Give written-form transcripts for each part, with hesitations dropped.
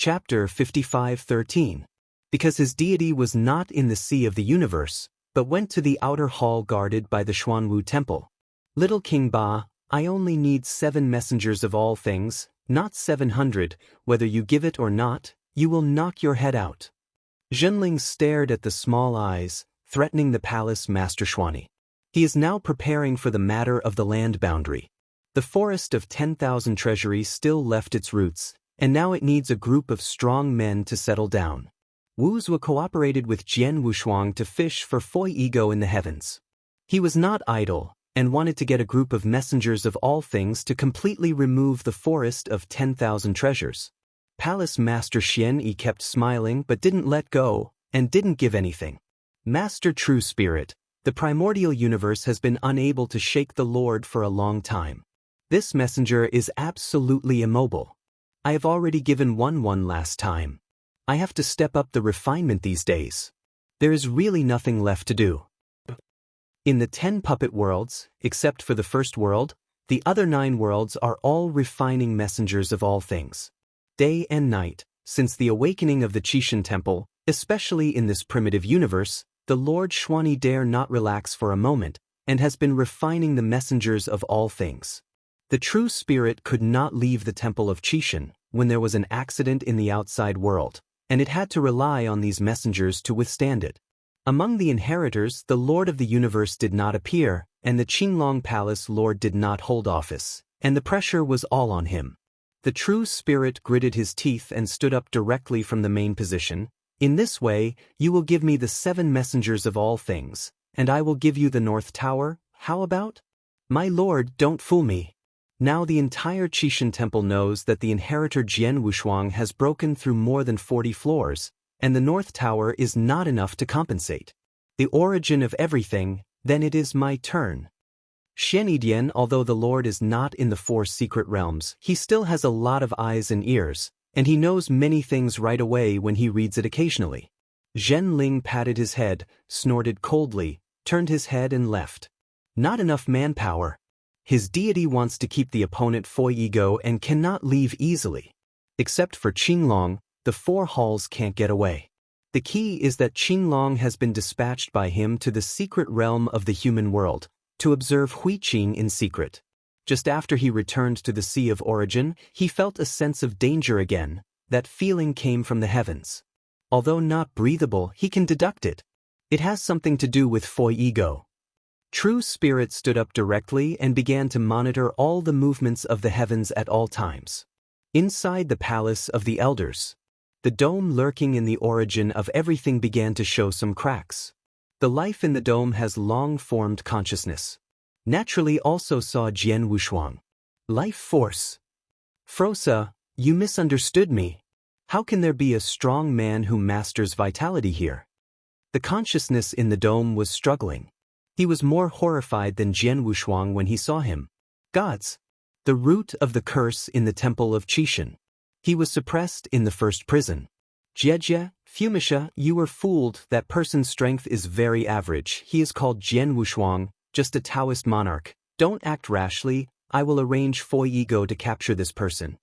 Chapter 55:13. Because his deity was not in the sea of the universe, but went to the outer hall guarded by the Xuanwu temple. Little King Ba, I only need 7 messengers of all things, not 700, whether you give it or not, you will knock your head out. Zhenling stared at the small eyes, threatening the palace Master Xuani. He is now preparing for the matter of the land boundary. The forest of 10,000 treasury still left its roots, and now it needs a group of strong men to settle down. Wu Zue cooperated with Jian Wushuang to fish for Foi Ego in the heavens. He was not idle, and wanted to get a group of messengers of all things to completely remove the forest of 10,000 treasures. Palace Master Xian Yi kept smiling but didn't let go, and didn't give anything. Master True Spirit, the primordial universe has been unable to shake the Lord for a long time. This messenger is absolutely immobile. I have already given one last time. I have to step up the refinement these days. There is really nothing left to do. In the 10 puppet worlds, except for the first world, the other 9 worlds are all refining messengers of all things. Day and night, since the awakening of the Qixin Temple, especially in this primitive universe, the Lord Xuani dare not relax for a moment, and has been refining the messengers of all things. The true spirit could not leave the Temple of Qixin when there was an accident in the outside world, and it had to rely on these messengers to withstand it. Among the inheritors, the Lord of the Universe did not appear, and the Qinglong Palace Lord did not hold office, and the pressure was all on him. The true spirit gritted his teeth and stood up directly from the main position. In this way, you will give me the 7 messengers of all things, and I will give you the North Tower. How about? My lord, don't fool me. Now the entire Qixin Temple knows that the inheritor Jian Wushuang has broken through more than 40 floors, and the North Tower is not enough to compensate. The origin of everything, then it is my turn. Xian Yidian, although the Lord is not in the 4 secret realms, he still has a lot of eyes and ears, and he knows many things right away when he reads it occasionally. Zhen Ling patted his head, snorted coldly, turned his head and left. Not enough manpower. His deity wants to keep the opponent Foi Ego and cannot leave easily. Except for Qinglong, the 4 halls can't get away. The key is that Qinglong has been dispatched by him to the secret realm of the human world, to observe Huiqing in secret. Just after he returned to the Sea of Origin, he felt a sense of danger again. That feeling came from the heavens. Although not breathable, he can deduct it. It has something to do with Foi Ego. True Spirit stood up directly and began to monitor all the movements of the heavens at all times. Inside the Palace of the Elders, the dome lurking in the origin of everything began to show some cracks. The life in the dome has long formed consciousness. Naturally also saw Jian Wushuang. Life force. Frosa, you misunderstood me. How can there be a strong man who masters vitality here? The consciousness in the dome was struggling. He was more horrified than Jian Wushuang when he saw him. Gods. The root of the curse in the Temple of Qixin. He was suppressed in the first prison. Jie, Fumisha, you were fooled. That person's strength is very average. He is called Jian Wushuang, just a Taoist monarch. Don't act rashly. I will arrange Foi Ego to capture this person.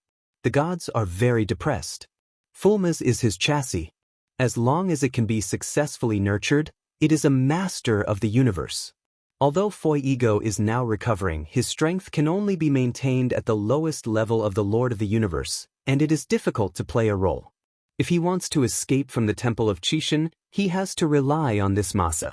The gods are very depressed. Fulma's is his chassis. As long as it can be successfully nurtured, it is a master of the universe. Although Foi Ego is now recovering, his strength can only be maintained at the lowest level of the Lord of the Universe, and it is difficult to play a role. If he wants to escape from the Temple of Qixin, he has to rely on this masa.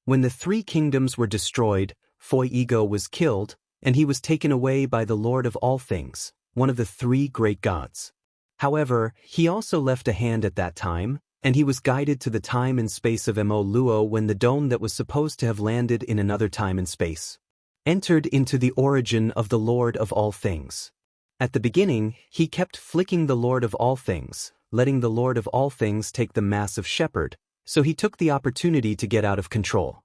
When the 3 kingdoms were destroyed, Foi Ego was killed, and he was taken away by the Lord of all things, one of the 3 great gods. However, he also left a hand at that time, and he was guided to the time and space of Mo Luo when the dome that was supposed to have landed in another time and space entered into the origin of the Lord of all things. At the beginning, he kept flicking the Lord of all things, letting the Lord of all things take the massive shepherd, so he took the opportunity to get out of control.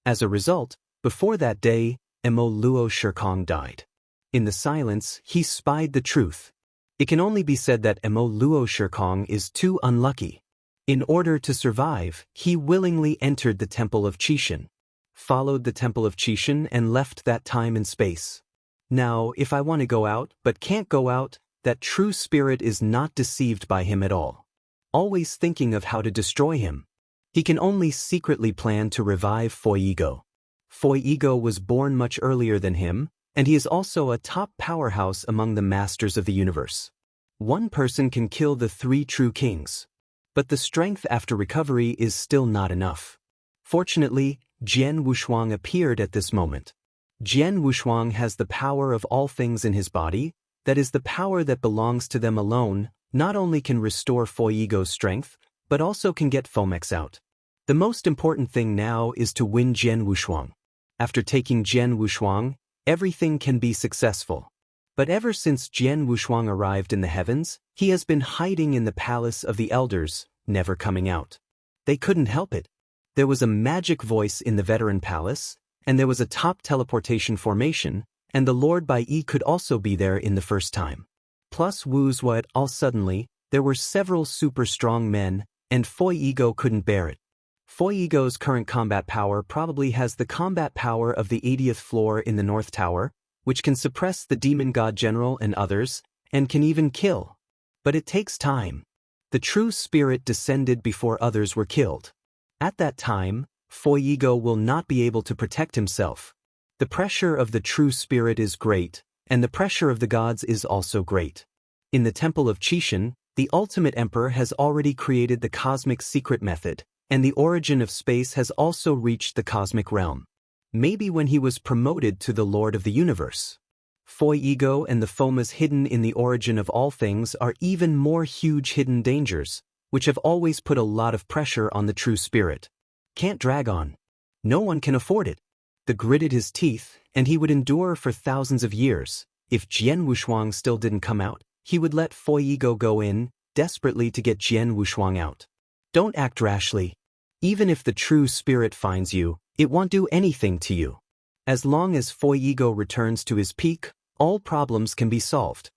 As a result, before that day, Mo Luo Shirkong died. In the silence, he spied the truth. It can only be said that Mo Luo Shirkong is too unlucky. In order to survive, he willingly entered the Temple of Qixin, followed the Temple of Qixin and left that time and space. Now, if I want to go out but can't go out, that true spirit is not deceived by him at all, always thinking of how to destroy him. He can only secretly plan to revive Fuego. Fuego was born much earlier than him, and he is also a top powerhouse among the masters of the universe. One person can kill the 3 true kings, but the strength after recovery is still not enough. Fortunately, Jian Wushuang appeared at this moment. Jian Wushuang has the power of all things in his body, that is the power that belongs to them alone, not only can restore Fuego's strength, but also can get Fomex out. The most important thing now is to win Jian Wushuang. After taking Jian Wushuang, everything can be successful. But ever since Jian Wushuang arrived in the heavens, he has been hiding in the palace of the elders, never coming out. They couldn't help it. There was a magic voice in the veteran palace, and there was a top teleportation formation, and the Lord Bai Yi could also be there in the first time. Plus Wu's what all suddenly, there were several super strong men, and Fuego couldn't bear it. Fuego's current combat power probably has the combat power of the 80th floor in the North Tower, which can suppress the Demon God General and others, and can even kill. But it takes time. The true spirit descended before others were killed. At that time, Fuego will not be able to protect himself. The pressure of the true spirit is great, and the pressure of the gods is also great. In the Temple of Qishan, the ultimate emperor has already created the cosmic secret method, and the origin of space has also reached the cosmic realm. Maybe when he was promoted to the Lord of the Universe. Fuego and the Fomas hidden in the origin of all things are even more huge hidden dangers, which have always put a lot of pressure on the true spirit. Can't drag on. No one can afford it. The gritted his teeth, and he would endure for thousands of years. If Jian Wushuang still didn't come out, he would let Fuego go in, desperately to get Jian Wushuang out. Don't act rashly. Even if the true spirit finds you, it won't do anything to you. As long as Fuego returns to his peak, all problems can be solved.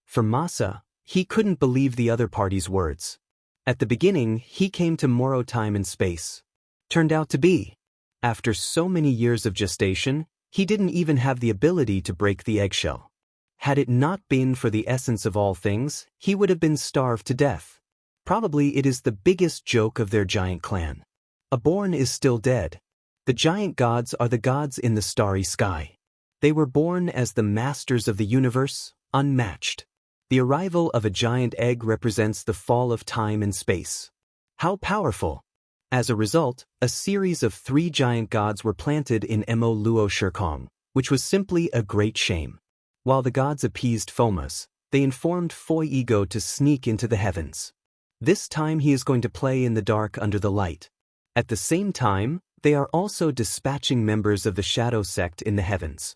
For Masa, he couldn't believe the other party's words. At the beginning, he came to Moro time and space. Turned out to be. After so many years of gestation, he didn't even have the ability to break the eggshell. Had it not been for the essence of all things, he would have been starved to death. Probably it is the biggest joke of their giant clan. Aborn is still dead. The giant gods are the gods in the starry sky. They were born as the masters of the universe, unmatched. The arrival of a giant egg represents the fall of time and space. How powerful! As a result, a series of 3 giant gods were planted in Mo Luo Shirkong, which was simply a great shame. While the gods appeased Fomas, they informed Fuego to sneak into the heavens. This time he is going to play in the dark under the light. At the same time, they are also dispatching members of the Shadow Sect in the heavens.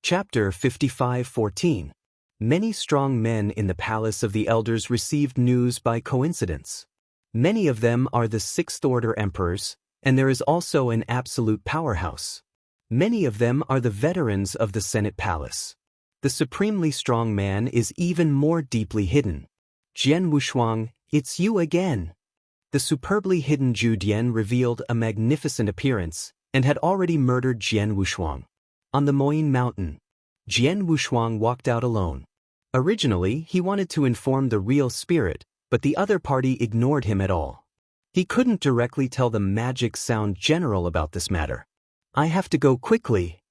Chapter 55:14. Many strong men in the palace of the elders received news by coincidence. Many of them are the 6th order emperors, and there is also an absolute powerhouse. Many of them are the veterans of the Senate Palace. The supremely strong man is even more deeply hidden. Jian Wushuang, it's you again. The superbly hidden Zhu Dian revealed a magnificent appearance, and had already murdered Jian Wushuang. On the Moyin Mountain, Jian Wushuang walked out alone. Originally, he wanted to inform the real spirit, but the other party ignored him at all. He couldn't directly tell the magic sound general about this matter. I have to go quickly.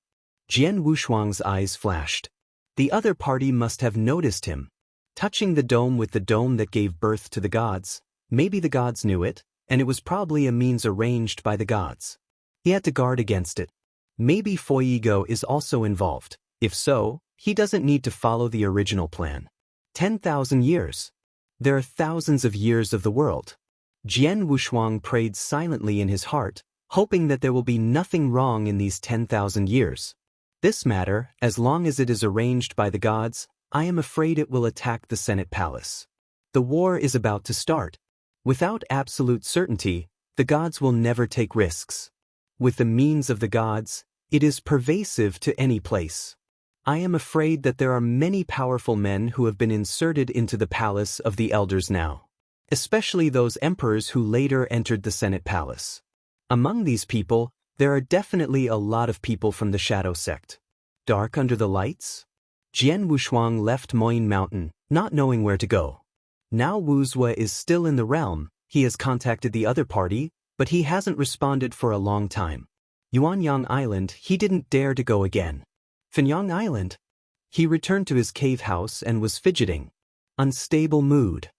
Jian Wushuang's eyes flashed. The other party must have noticed him. Touching the dome with the dome that gave birth to the gods, maybe the gods knew it, and it was probably a means arranged by the gods. He had to guard against it. Maybe Fuego is also involved. If so, he doesn't need to follow the original plan. 10,000 years. There are thousands of years of the world. Jian Wushuang prayed silently in his heart, hoping that there will be nothing wrong in these 10,000 years. This matter, as long as it is arranged by the gods, I am afraid it will attack the Senate Palace. The war is about to start. Without absolute certainty, the gods will never take risks. With the means of the gods, it is pervasive to any place. I am afraid that there are many powerful men who have been inserted into the palace of the elders now, especially those emperors who later entered the Senate Palace. Among these people, there are definitely a lot of people from the Shadow Sect. Dark under the lights? Jian Wushuang left Moyne Mountain, not knowing where to go. Now Wu Zue is still in the realm. He has contacted the other party, but he hasn't responded for a long time. Yuanyang Island, he didn't dare to go again. Fenyang Island? He returned to his cave house and was fidgeting. Unstable mood.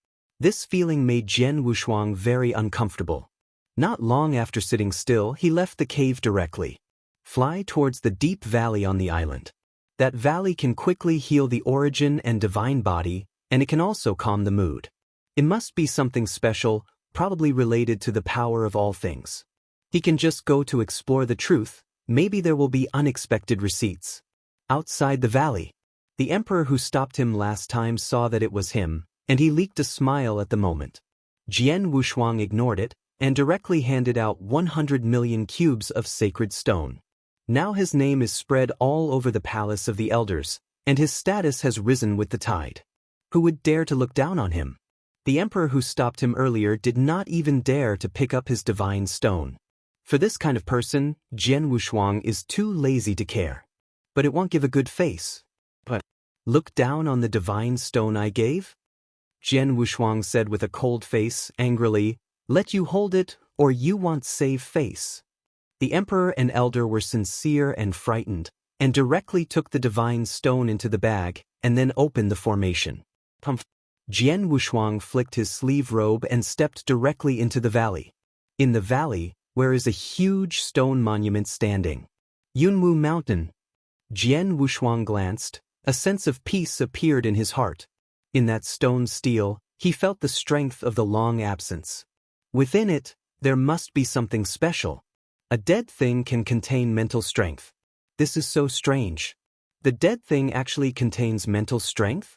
This feeling made Jian Wushuang very uncomfortable. Not long after sitting still, he left the cave directly. Fly towards the deep valley on the island. That valley can quickly heal the origin and divine body, and it can also calm the mood. It must be something special, probably related to the power of all things. He can just go to explore the truth. Maybe there will be unexpected receipts. Outside the valley, the emperor who stopped him last time saw that it was him, and he leaked a smile at the moment. Jian Wushuang ignored it, and directly handed out 100 million cubes of sacred stone. Now his name is spread all over the palace of the elders, and his status has risen with the tide. Who would dare to look down on him? The emperor who stopped him earlier did not even dare to pick up his divine stone. For this kind of person, Jian Wushuang is too lazy to care. But it won't give a good face. But look down on the divine stone I gave? Jian Wushuang said with a cold face, angrily, let you hold it, or you want save face. The emperor and elder were sincere and frightened, and directly took the divine stone into the bag, and then opened the formation. Pumph. Jian Wushuang flicked his sleeve robe and stepped directly into the valley. In the valley, where is a huge stone monument standing. Yunwu Mountain. Jian Wushuang glanced. A sense of peace appeared in his heart. In that stone stele, he felt the strength of the long absence. Within it, there must be something special. A dead thing can contain mental strength. This is so strange. The dead thing actually contains mental strength?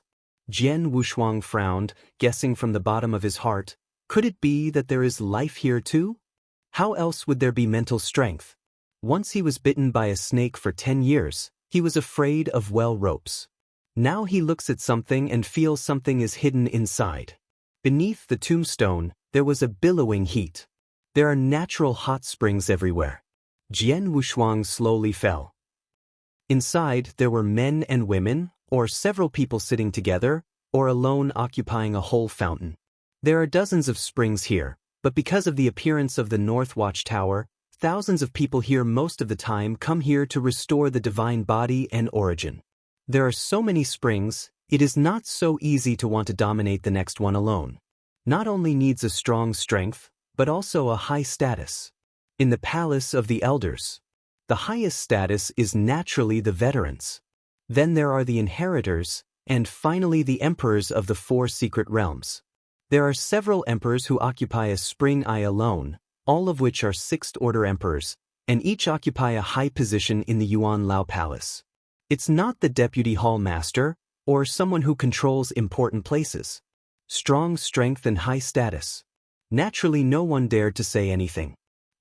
Jian Wushuang frowned, guessing from the bottom of his heart, could it be that there is life here too? How else would there be mental strength? Once he was bitten by a snake for 10 years, he was afraid of well ropes. Now he looks at something and feels something is hidden inside. Beneath the tombstone, there was a billowing heat. There are natural hot springs everywhere. Jian Wushuang slowly fell. Inside, there were men and women, or several people sitting together, or alone occupying a whole fountain. There are dozens of springs here, but because of the appearance of the North Watchtower, thousands of people here most of the time come here to restore the divine body and origin. There are so many springs, it is not so easy to want to dominate the next one alone. Not only needs a strong strength, but also a high status. In the palace of the elders, the highest status is naturally the veterans. Then there are the inheritors, and finally the emperors of the 4 secret realms. There are several emperors who occupy a spring eye alone, all of which are 6th order emperors, and each occupy a high position in the Yuan Lao Palace. It's not the deputy hall master, or someone who controls important places. Strong strength and high status. Naturally no one dared to say anything.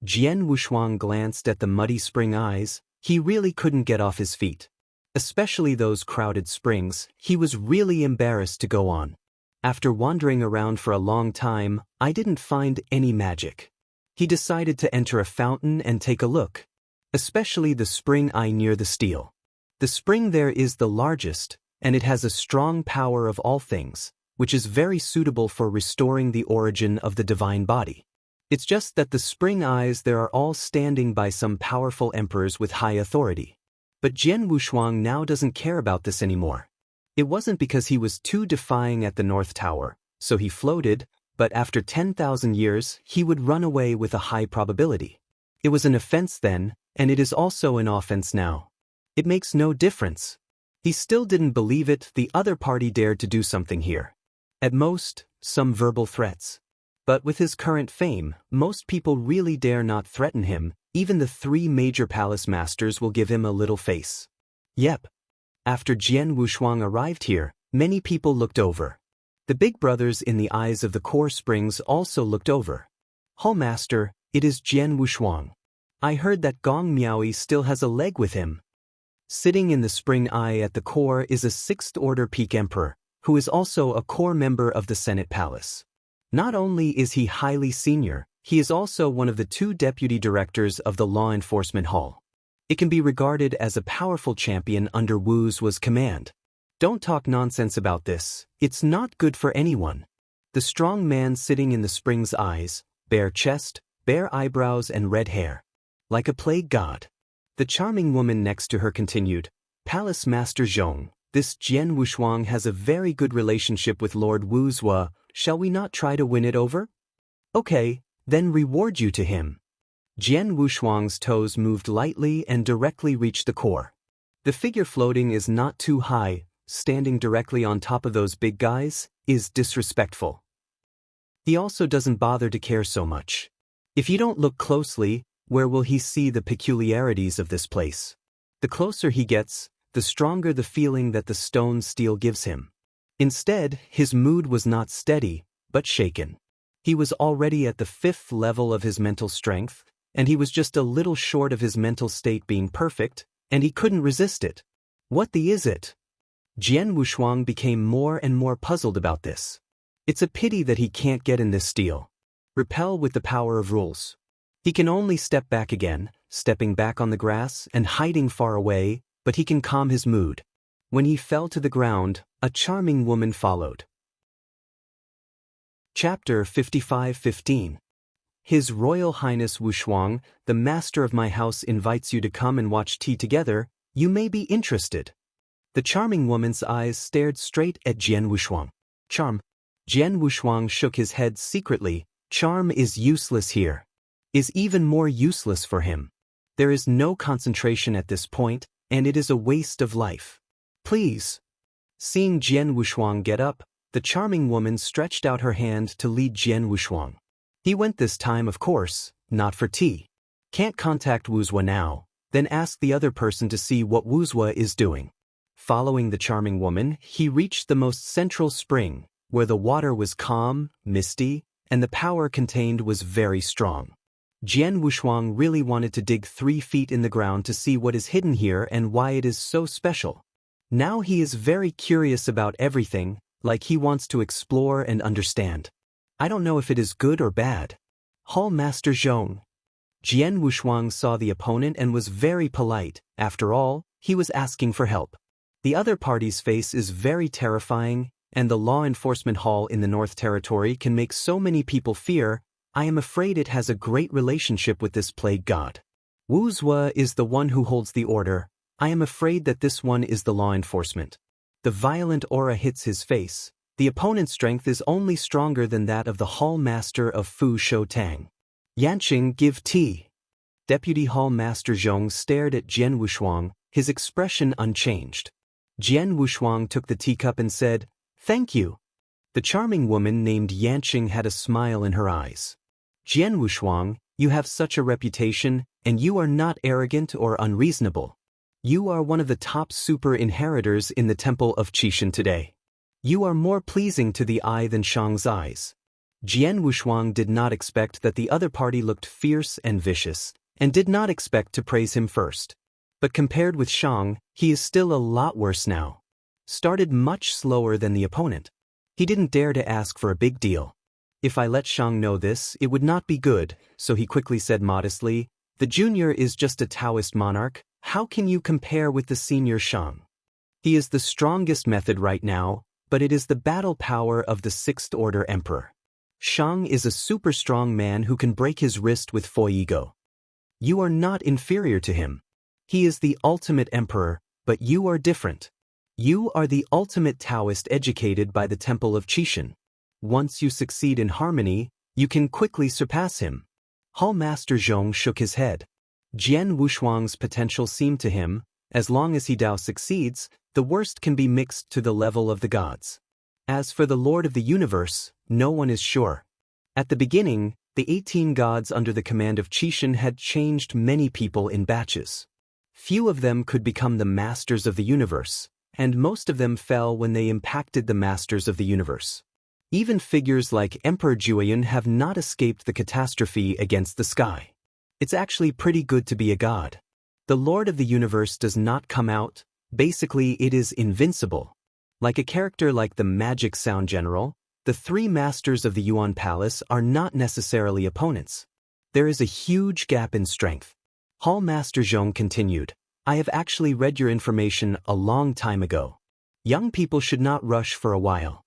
Jian Wushuang glanced at the muddy spring eyes. He really couldn't get off his feet. Especially those crowded springs, he was really embarrassed to go on. After wandering around for a long time, I didn't find any magic. He decided to enter a fountain and take a look. Especially the spring eye near the stele. The spring there is the largest, and it has a strong power of all things, which is very suitable for restoring the origin of the divine body. It's just that the spring eyes there are all standing by some powerful emperors with high authority. But Jian Wushuang now doesn't care about this anymore. It wasn't because he was too defying at the North Tower, so he floated, but after 10,000 years he would run away with a high probability. It was an offense then, and it is also an offense now. It makes no difference. He still didn't believe it. The other party dared to do something here. At most, some verbal threats. But with his current fame, most people really dare not threaten him. Even the 3 major palace masters will give him a little face. Yep. After Jian Wushuang arrived here, many people looked over. The big brothers in the eyes of the core springs also looked over. Hallmaster, it is Jian Wushuang. I heard that Gong Miaoi still has a leg with him. Sitting in the spring eye at the core is a 6th order peak emperor, who is also a core member of the Senate Palace. Not only is he highly senior, he is also one of the 2 deputy directors of the Law Enforcement Hall. It can be regarded as a powerful champion under Wu Zue's command. Don't talk nonsense about this, it's not good for anyone. The strong man sitting in the spring's eyes, bare chest, bare eyebrows and red hair. Like a plague god. The charming woman next to her continued, Palace Master Zhong, this Jian Wushuang has a very good relationship with Lord Wuzhua, shall we not try to win it over? Okay, then reward you to him. Jian Wushuang's toes moved lightly and directly reached the core. The figure floating is not too high, standing directly on top of those big guys is disrespectful. He also doesn't bother to care so much. If you don't look closely, where will he see the peculiarities of this place? The closer he gets, the stronger the feeling that the stone steel gives him. Instead, his mood was not steady, but shaken. He was already at the 5th level of his mental strength, and he was just a little short of his mental state being perfect, and he couldn't resist it. What the is it? Jian Wushuang became more and more puzzled about this. It's a pity that he can't get in this steel. Repel with the power of rules. He can only step back again, stepping back on the grass and hiding far away, but he can calm his mood. When he fell to the ground, a charming woman followed. Chapter 55:15. His Royal Highness Wushuang, the master of my house invites you to come and watch tea together, you may be interested. The charming woman's eyes stared straight at Jian Wushuang. Charm. Jian Wushuang shook his head secretly. Charm is useless here. Is even more useless for him. There is no concentration at this point, and it is a waste of life. Please. Seeing Jian Wushuang get up, the charming woman stretched out her hand to lead Jian Wushuang. He went this time, of course, not for tea. Can't contact Wuzhua now, then ask the other person to see what Wuzhua is doing. Following the charming woman, he reached the most central spring, where the water was calm, misty, and the power contained was very strong. Jian Wushuang really wanted to dig 3 feet in the ground to see what is hidden here and why it is so special. Now he is very curious about everything, like he wants to explore and understand. I don't know if it is good or bad. Hall Master Zhong. Jian Wushuang saw the opponent and was very polite. After all, he was asking for help. The other party's face is very terrifying, and the law enforcement hall in the North Territory can make so many people fear. I am afraid it has a great relationship with this plague god. Wuzhua is the one who holds the order. I am afraid that this one is the law enforcement. The violent aura hits his face. The opponent's strength is only stronger than that of the Hall Master of Fu Shou-Tang. Yanqing, give tea. Deputy Hall Master Zhong stared at Jian Wushuang, his expression unchanged. Jian Wushuang took the teacup and said, Thank you. The charming woman named Yanqing had a smile in her eyes. Jian Wushuang, you have such a reputation, and you are not arrogant or unreasonable. You are one of the top super inheritors in the Temple of Qixin today. You are more pleasing to the eye than Shang's eyes. Jian Wushuang did not expect that the other party looked fierce and vicious, and did not expect to praise him first. But compared with Shang, he is still a lot worse now. Started much slower than the opponent. He didn't dare to ask for a big deal. If I let Shang know this, it would not be good, so he quickly said modestly, The junior is just a Taoist monarch, how can you compare with the senior Shang? He is the strongest method right now, but it is the battle power of the 6th Order Emperor. Shang is a super strong man who can break his wrist with Fuego. You are not inferior to him. He is the ultimate emperor, but you are different. You are the ultimate Taoist educated by the Temple of Qixin. Once you succeed in harmony, you can quickly surpass him. Hall Master Zhong shook his head. Jian Wushuang's potential seemed to him, as long as he Dao succeeds, the worst can be mixed to the level of the gods. As for the Lord of the Universe, no one is sure. At the beginning, the 18 gods under the command of Qixin had changed many people in batches. Few of them could become the masters of the universe, and most of them fell when they impacted the masters of the universe. Even figures like Emperor Jueyun have not escaped the catastrophe against the sky. It's actually pretty good to be a god. The Lord of the Universe does not come out, basically it is invincible. Like a character like the Magic Sound General, the 3 masters of the Yuan Palace are not necessarily opponents. There is a huge gap in strength. Hall Master Zhong continued, I have actually read your information a long time ago. Young people should not rush for a while.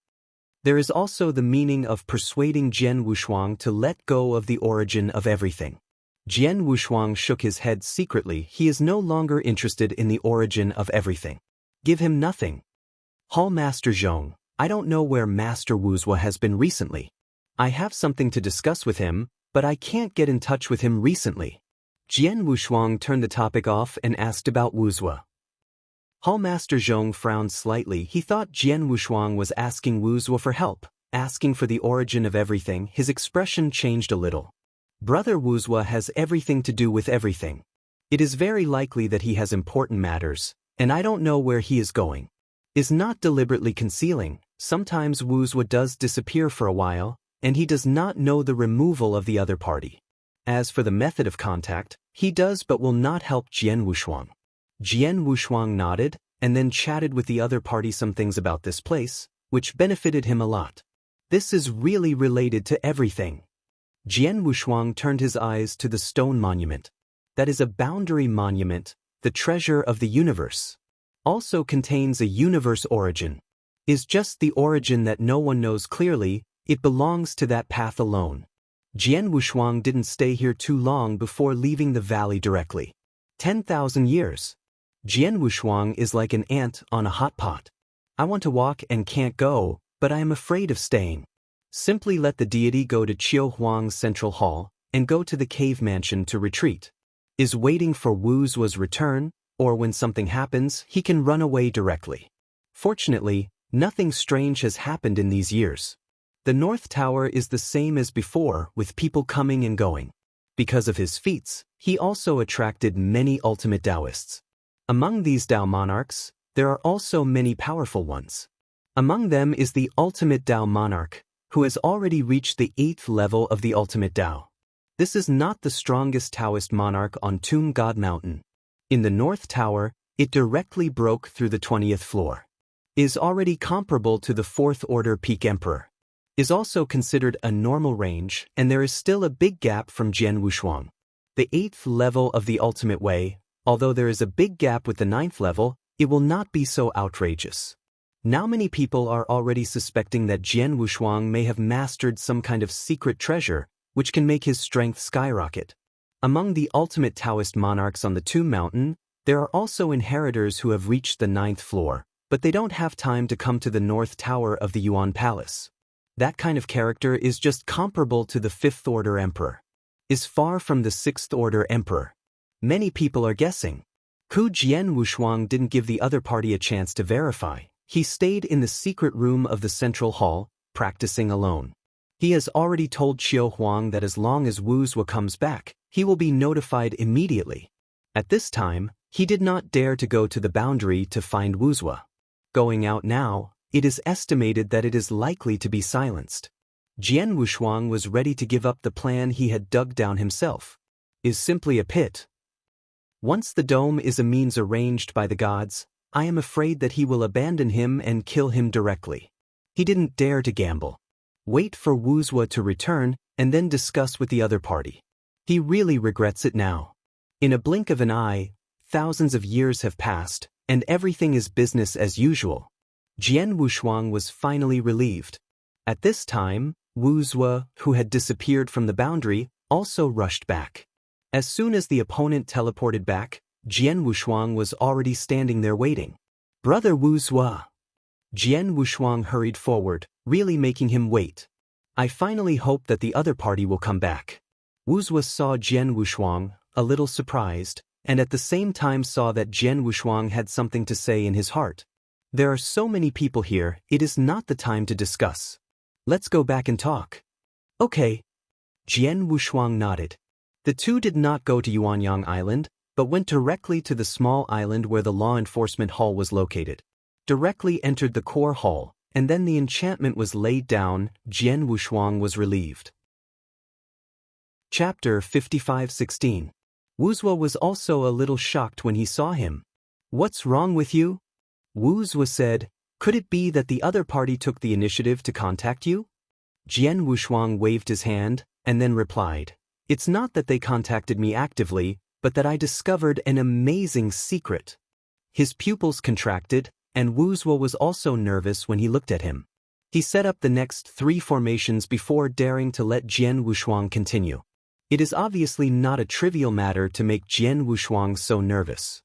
There is also the meaning of persuading Jian Wushuang to let go of the origin of everything. Jian Wushuang shook his head secretly. He is no longer interested in the origin of everything. Give him nothing. Hall Master Zhong, I don't know where Master Wuzhua has been recently. I have something to discuss with him, but I can't get in touch with him recently. Jian Wushuang turned the topic off and asked about Wuzhua. Hall Master Zhong frowned slightly. He thought Jian Wushuang was asking Wuzhua for help, asking for the origin of everything. His expression changed a little. Brother Wuzhua has everything to do with everything. It is very likely that he has important matters, and I don't know where he is going. Is not deliberately concealing. Sometimes Wuzhua does disappear for a while, and he does not know the removal of the other party. As for the method of contact, he does but will not help Jian Wushuang. Jian Wushuang nodded, and then chatted with the other party some things about this place, which benefited him a lot. This is really related to everything. Jian Wushuang turned his eyes to the stone monument. That is a boundary monument, the treasure of the universe. Also contains a universe origin. Is just the origin that no one knows clearly, it belongs to that path alone. Jian Wushuang didn't stay here too long before leaving the valley directly. 10,000 years. Jian Wushuang is like an ant on a hot pot. I want to walk and can't go, but I am afraid of staying. Simply let the deity go to Qiu Huang's central hall, and go to the cave mansion to retreat. Is waiting for Wuzhua's return, or when something happens, he can run away directly. Fortunately, nothing strange has happened in these years. The North Tower is the same as before, with people coming and going. Because of his feats, he also attracted many ultimate Taoists. Among these Tao monarchs, there are also many powerful ones. Among them is the ultimate Tao monarch, who has already reached the 8th level of the ultimate Tao. This is not the strongest Taoist monarch on Tomb God Mountain. In the North Tower, it directly broke through the 20th floor. Is already comparable to the 4th Order Peak Emperor. Is also considered a normal range, and there is still a big gap from Jian Wushuang. The 8th level of the ultimate way, although there is a big gap with the 9th level, it will not be so outrageous. Now many people are already suspecting that Jian Wushuang may have mastered some kind of secret treasure, which can make his strength skyrocket. Among the ultimate Taoist monarchs on the Tomb Mountain, there are also inheritors who have reached the 9th floor, but they don't have time to come to the North Tower of the Yuan Palace. That kind of character is just comparable to the 5th Order Emperor. Is far from the 6th Order Emperor. Many people are guessing. Jian Wushuang didn't give the other party a chance to verify. He stayed in the secret room of the central hall, practicing alone. He has already told Qiu Huang that as long as Wuzhua comes back, he will be notified immediately. At this time, he did not dare to go to the boundary to find Wuzhua. Going out now, it is estimated that it is likely to be silenced. Jian Wushuang was ready to give up the plan he had dug down himself. Is simply a pit. Once the dome is a means arranged by the gods, I am afraid that he will abandon him and kill him directly. He didn't dare to gamble. Wait for Wuzhua to return, and then discuss with the other party. He really regrets it now. In a blink of an eye, thousands of years have passed, and everything is business as usual. Jian Wushuang was finally relieved. At this time, Wuzhua, who had disappeared from the boundary, also rushed back. As soon as the opponent teleported back, Jian Wushuang was already standing there waiting. Brother Wuzhua! Jian Wushuang hurried forward, really making him wait. I finally hope that the other party will come back. Wuzhua saw Jian Wushuang, a little surprised, and at the same time saw that Jian Wushuang had something to say in his heart. There are so many people here, it is not the time to discuss. Let's go back and talk. Okay. Jian Wushuang nodded. The two did not go to Yuanyang Island, but went directly to the small island where the law enforcement hall was located. Directly entered the core hall, and then the enchantment was laid down. Jian Wushuang was relieved. Chapter 55:16. Wuzhua was also a little shocked when he saw him. What's wrong with you? Wuzhua said, could it be that the other party took the initiative to contact you? Jian Wushuang waved his hand, and then replied, it's not that they contacted me actively, but that I discovered an amazing secret. His pupils contracted, and Wu Zhuo was also nervous when he looked at him. He set up the next 3 formations before daring to let Jian Wushuang continue. It is obviously not a trivial matter to make Jian Wushuang so nervous.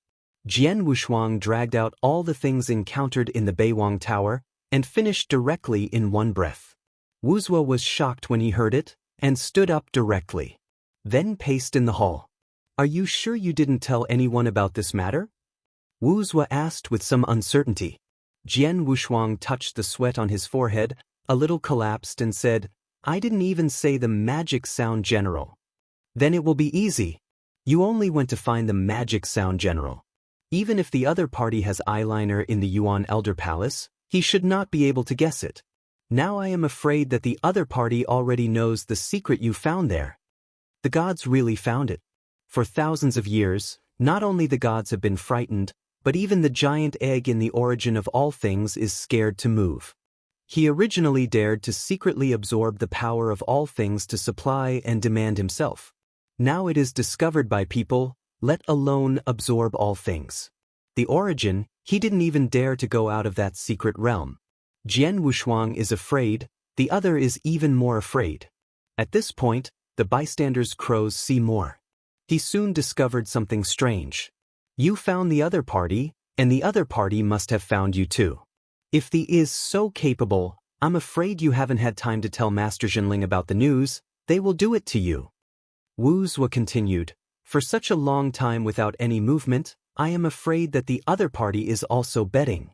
Jian Wushuang dragged out all the things encountered in the Beiwang Tower and finished directly in one breath. Wu Zhuo was shocked when he heard it and stood up directly. Then paced in the hall. "Are you sure you didn't tell anyone about this matter?" Wu Zhuo asked with some uncertainty. Jian Wushuang touched the sweat on his forehead, a little collapsed and said, "I didn't even say the magic sound general." "Then it will be easy. You only went to find the magic sound general. Even if the other party has eyeliner in the Yuan Elder Palace, he should not be able to guess it. Now I am afraid that the other party already knows the secret you found there." The gods really found it. For thousands of years, not only the gods have been frightened, but even the giant egg in the origin of all things is scared to move. He originally dared to secretly absorb the power of all things to supply and demand himself. Now it is discovered by people, let alone absorb all things. The origin, he didn't even dare to go out of that secret realm. Jian Wushuang is afraid, the other is even more afraid. At this point, the bystanders' crows see more. He soon discovered something strange. You found the other party, and the other party must have found you too. If the is so capable, I'm afraid you haven't had time to tell Master Zhenling about the news, they will do it to you. Wu Zhuo continued, "For such a long time without any movement, I am afraid that the other party is also betting.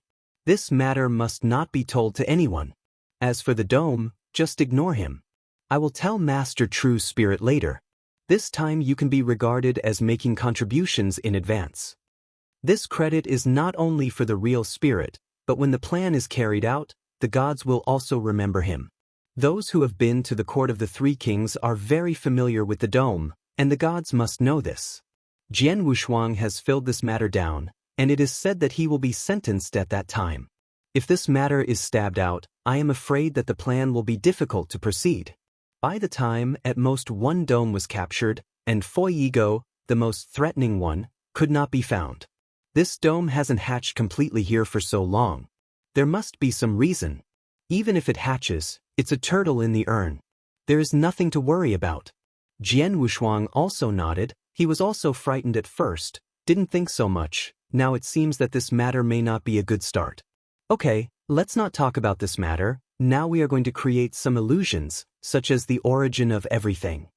This matter must not be told to anyone. As for the dome, just ignore him. I will tell Master True Spirit later. This time you can be regarded as making contributions in advance. This credit is not only for the real spirit, but when the plan is carried out, the gods will also remember him. Those who have been to the court of the 3 kings are very familiar with the dome, and the gods must know this. Jian Wushuang has filled this matter down, and it is said that he will be sentenced at that time. If this matter is stabbed out, I am afraid that the plan will be difficult to proceed. By the time at most one dome was captured, and Foi Ego, the most threatening one, could not be found. This dome hasn't hatched completely here for so long. There must be some reason. Even if it hatches, it's a turtle in the urn. There is nothing to worry about." Jian Wushuang also nodded. He was also frightened at first, didn't think so much. Now it seems that this matter may not be a good start. "Okay, let's not talk about this matter. Now we are going to create some illusions, such as the origin of everything."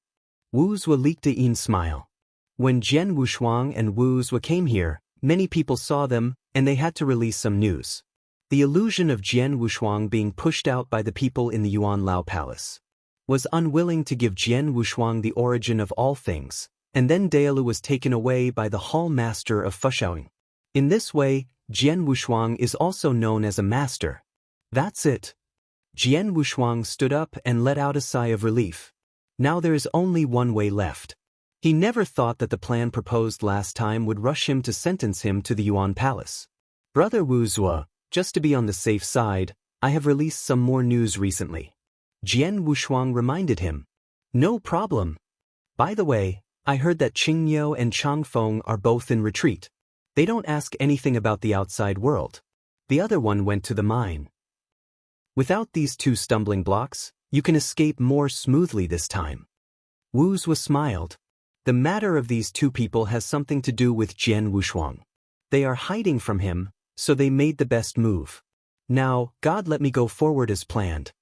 Wu Zhuo leaked a smile. When Jian Wushuang and Wu Zhuo came here, many people saw them, and they had to release some news. The illusion of Jian Wushuang being pushed out by the people in the Yuan Lao Palace was unwilling to give Jian Wushuang the origin of all things, and then Daolu was taken away by the hall master of Fushaoing. In this way, Jian Wushuang is also known as a master. That's it. Jian Wushuang stood up and let out a sigh of relief. Now there is only one way left. He never thought that the plan proposed last time would rush him to sentence him to the Yuan Palace. "Brother Wu Zhuo, just to be on the safe side, I have released some more news recently." Jian Wushuang reminded him. "No problem. By the way, I heard that Qingyou and Changfeng are both in retreat. They don't ask anything about the outside world. The other one went to the mine. Without these 2 stumbling blocks, you can escape more smoothly this time." Wu Zhuo smiled. The matter of these 2 people has something to do with Jian Wushuang. They are hiding from him, so they made the best move. Now, God let me go forward as planned.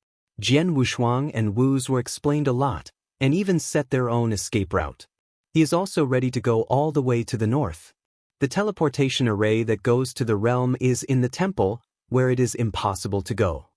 Jian Wushuang and Wu Zhuo explained a lot, and even set their own escape route. He is also ready to go all the way to the north. The teleportation array that goes to the realm is in the temple, where it is impossible to go.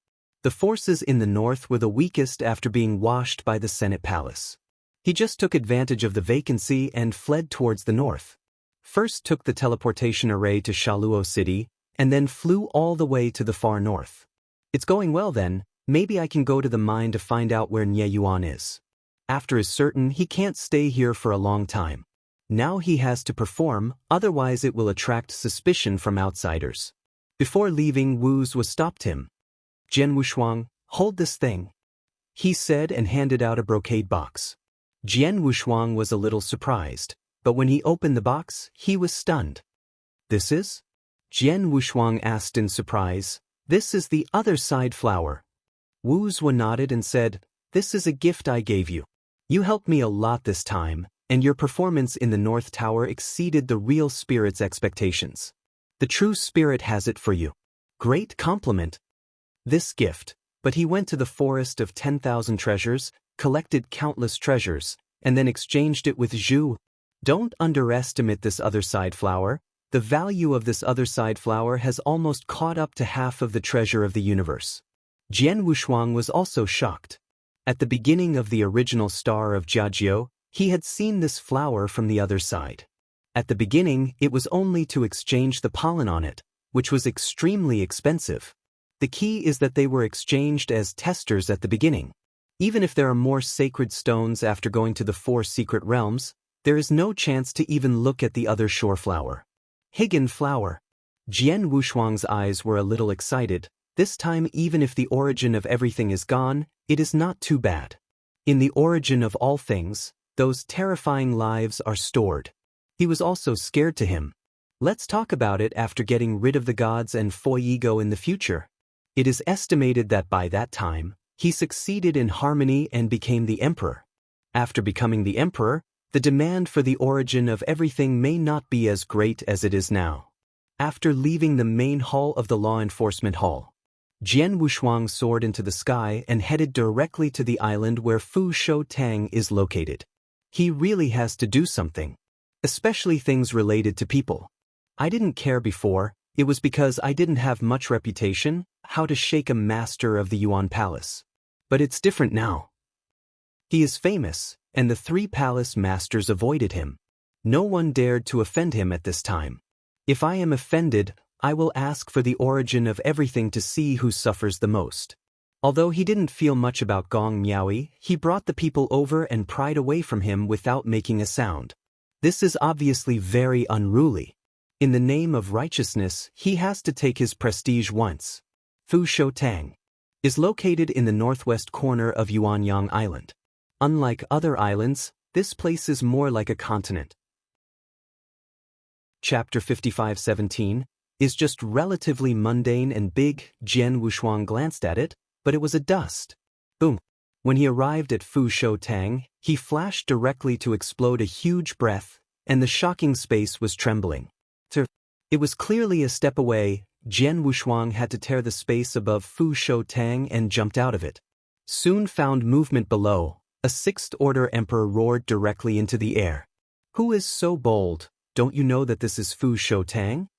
The forces in the north were the weakest after being washed by the Senate Palace. He just took advantage of the vacancy and fled towards the north. First took the teleportation array to Shaluo City, and then flew all the way to the far north. It's going well then, maybe I can go to the mine to find out where Nye Yuan is. After is certain he can't stay here for a long time. Now he has to perform, otherwise it will attract suspicion from outsiders. Before leaving, Wu Zhuo stopped him. "Jian Wushuang, hold this thing," he said and handed out a brocade box. Jian Wushuang was a little surprised, but when he opened the box, he was stunned. "This is?" Jian Wushuang asked in surprise. This is the other side flower. Wu Zhuo nodded and said, this is a gift I gave you. You helped me a lot this time, and your performance in the North Tower exceeded the real spirit's expectations. The true spirit has it for you. Great compliment. This gift, but he went to the forest of 10,000 treasures, collected countless treasures, and then exchanged it with Zhu. Don't underestimate this other side flower. The value of this other side flower has almost caught up to half of the treasure of the universe. Jian Wushuang was also shocked. At the beginning of the original star of Jiajiu, he had seen this flower from the other side. At the beginning, it was only to exchange the pollen on it, which was extremely expensive. The key is that they were exchanged as testers at the beginning. Even if there are more sacred stones after going to the 4 secret realms, there is no chance to even look at the other shore flower. Higan flower. Jian Wushuang's eyes were a little excited. This time, even if the origin of everything is gone, it is not too bad. In the origin of all things, those terrifying lives are stored. He was also scared to him. Let's talk about it after getting rid of the gods and Foi ego in the future. It is estimated that by that time, he succeeded in harmony and became the emperor. After becoming the emperor, the demand for the origin of everything may not be as great as it is now. After leaving the main hall of the law enforcement hall, Jian Wushuang soared into the sky and headed directly to the island where Fu Shou Tang is located. He really has to do something, especially things related to people. I didn't care before, it was because I didn't have much reputation, how to shake a master of the Yuan Palace. But it's different now. He is famous, and the 3 palace masters avoided him. No one dared to offend him at this time. If I am offended, I will ask for the origin of everything to see who suffers the most. Although he didn't feel much about Gong Miaoyi, he brought the people over and pried away from him without making a sound. This is obviously very unruly. In the name of righteousness, he has to take his prestige once. Fu Shou Tang is located in the northwest corner of Yuanyang Island. Unlike other islands, this place is more like a continent. Chapter 55:17 is just relatively mundane and big. Jian Wushuang glanced at it, but it was a dust. Boom. When he arrived at Fu Shou Tang, he flashed directly to explode a huge breath, and the shocking space was trembling. It was clearly a step away. Jian Wushuang had to tear the space above Fu Shou Tang and jumped out of it. Soon found movement below. A 6th Order Emperor roared directly into the air. Who is so bold? Don't you know that this is Fu Shou Tang?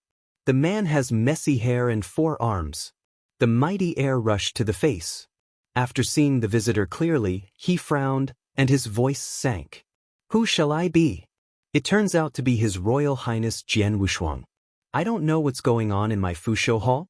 The man has messy hair and 4 arms. The mighty air rushed to the face. After seeing the visitor clearly, he frowned, and his voice sank. Who shall I be? It turns out to be His Royal Highness Jian Wushuang. I don't know what's going on in my Fusho Hall.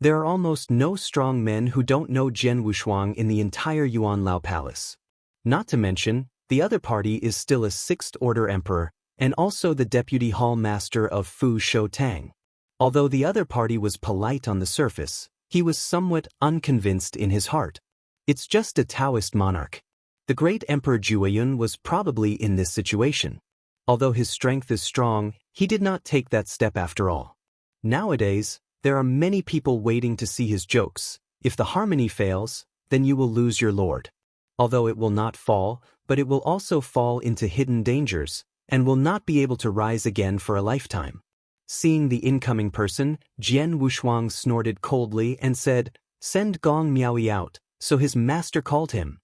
There are almost no strong men who don't know Jian Wushuang in the entire Yuanlao Palace. Not to mention, the other party is still a 6th Order Emperor, and also the Deputy Hall Master of Fu Shou Tang. Although the other party was polite on the surface, he was somewhat unconvinced in his heart. It's just a Taoist monarch. The great Emperor Jueyun was probably in this situation. Although his strength is strong, he did not take that step after all. Nowadays, there are many people waiting to see his jokes. If the harmony fails, then you will lose your lord. Although it will not fall, but it will also fall into hidden dangers, and will not be able to rise again for a lifetime. Seeing the incoming person, Jian Wushuang snorted coldly and said, "Send Gong Miaoyi out," so his master called him.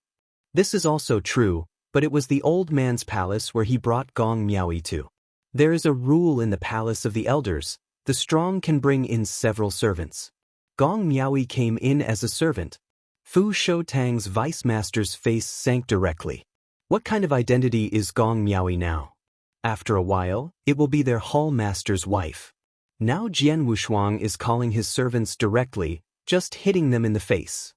This is also true, but it was the old man's palace where he brought Gong Miaoyi to. There is a rule in the palace of the elders: the strong can bring in several servants. Gong Miaoyi came in as a servant. Fu Shou Tang's vice master's face sank directly. What kind of identity is Gong Miaoyi now? After a while, it will be their hall master's wife. Now Jian Wushuang is calling his servants directly, just hitting them in the face.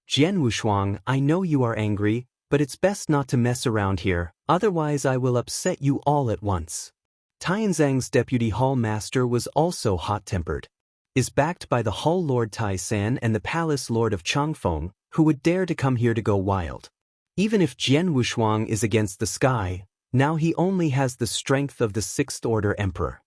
Jian Wushuang, I know you are angry, but it's best not to mess around here, otherwise I will upset you all at once. Tianzhang's deputy hall master was also hot-tempered. Is backed by the hall lord Tai San and the palace lord of Changfeng, who would dare to come here to go wild. Even if Jian Wushuang is against the sky, now he only has the strength of the 6th Order Emperor.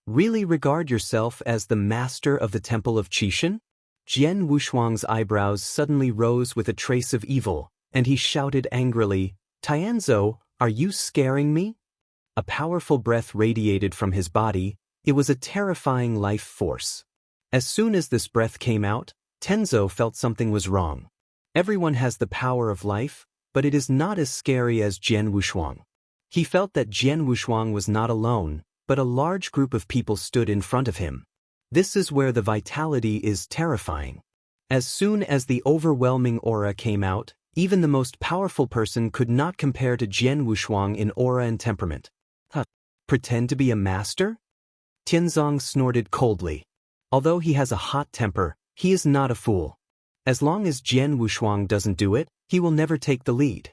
Really regard yourself as the master of the Temple of Qishan? Jian Wushuang's eyebrows suddenly rose with a trace of evil, and he shouted angrily, Tianzhou, are you scaring me? A powerful breath radiated from his body. It was a terrifying life force. As soon as this breath came out, Tianzhou felt something was wrong. Everyone has the power of life, but it is not as scary as Jian Wushuang. He felt that Jian Wushuang was not alone, but a large group of people stood in front of him. This is where the vitality is terrifying. As soon as the overwhelming aura came out, even the most powerful person could not compare to Jian Wushuang in aura and temperament. Pretend to be a master? Tianzong snorted coldly. Although he has a hot temper, he is not a fool. As long as Jian Wushuang doesn't do it, he will never take the lead.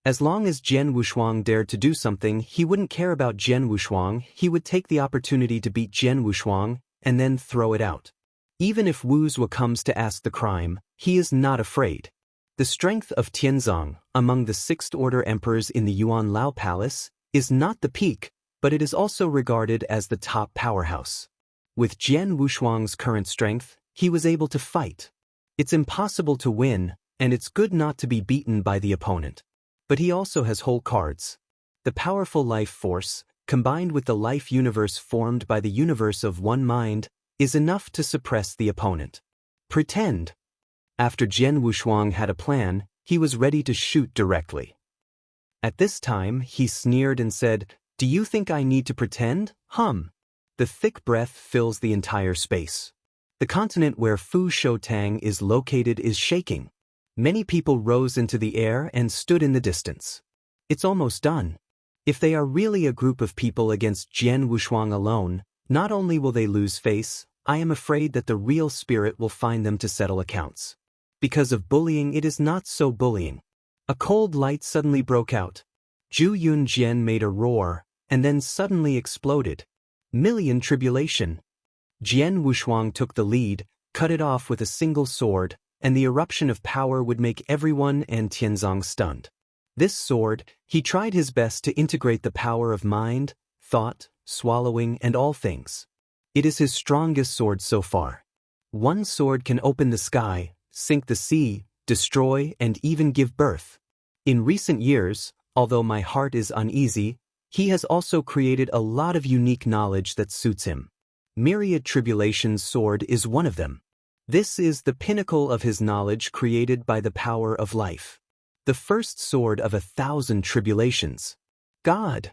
As long as Jian Wushuang dared to do something, he wouldn't care about Jian Wushuang. He would take the opportunity to beat Jian Wushuang and then throw it out. Even if Wu Zhuo comes to ask the crime, he is not afraid. The strength of Tianzong, among the Sixth Order emperors in the Yuan Lao Palace, is not the peak, but it is also regarded as the top powerhouse. With Jian Wushuang's current strength, he was able to fight. It's impossible to win, and it's good not to be beaten by the opponent. But he also has whole cards. The powerful life force, combined with the life universe formed by the universe of one mind, is enough to suppress the opponent. Pretend. After Jian Wushuang had a plan, he was ready to shoot directly. At this time, he sneered and said, Do you think I need to pretend? The thick breath fills the entire space. The continent where Fu Shoutang is located is shaking. Many people rose into the air and stood in the distance. It's almost done. If they are really a group of people against Jian Wushuang alone, not only will they lose face, I am afraid that the real spirit will find them to settle accounts. Because of bullying, it is not so bullying. A cold light suddenly broke out. Zhu Yunjian made a roar, and then suddenly exploded. Million tribulation. Jian Wushuang took the lead, cut it off with a single sword, and the eruption of power would make everyone and Tianzong stunned. This sword, he tried his best to integrate the power of mind, thought, swallowing, and all things. It is his strongest sword so far. One sword can open the sky, sink the sea, destroy, and even give birth. In recent years, although my heart is uneasy, he has also created a lot of unique knowledge that suits him. Myriad Tribulation's sword is one of them. This is the pinnacle of his knowledge created by the power of life. The first sword of 1,000 tribulations. God.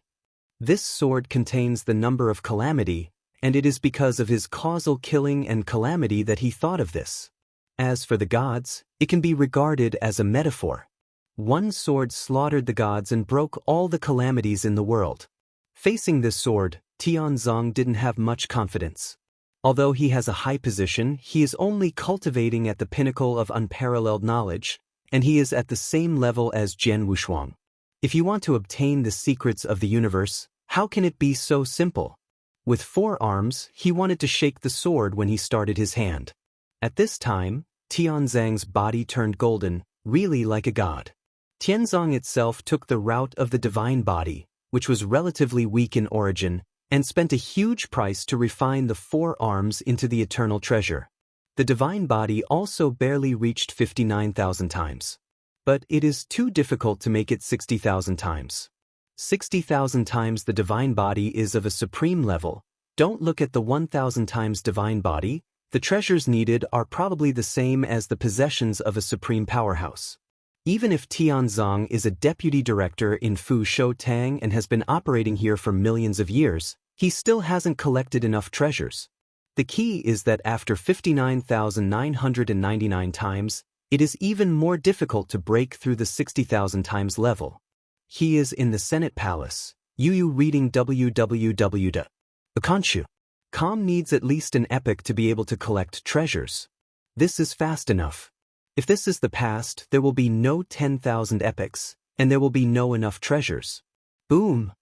This sword contains the number of calamity, and it is because of his causal killing and calamity that he thought of this. As for the gods, it can be regarded as a metaphor. One sword slaughtered the gods and broke all the calamities in the world. Facing this sword, Tianzong didn't have much confidence. Although he has a high position, he is only cultivating at the pinnacle of unparalleled knowledge, and he is at the same level as Jian Wushuang. If you want to obtain the secrets of the universe, how can it be so simple? With 4 arms, he wanted to shake the sword when he started his hand. At this time, Tianzong's body turned golden, really like a god. Tianzong itself took the route of the divine body, which was relatively weak in origin, and spent a huge price to refine the 4 arms into the eternal treasure. The divine body also barely reached 59,000 times. But it is too difficult to make it 60,000 times. 60,000 times the divine body is of a supreme level. Don't look at the 1,000 times divine body. The treasures needed are probably the same as the possessions of a supreme powerhouse. Even if Tianzong is a deputy director in Fu Shoutang and has been operating here for millions of years, he still hasn't collected enough treasures. The key is that after 59,999 times, it is even more difficult to break through the 60,000 times level. He is in the Senate Palace. Yu reading www.akanshu.com needs at least an epoch to be able to collect treasures. This is fast enough. If this is the past, there will be no 10,000 epochs, and there will be no enough treasures. Boom!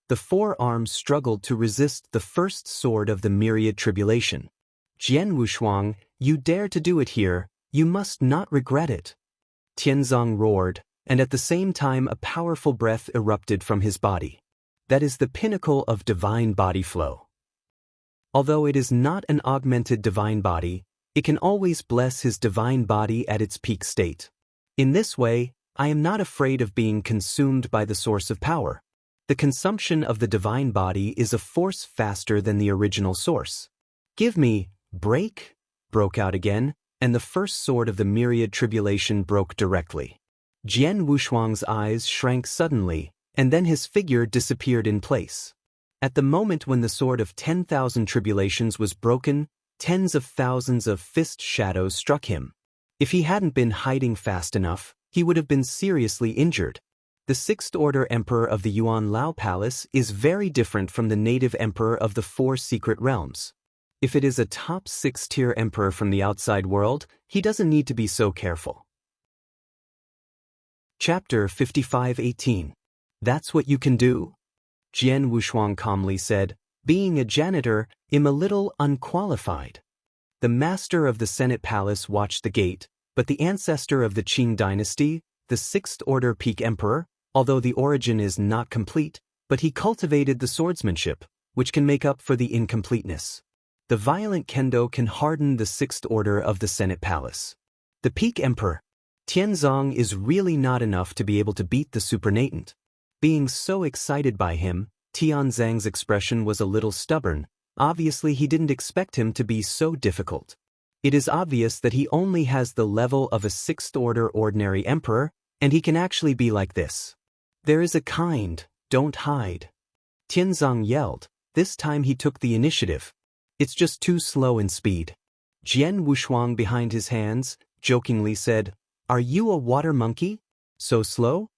The 4 arms struggled to resist the first sword of the myriad tribulation. Jian Wushuang, you dare to do it here, you must not regret it. Tianzong roared, and at the same time a powerful breath erupted from his body. That is the pinnacle of divine body flow. Although it is not an augmented divine body, it can always bless his divine body at its peak state. In this way, I am not afraid of being consumed by the source of power. The consumption of the divine body is a force faster than the original source. Give me, break, broke out again, and the first sword of the myriad tribulation broke directly. Jian Wushuang's eyes shrank suddenly, and then his figure disappeared in place. At the moment when the sword of 10,000 tribulations was broken, tens of thousands of fist shadows struck him. If he hadn't been hiding fast enough, he would have been seriously injured. The Sixth Order Emperor of the Yuan Lao Palace is very different from the native emperor of the Four Secret Realms. If it is a top 6-tier emperor from the outside world, he doesn't need to be so careful. Chapter 55:18. That's what you can do? Jian Wushuang calmly said, being a janitor, I'm a little unqualified. The master of the Senate Palace watched the gate, but the ancestor of the Qing dynasty, the Sixth Order Peak Emperor, although the origin is not complete, but he cultivated the swordsmanship, which can make up for the incompleteness. The violent kendo can harden the Sixth Order of the Senate Palace. The Peak Emperor, Tianzong, is really not enough to be able to beat the supernatant. Being so excited by him, Tianzang's expression was a little stubborn. Obviously he didn't expect him to be so difficult. It is obvious that he only has the level of a Sixth Order ordinary emperor, and he can actually be like this. There is a kind, don't hide. Tianzong yelled. This time he took the initiative. It's just too slow in speed. Jian Wushuang behind his hands, jokingly said, Are you a water monkey? So slow?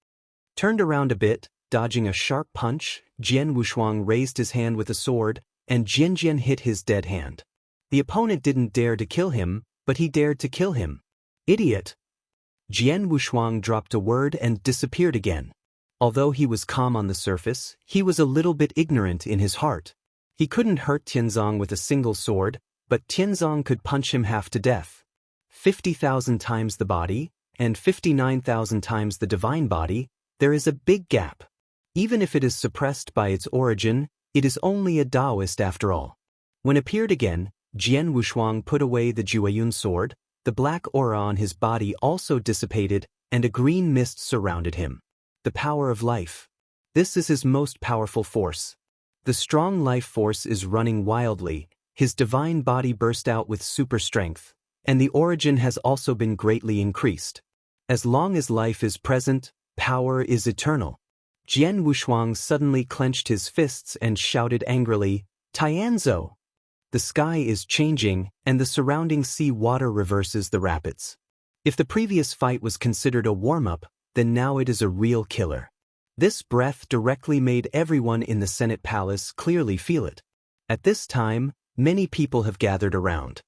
Turned around a bit, dodging a sharp punch, Jian Wushuang raised his hand with a sword, and Jian hit his dead hand. The opponent didn't dare to kill him, but he dared to kill him. Idiot! Jian Wushuang dropped a word and disappeared again. Although he was calm on the surface, he was a little bit ignorant in his heart. He couldn't hurt Tianzong with a single sword, but Tianzong could punch him half to death. 50,000 times the body, and 59,000 times the divine body, there is a big gap. Even if it is suppressed by its origin, it is only a Taoist after all. When appeared again, Jian Wushuang put away the Jueyun sword, the black aura on his body also dissipated, and a green mist surrounded him. The power of life. This is his most powerful force. The strong life force is running wildly, his divine body burst out with super strength, and the origin has also been greatly increased. As long as life is present, power is eternal. Jian Wushuang suddenly clenched his fists and shouted angrily, Tianzhou! The sky is changing, and the surrounding sea water reverses the rapids. If the previous fight was considered a warm-up, then now it is a real killer. This breath directly made everyone in the Senate Palace clearly feel it. At this time, many people have gathered around.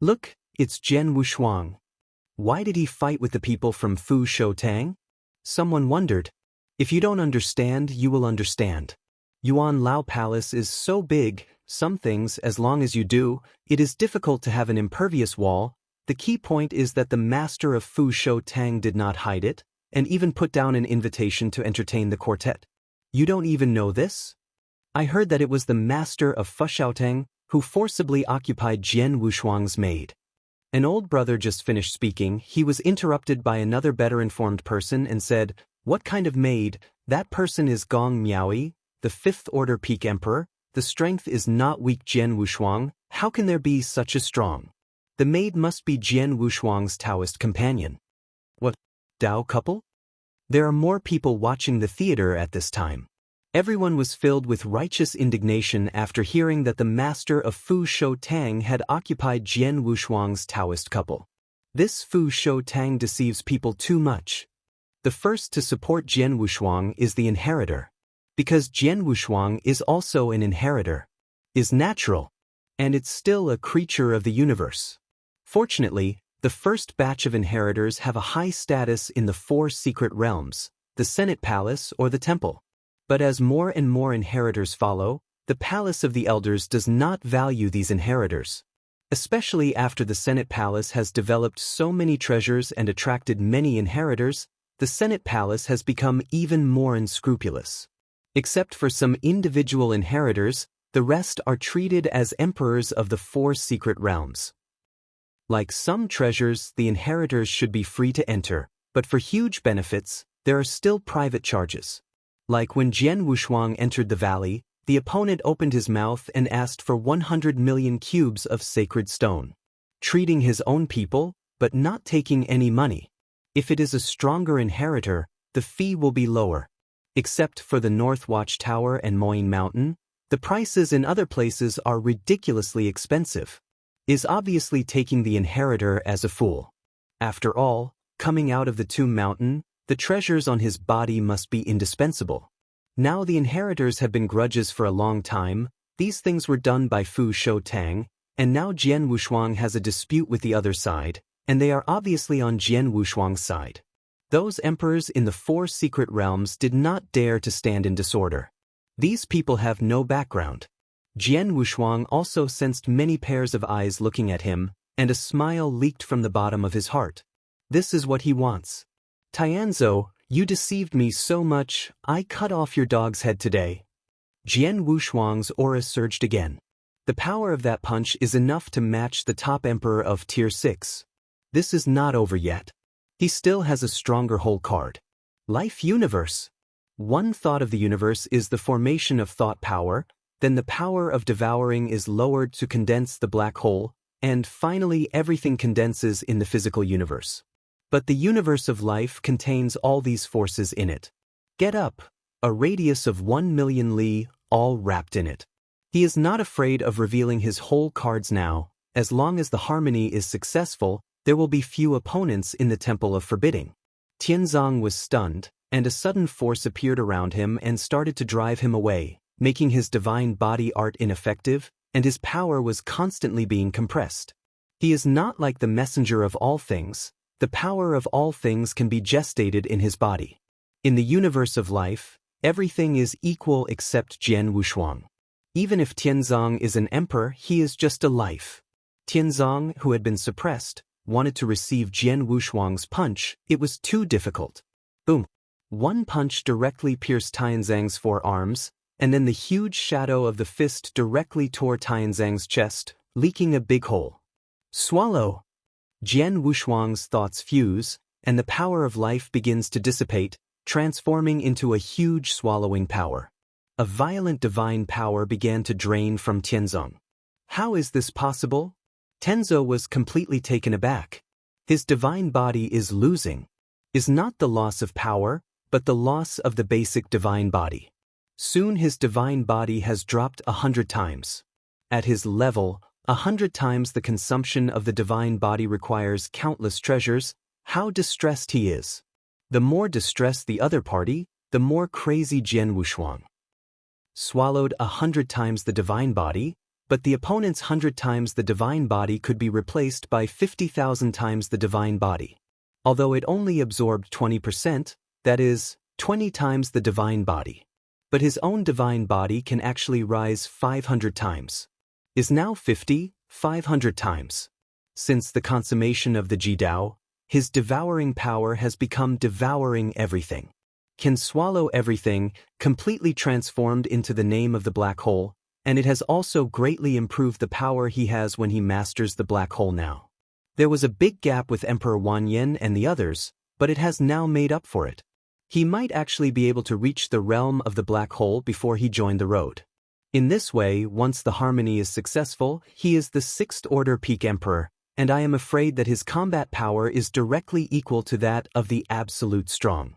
Look, it's Jian Wushuang. Why did he fight with the people from Fu Shoutang? Someone wondered. If you don't understand, you will understand. Yuan Lao Palace is so big, some things, as long as you do, it is difficult to have an impervious wall. The key point is that the master of Fu Shoutang did not hide it, and even put down an invitation to entertain the quartet. You don't even know this? I heard that it was the master of Fu Shoutang who forcibly occupied Jian Wushuang's maid. An old brother just finished speaking. He was interrupted by another better-informed person and said, What kind of maid? That person is Gong Miaoyi, the Fifth Order Peak Emperor. The strength is not weak. Jian Wushuang. How can there be such a strong? The maid must be Jian Wushuang's Taoist companion. What? Dao couple? There are more people watching the theater at this time. Everyone was filled with righteous indignation after hearing that the master of Fu Shoutang had occupied Jian Wushuang's Taoist couple. This Fu Shoutang deceives people too much. The first to support Jian Wushuang is the inheritor. Because Jian Wushuang is also an inheritor. Is natural. And it's still a creature of the universe. Fortunately, the first batch of inheritors have a high status in the Four Secret Realms, the Senate Palace or the Temple. But as more and more inheritors follow, the Palace of the Elders does not value these inheritors. Especially after the Senate Palace has developed so many treasures and attracted many inheritors, the Senate Palace has become even more unscrupulous. Except for some individual inheritors, The rest are treated as emperors of the 4 secret realms. Like some treasures, the inheritors should be free to enter, but for huge benefits, there are still private charges. Like when Jian Wushuang entered the valley, the opponent opened his mouth and asked for 100 million cubes of sacred stone, treating his own people, but not taking any money. If it is a stronger inheritor, the fee will be lower. Except for the North Watchtower and Moyne Mountain, the prices in other places are ridiculously expensive. Is obviously taking the inheritor as a fool. After all, coming out of the Tomb Mountain, the treasures on his body must be indispensable. Now the inheritors have been grudges for a long time. These things were done by Fu Shou-tang, and now Jian Wushuang has a dispute with the other side, and they are obviously on Jian Wushuang's side. Those emperors in the 4 secret realms did not dare to stand in disorder. These people have no background. Jian Wushuang also sensed many pairs of eyes looking at him, and a smile leaked from the bottom of his heart. This is what he wants. Tianzhou, you deceived me so much, I cut off your dog's head today. Jian Wushuang's aura surged again. The power of that punch is enough to match the top emperor of Tier 6. This is not over yet. He still has a stronger whole card. Life universe. One thought of the universe is the formation of thought power, then the power of devouring is lowered to condense the black hole, and finally everything condenses in the physical universe. But the universe of life contains all these forces in it. Get up, a radius of 1 million li, all wrapped in it. He is not afraid of revealing his whole cards now. As long as the harmony is successful, there will be few opponents in the Temple of Forbidding. Tianzong was stunned, and a sudden force appeared around him and started to drive him away, making his divine body art ineffective, and his power was constantly being compressed. He is not like the messenger of all things. The power of all things can be gestated in his body. In the universe of life, everything is equal except Jian Wushuang. Even if Tianzong is an emperor, he is just a life. Tianzong, who had been suppressed, wanted to receive Jian Wushuang's punch. It was too difficult. Boom. One punch directly pierced Tianzong's forearms, and then the huge shadow of the fist directly tore Tianzong's chest, leaking a big hole. Swallow! Jian Wushuang's thoughts fuse, and the power of life begins to dissipate, transforming into a huge swallowing power. A violent divine power began to drain from Tianzong. How is this possible? Tianzhou was completely taken aback. His divine body is losing. Is not the loss of power, but the loss of the basic divine body. Soon his divine body has dropped 100 times. At his level, 100 times the consumption of the divine body requires countless treasures. How distressed he is. The more distressed the other party, the more crazy Jian Wushuang. Swallowed 100 times the divine body, but the opponent's 100 times the divine body could be replaced by 50,000 times the divine body. Although it only absorbed 20%, that is, 20 times the divine body. But his own divine body can actually rise 500 times. Is now 500 times. Since the consummation of the Jidao, his devouring power has become devouring everything. Can swallow everything, completely transformed into the name of the black hole, and it has also greatly improved the power he has when he masters the black hole now. There was a big gap with Emperor Wanyan and the others, but it has now made up for it. He might actually be able to reach the realm of the black hole before he joined the road. In this way, once the harmony is successful, he is the 6th order peak emperor, and I am afraid that his combat power is directly equal to that of the absolute strong.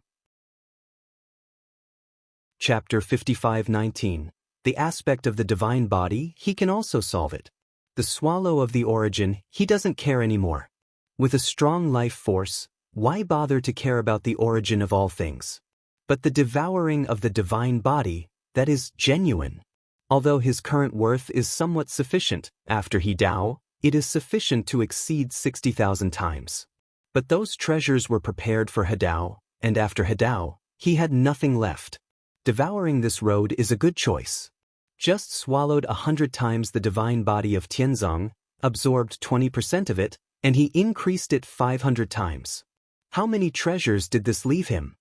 Chapter 55:19. The aspect of the divine body, he can also solve it. The swallow of the origin, he doesn't care anymore. With a strong life force, why bother to care about the origin of all things? But the devouring of the divine body, that is genuine. Although his current worth is somewhat sufficient, after he Dao, it is sufficient to exceed 60,000 times. But those treasures were prepared for Hadao, and after Hadao, he had nothing left. Devouring this road is a good choice. Just swallowed 100 times the divine body of Tianzong, absorbed 20% of it, and he increased it 500 times. How many treasures did this leave him?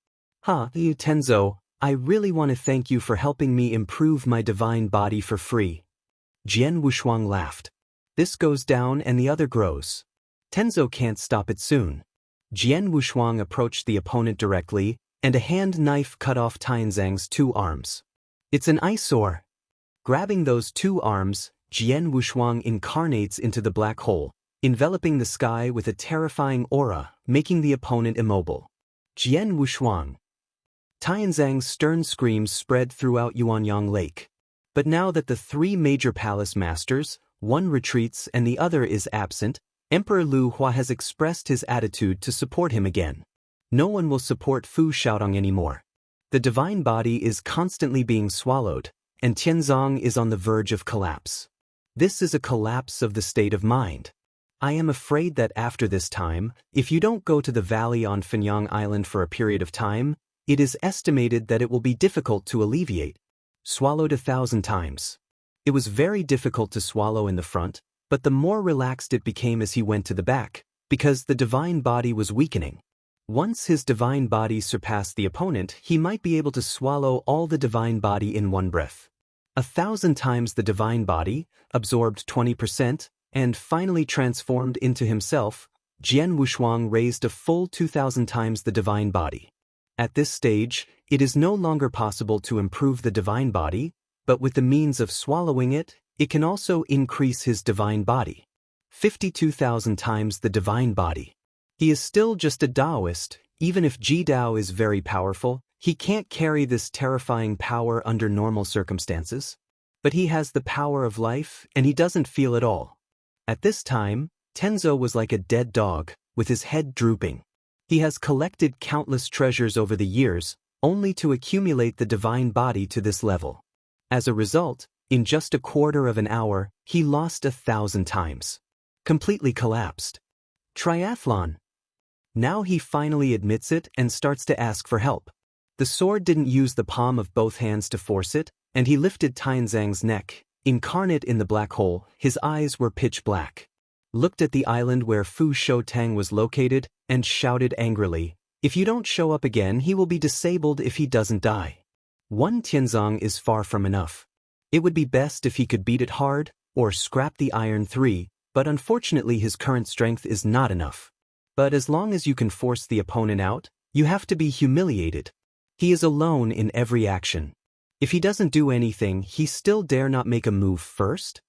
Tianzhou, I really want to thank you for helping me improve my divine body for free. Jian Wushuang laughed. This goes down and the other grows. Tenzo can't stop it soon. Jian Wushuang approached the opponent directly, and a hand knife cut off Tianzang's 2 arms. It's an eyesore. Grabbing those 2 arms, Jian Wushuang incarnates into the black hole, enveloping the sky with a terrifying aura, making the opponent immobile. Jian Wushuang. Tianzang's stern screams spread throughout Yuanyang Lake. But now that the 3 major palace masters, one retreats and the other is absent, Emperor Lu Hua has expressed his attitude to support him again. No one will support Fu Xiaodong anymore. The divine body is constantly being swallowed, and Tianzang is on the verge of collapse. This is a collapse of the state of mind. I am afraid that after this time, if you don't go to the valley on Fenyang Island for a period of time, it is estimated that it will be difficult to alleviate. Swallowed 1,000 times. It was very difficult to swallow in the front, but the more relaxed it became as he went to the back, because the divine body was weakening. Once his divine body surpassed the opponent, he might be able to swallow all the divine body in one breath. 1,000 times the divine body, absorbed 20%, and finally transformed into himself, Jian Wushuang raised a full 2,000 times the divine body. At this stage, it is no longer possible to improve the divine body, but with the means of swallowing it, it can also increase his divine body. 52,000 times the divine body. He is still just a Taoist. Even if Ji Dao is very powerful, he can't carry this terrifying power under normal circumstances. But he has the power of life, and he doesn't feel it all. At this time, Tenzo was like a dead dog, with his head drooping. He has collected countless treasures over the years, only to accumulate the divine body to this level. As a result, in just a quarter of an hour, he lost 1,000 times. Completely collapsed. Triathlon. Now he finally admits it and starts to ask for help. The sword didn't use the palm of both hands to force it, and he lifted Tianzang's neck, incarnate in the black hole. His eyes were pitch black. Looked at the island where Fu Shotang was located, and shouted angrily, "If you don't show up again, he will be disabled if he doesn't die." One Tianzang is far from enough. It would be best if he could beat it hard, or scrap the Iron 3, but unfortunately his current strength is not enough. But as long as you can force the opponent out, you have to be humiliated. He is alone in every action. If he doesn't do anything, he still dare not make a move first?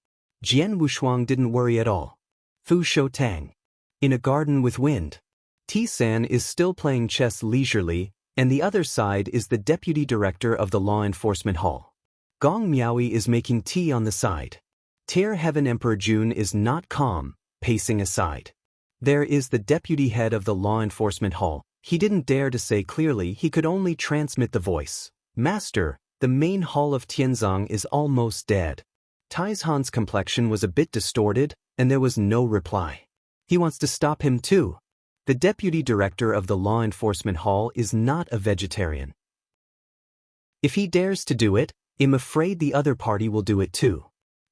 Jian Wushuang didn't worry at all. Fu Shotang. In a garden with wind. T-San is still playing chess leisurely, and the other side is the deputy director of the law enforcement hall. Gong Miaoyi is making tea on the side. Tear Heaven Emperor Jun is not calm, pacing aside. There is the deputy head of the law enforcement hall. He didn't dare to say clearly, he could only transmit the voice. "Master, the main hall of Tianzang is almost dead." Taizhan's complexion was a bit distorted, and there was no reply. He wants to stop him too. The deputy director of the law enforcement hall is not a vegetarian. If he dares to do it, I'm afraid the other party will do it too.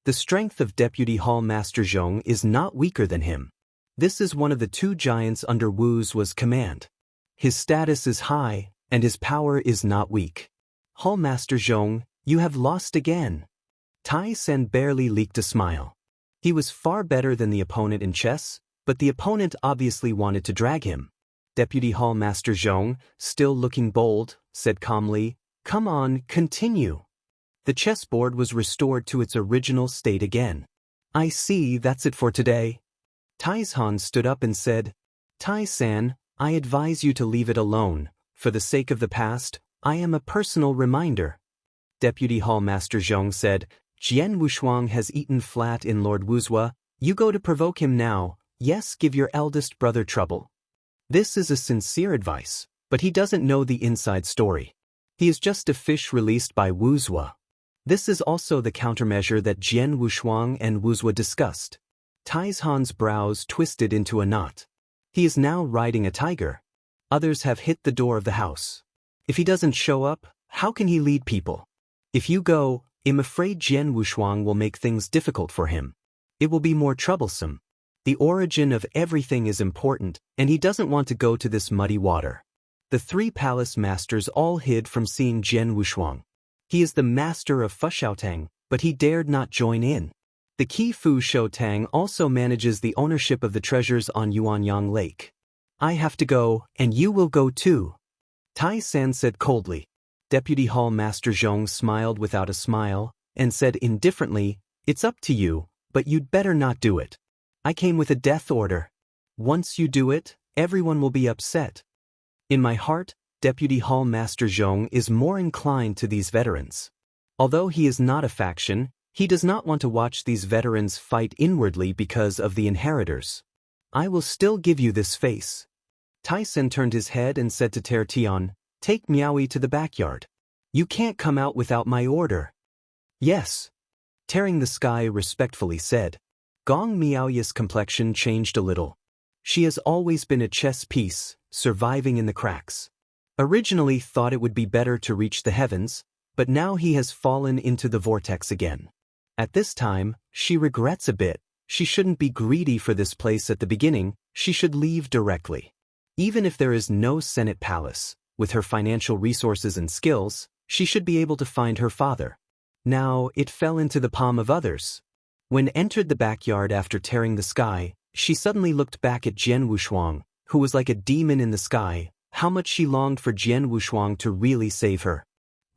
The strength of Deputy Hall Master Zhong is not weaker than him. This is one of the 2 giants under Wu's was command. His status is high, and his power is not weak. Hall Master Zhong, you have lost again. Tai Sen barely leaked a smile. He was far better than the opponent in chess, but the opponent obviously wanted to drag him. Deputy Hall Master Zhong, still looking bold, said calmly, "Come on, continue." The chessboard was restored to its original state again. "I see, that's it for today." Taizhan stood up and said, "Tai-san, I advise you to leave it alone. For the sake of the past, I am a personal reminder." Deputy Hall Master Zhong said, "Jian Wushuang has eaten flat in Lord Wuzhua. You go to provoke him now. Yes, give your eldest brother trouble." This is a sincere advice, but he doesn't know the inside story. He is just a fish released by Wuzhua. This is also the countermeasure that Jian Wushuang and Wuzhua discussed. Taizhan's brows twisted into a knot. He is now riding a tiger. Others have hit the door of the house. If he doesn't show up, how can he lead people? If you go, I'm afraid Jian Wushuang will make things difficult for him. It will be more troublesome. The origin of everything is important, and he doesn't want to go to this muddy water. The three palace masters all hid from seeing Jian Wushuang. He is the master of Fushaotang, but he dared not join in. The key Fu Shoutang also manages the ownership of the treasures on Yuanyang Lake. I have to go, and you will go too, Tai San said coldly. Deputy Hall Master Zhong smiled without a smile, and said indifferently, it's up to you, but you'd better not do it. I came with a death order. Once you do it, everyone will be upset. In my heart, Deputy Hall Master Zhong is more inclined to these veterans. Although he is not a faction, he does not want to watch these veterans fight inwardly because of the inheritors. I will still give you this face. Tai San turned his head and said to Ter Tian, take Miaoyi to the backyard. You can't come out without my order. Yes. Tearing the Sky respectfully said. Gong Miaoyi's complexion changed a little. She has always been a chess piece, surviving in the cracks. Originally thought it would be better to reach the heavens, but now he has fallen into the vortex again. At this time, she regrets a bit. She shouldn't be greedy for this place at the beginning, she should leave directly. Even if there is no Senate palace, with her financial resources and skills, she should be able to find her father. Now, it fell into the palm of others. When entered the backyard after tearing the sky, she suddenly looked back at Jian Wushuang, who was like a demon in the sky, how much she longed for Jian Wushuang to really save her.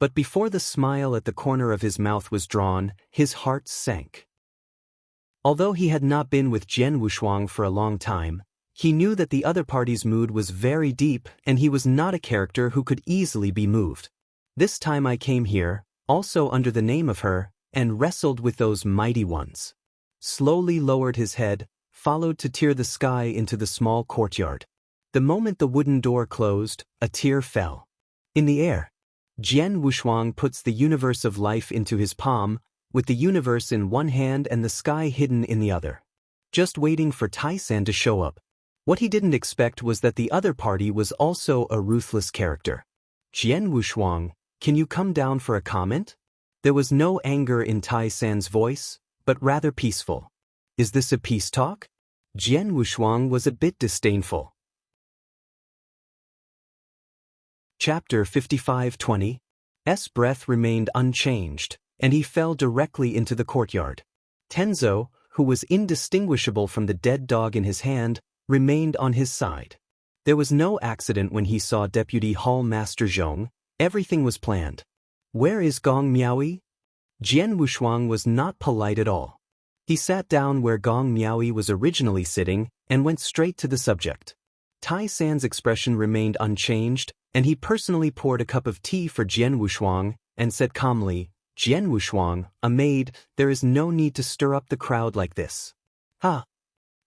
But before the smile at the corner of his mouth was drawn, his heart sank. Although he had not been with Jian Wushuang for a long time, he knew that the other party's mood was very deep and he was not a character who could easily be moved. This time I came here, also under the name of her, and wrestled with those mighty ones. Slowly lowered his head, followed to tear the sky into the small courtyard. The moment the wooden door closed, a tear fell. In the air, Jian Wushuang puts the universe of life into his palm, with the universe in one hand and the sky hidden in the other. Just waiting for Tai San to show up. What he didn't expect was that the other party was also a ruthless character. Jian Wushuang, can you come down for a comment? There was no anger in Tai San's voice, but rather peaceful. Is this a peace talk? Jian Wushuang was a bit disdainful. Chapter 55:20. S. breath remained unchanged, and he fell directly into the courtyard. Tenzo, who was indistinguishable from the dead dog in his hand, remained on his side. There was no accident when he saw Deputy Hall Master Zhong. Everything was planned. Where is Gong Miaoyi? Jian Wushuang was not polite at all. He sat down where Gong Miaoyi was originally sitting and went straight to the subject. Tai San's expression remained unchanged, and he personally poured a cup of tea for Jian Wushuang and said calmly, Jian Wushuang, a maid, there is no need to stir up the crowd like this. Ha!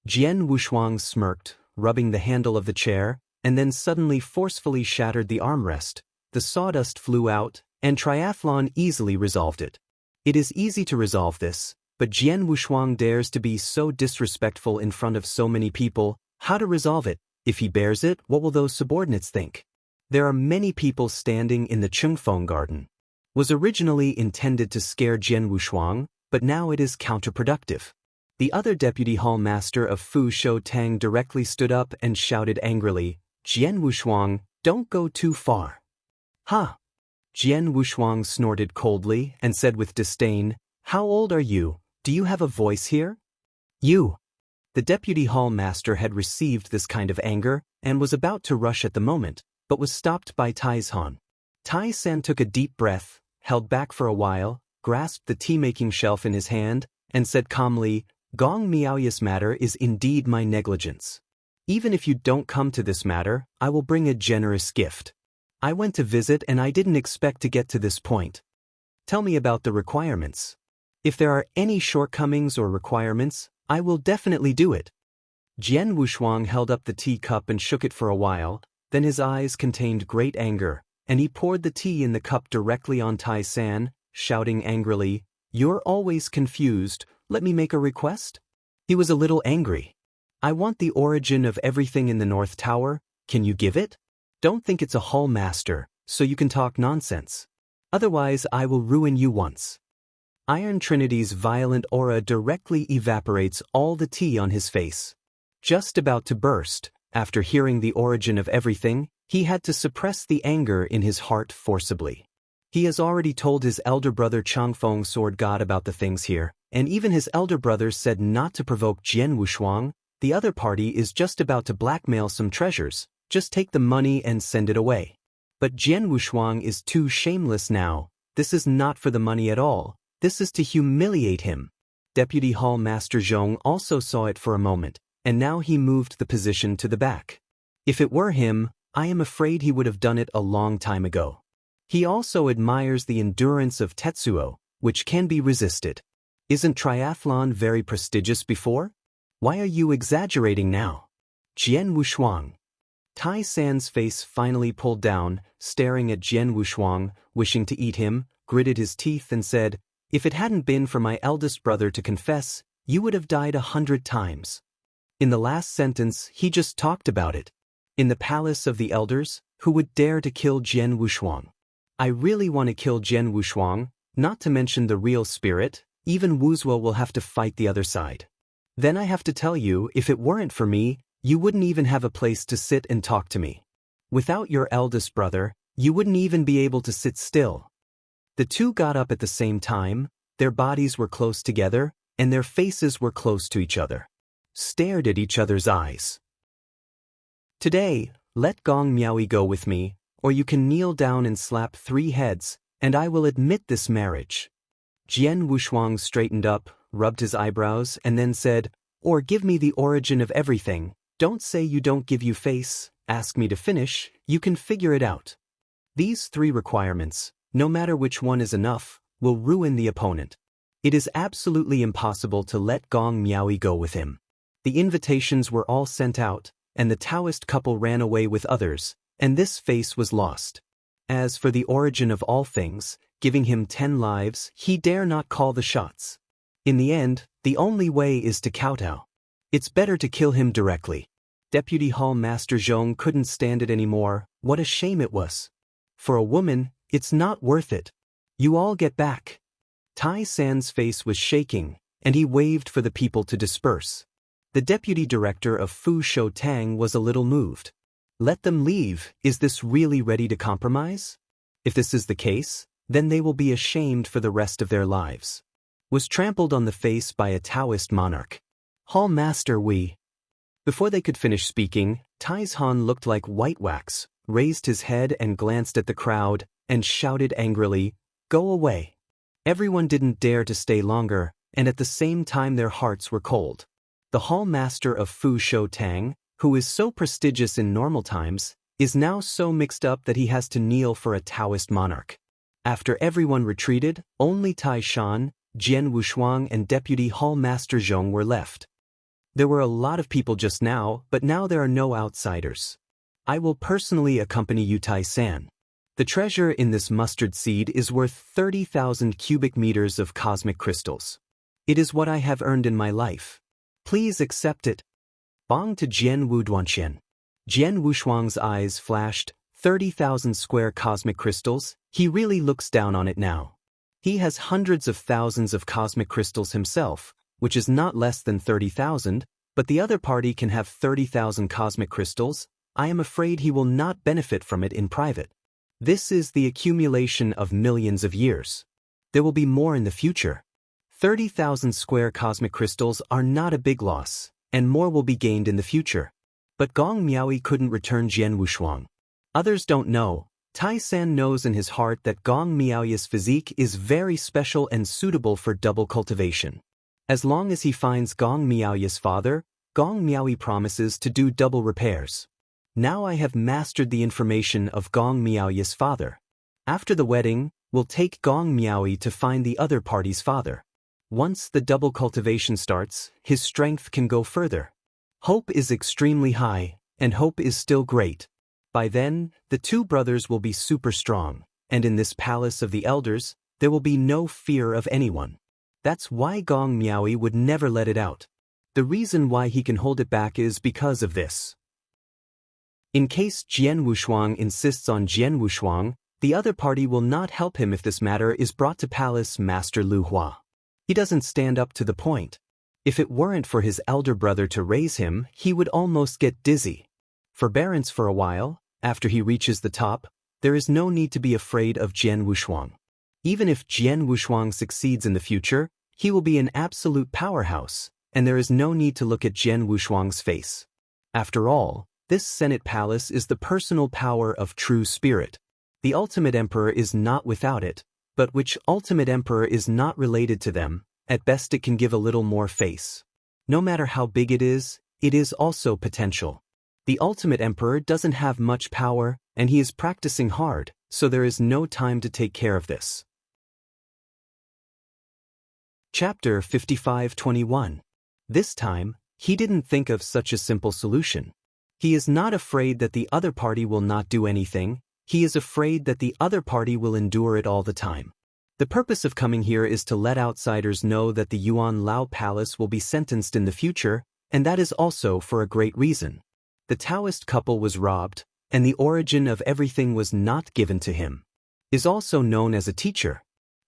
Jian Wushuang smirked, rubbing the handle of the chair, and then suddenly forcefully shattered the armrest. The sawdust flew out, and Triathlon easily resolved it. It is easy to resolve this, but Jian Wushuang dares to be so disrespectful in front of so many people. How to resolve it? If he bears it, what will those subordinates think? There are many people standing in the Chungfeng garden. Was originally intended to scare Jian Wushuang, but now it is counterproductive. The other deputy hall master of Fu Shoutang directly stood up and shouted angrily, Jian Wushuang, don't go too far. Ha! Jian Wushuang snorted coldly and said with disdain, how old are you? Do you have a voice here? You! The deputy hall master had received this kind of anger and was about to rush at the moment, but was stopped by Tai San. Tai San took a deep breath, held back for a while, grasped the tea-making shelf in his hand, and said calmly, Gong Miaoyi's matter is indeed my negligence. Even if you don't come to this matter, I will bring a generous gift. I went to visit and I didn't expect to get to this point. Tell me about the requirements. If there are any shortcomings or requirements, I will definitely do it. Jian Wushuang held up the teacup and shook it for a while, then his eyes contained great anger, and he poured the tea in the cup directly on Tai San, shouting angrily, You're always confused, let me make a request? He was a little angry. I want the origin of everything in the North Tower, can you give it? Don't think it's a hall master, so you can talk nonsense. Otherwise I will ruin you once. Iron Trinity's violent aura directly evaporates all the tea on his face. Just about to burst, after hearing the origin of everything, He had to suppress the anger in his heart forcibly. He has already told his elder brother Changfeng Sword God about the things here, and even his elder brother said not to provoke Jian Wushuang. The other party is just about to blackmail some treasures, just take the money and send it away. But Jian Wushuang is too shameless now. This is not for the money at all, this is to humiliate him. Deputy Hall Master Zhong also saw it for a moment, and now he moved the position to the back. If it were him, I am afraid he would have done it a long time ago. He also admires the endurance of Tetsuo, which can be resisted. Isn't triathlon very prestigious before? Why are you exaggerating now? Jian Wushuang. Tai San's face finally pulled down, staring at Jian Wushuang, wishing to eat him, gritted his teeth and said, "If it hadn't been for my eldest brother to confess, you would have died 100 times. In the last sentence, he just talked about it. In the palace of the elders, who would dare to kill Jian Wushuang? I really want to kill Jian Wushuang, not to mention the real spirit, even Wuzuo will have to fight the other side. Then I have to tell you, if it weren't for me, you wouldn't even have a place to sit and talk to me. Without your eldest brother, you wouldn't even be able to sit still." The two got up at the same time, their bodies were close together, and their faces were close to each other. Stared at each other's eyes. "Today, let Gong Miaoyi go with me, or you can kneel down and slap 3 heads, and I will admit this marriage." Jian Wushuang straightened up, rubbed his eyebrows, and then said, "Or give me the origin of everything. Don't say you don't give you face, ask me to finish, you can figure it out." These 3 requirements, no matter which one is enough, will ruin the opponent. It is absolutely impossible to let Gong Miaoyi go with him. The invitations were all sent out, and the Taoist couple ran away with others, and this face was lost. As for the origin of all things, giving him 10 lives, he dare not call the shots. In the end, the only way is to kowtow. It's better to kill him directly. Deputy Hall Master Zhong couldn't stand it anymore. What a shame it was. For a woman, it's not worth it. You all get back. Tai San's face was shaking, and he waved for the people to disperse. The deputy director of Fu Shou Tang was a little moved. Let them leave. Is this really ready to compromise? If this is the case, then they will be ashamed for the rest of their lives. Was trampled on the face by a Taoist monarch. Hall Master Wei. Before they could finish speaking, Tai Han looked like white wax, raised his head and glanced at the crowd, and shouted angrily, "Go away." Everyone didn't dare to stay longer, and at the same time their hearts were cold. The Hall Master of Fu Shou Tang, who is so prestigious in normal times, is now so mixed up that he has to kneel for a Taoist monarch. After everyone retreated, only Tai Shan, Jian Wushuang and Deputy Hall Master Zhong were left. There were a lot of people just now, but now there are no outsiders. I will personally accompany you, Tai San. The treasure in this mustard seed is worth 30,000 cubic meters of cosmic crystals. It is what I have earned in my life. Please accept it. Bong to Jian Wuduanqian. Jian Wushuang's eyes flashed. 30,000 square cosmic crystals, he really looks down on it now. He has hundreds of thousands of cosmic crystals himself, which is not less than 30,000, but the other party can have 30,000 cosmic crystals. I am afraid he will not benefit from it in private. This is the accumulation of millions of years. There will be more in the future. 30,000 square cosmic crystals are not a big loss, and more will be gained in the future. But Gong Miaoyi couldn't return Jian Wushuang. Others don't know. Tai San knows in his heart that Gong Miaoyi's physique is very special and suitable for double cultivation. As long as he finds Gong Miaoyi's father, Gong Miaoyi promises to do double repairs. Now I have mastered the information of Gong Miaoyi's father. After the wedding, we'll take Gong Miaoyi to find the other party's father. Once the double cultivation starts, his strength can go further. Hope is extremely high, and hope is still great. By then, the 2 brothers will be super strong, and in this palace of the elders, there will be no fear of anyone. That's why Gong Miaoyi would never let it out. The reason why he can hold it back is because of this. In case Jian Wushuang insists on Jian Wushuang, the other party will not help him if this matter is brought to Palace Master Lu Hua. He doesn't stand up to the point. If it weren't for his elder brother to raise him, he would almost get dizzy. Forbearance for a while, After he reaches the top, there is no need to be afraid of Jian Wushuang. Even if Jian Wushuang succeeds in the future, he will be an absolute powerhouse, and there is no need to look at Jian Wushuang's face. After all, this Senate palace is the personal power of true spirit. The ultimate emperor is not without it, but which ultimate emperor is not related to them? At best it can give a little more face. No matter how big it is also potential. The ultimate emperor doesn't have much power, and he is practicing hard, so there is no time to take care of this. Chapter 55:21. This time, he didn't think of such a simple solution. He is not afraid that the other party will not do anything, he is afraid that the other party will endure it all the time. The purpose of coming here is to let outsiders know that the Yuan Lao Palace will be sentenced in the future, and that is also for a great reason. The Taoist couple was robbed, and the origin of everything was not given to him. Is also known as a teacher.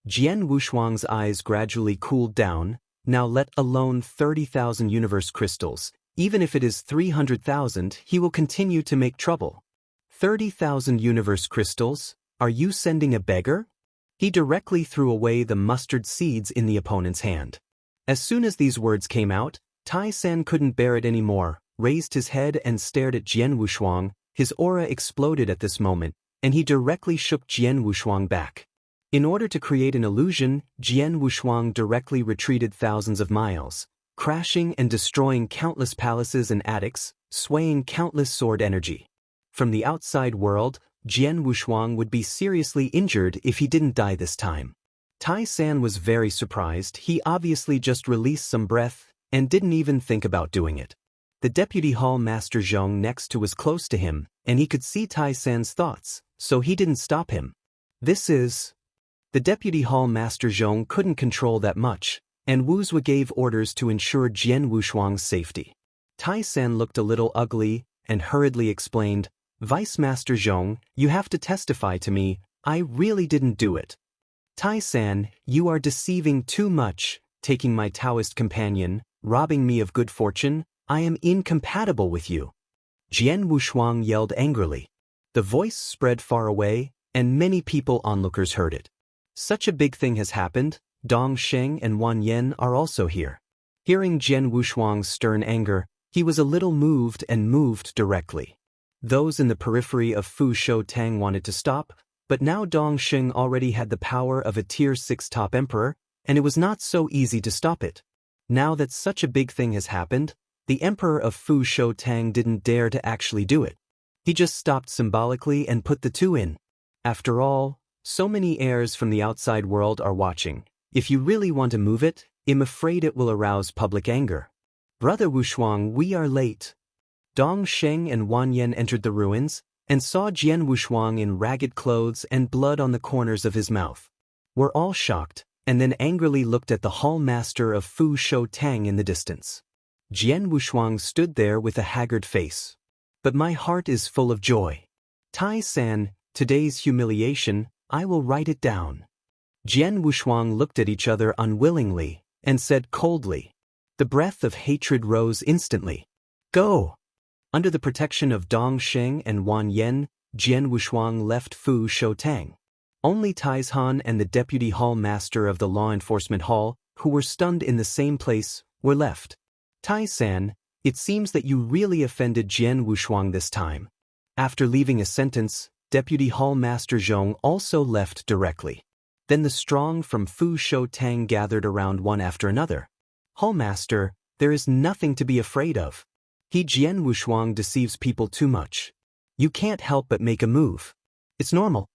Jian Wushuang's eyes gradually cooled down. Now let alone 30,000 universe crystals, even if it is 300,000, he will continue to make trouble. 30,000 universe crystals? Are you sending a beggar? He directly threw away the mustard seeds in the opponent's hand. As soon as these words came out, Tai San couldn't bear it anymore, raised his head and stared at Jian Wushuang. His aura exploded at this moment, and he directly shook Jian Wushuang back. In order to create an illusion, Jian Wushuang directly retreated thousands of miles, crashing and destroying countless palaces and attics, swaying countless sword energy. From the outside world, Jian Wushuang would be seriously injured if he didn't die this time. Tai San was very surprised. He obviously just released some breath and didn't even think about doing it. The Deputy Hall Master Zhong next to was close to him, and he could see Tai San's thoughts, so he didn't stop him. The Deputy Hall Master Zhong couldn't control that much, and Wu Zui gave orders to ensure Jian Wushuang's safety. Tai San looked a little ugly and hurriedly explained, "Vice Master Zhong, you have to testify to me, I really didn't do it." Tai San, you are deceiving too much, taking my Taoist companion, robbing me of good fortune, I am incompatible with you. Jian Wushuang yelled angrily. The voice spread far away, and many people onlookers heard it. Such a big thing has happened, Dong Sheng and Wan Yen are also here. Hearing Jian Wushuang's stern anger, he was a little moved and moved directly. Those in the periphery of Fu Shou Tang wanted to stop, but now Dong Sheng already had the power of a Tier 6 top emperor, and it was not so easy to stop it. Now that such a big thing has happened, the emperor of Fu Shou Tang didn't dare to actually do it. He just stopped symbolically and put the two in. After all, so many heirs from the outside world are watching. If you really want to move it, I'm afraid it will arouse public anger. Brother Wushuang, we are late. Dong Sheng and Wan Yen entered the ruins, and saw Jian Wushuang in ragged clothes and blood on the corners of his mouth. Were all shocked, and then angrily looked at the hall master of Fu Shou Tang in the distance. Jian Wushuang stood there with a haggard face. But my heart is full of joy. Tai San, today's humiliation, I will write it down. Jian Wushuang looked at each other unwillingly, and said coldly. The breath of hatred rose instantly. Go! Under the protection of Dong Sheng and Wan Yen, Jian Wushuang left Fu Shou Tang. Only Taizhan and the deputy hall master of the law enforcement hall, who were stunned in the same place, were left. Tai San, it seems that you really offended Jian Wushuang this time. After leaving a sentence, Deputy Hall Master Zhong also left directly. Then the strong from Fu Shou Tang gathered around one after another. Hall Master, there is nothing to be afraid of. Jian Wushuang deceives people too much. You can't help but make a move. It's normal.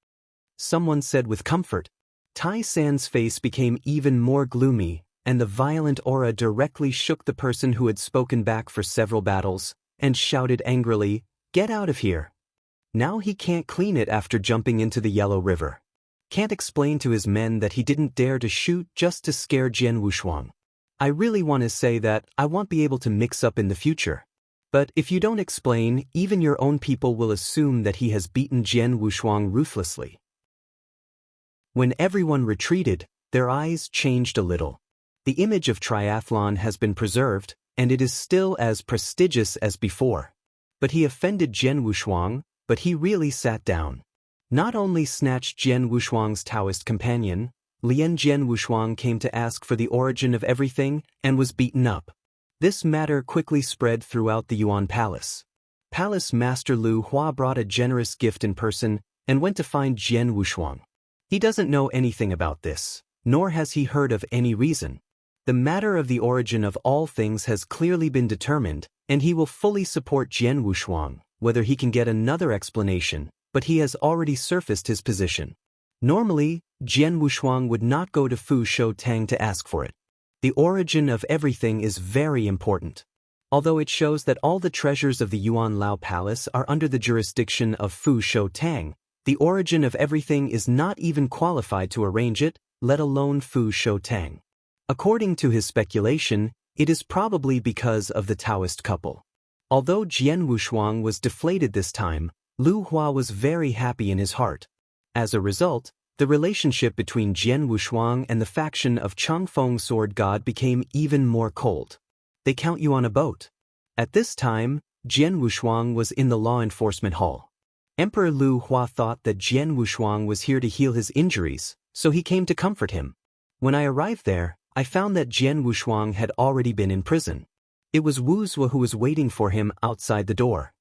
Someone said with comfort. Tai San's face became even more gloomy, and the violent aura directly shook the person who had spoken back for several battles, and shouted angrily, "Get out of here." Now he can't clean it after jumping into the Yellow River. Can't explain to his men that he didn't dare to shoot just to scare Jian Wushuang. I really want to say that I won't be able to mix up in the future. But if you don't explain, even your own people will assume that he has beaten Jian Wushuang ruthlessly. When everyone retreated, their eyes changed a little. The image of triathlon has been preserved, and it is still as prestigious as before. But he offended Jian Wushuang, but he really sat down. Not only snatched Jian Wushuang's Taoist companion, Lien Jian Wushuang came to ask for the origin of everything and was beaten up. This matter quickly spread throughout the Yuan Palace. Palace Master Lu Hua brought a generous gift in person and went to find Jian Wushuang. He doesn't know anything about this, nor has he heard of any reason. The matter of the origin of all things has clearly been determined, and he will fully support Jian Wushuang, whether he can get another explanation, but he has already surfaced his position. Normally, Jian Wushuang would not go to Fu Shou Tang to ask for it. The origin of everything is very important. Although it shows that all the treasures of the Yuan Lao Palace are under the jurisdiction of Fu Shou Tang, the origin of everything is not even qualified to arrange it, let alone Fu Shou Tang. According to his speculation, it is probably because of the Taoist couple. Although Jian Wushuang was deflated this time, Lu Hua was very happy in his heart. As a result, the relationship between Jian Wushuang and the faction of Changfeng Sword God became even more cold. They count you on a boat. At this time, Jian Wushuang was in the law enforcement hall. Emperor Lu Hua thought that Jian Wushuang was here to heal his injuries, so he came to comfort him. When I arrived there, I found that Jian Wushuang had already been in prison. It was Wu Zue who was waiting for him outside the door.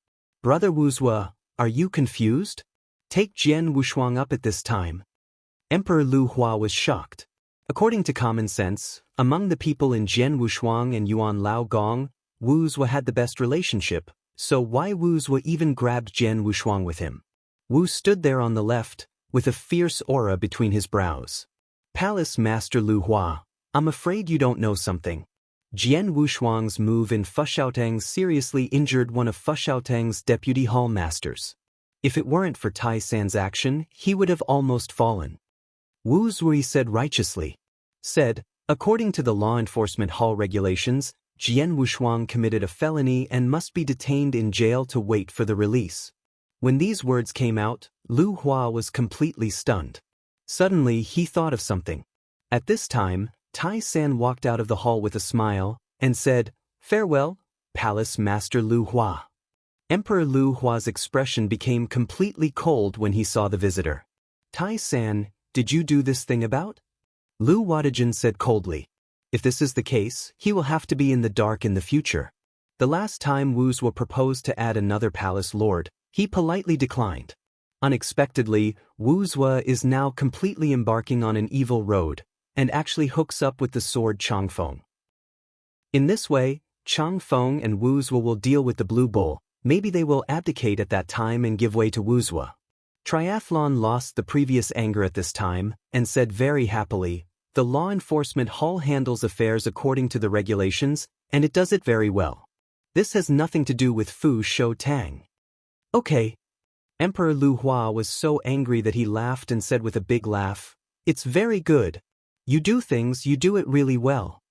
Brother Wu Zue, are you confused? Take Jian Wushuang up at this time. Emperor Lu Hua was shocked. According to common sense, among the people in Jian Wushuang and Yuan Lao Gong, Wu Zue had the best relationship, so why Wu Zue even grabbed Jian Wushuang with him? Wu stood there on the left, with a fierce aura between his brows. Palace Master Lu Hua, I'm afraid you don't know something. Jian Wushuang's move in Fushaotang seriously injured one of Fushaotang's deputy hall masters. If it weren't for Tai San's action, he would have almost fallen. Wu Zui said righteously. According to the law enforcement hall regulations, Jian Wushuang committed a felony and must be detained in jail to wait for the release. When these words came out, Lu Hua was completely stunned. Suddenly, he thought of something. At this time, Tai San walked out of the hall with a smile and said, "Farewell, Palace Master Lu Hua." Emperor Lu Hua's expression became completely cold when he saw the visitor. Tai San, did you do this thing about? Lu Wadijin said coldly. If this is the case, he will have to be in the dark in the future. The last time Wu Zue proposed to add another palace lord, he politely declined. Unexpectedly, Wu Zue is now completely embarking on an evil road, and actually hooks up with the sword Changfeng. In this way, Changfeng and Wu Zue will deal with the Blue Bull. Maybe they will abdicate at that time and give way to Wu Zue. Triathlon lost the previous anger at this time, and said very happily, "The law enforcement hall handles affairs according to the regulations, and it does it very well. This has nothing to do with Fu Shou Tang." Okay. Emperor Lu Hua was so angry that he laughed and said with a big laugh, "It's very good. You do things, you do it really well."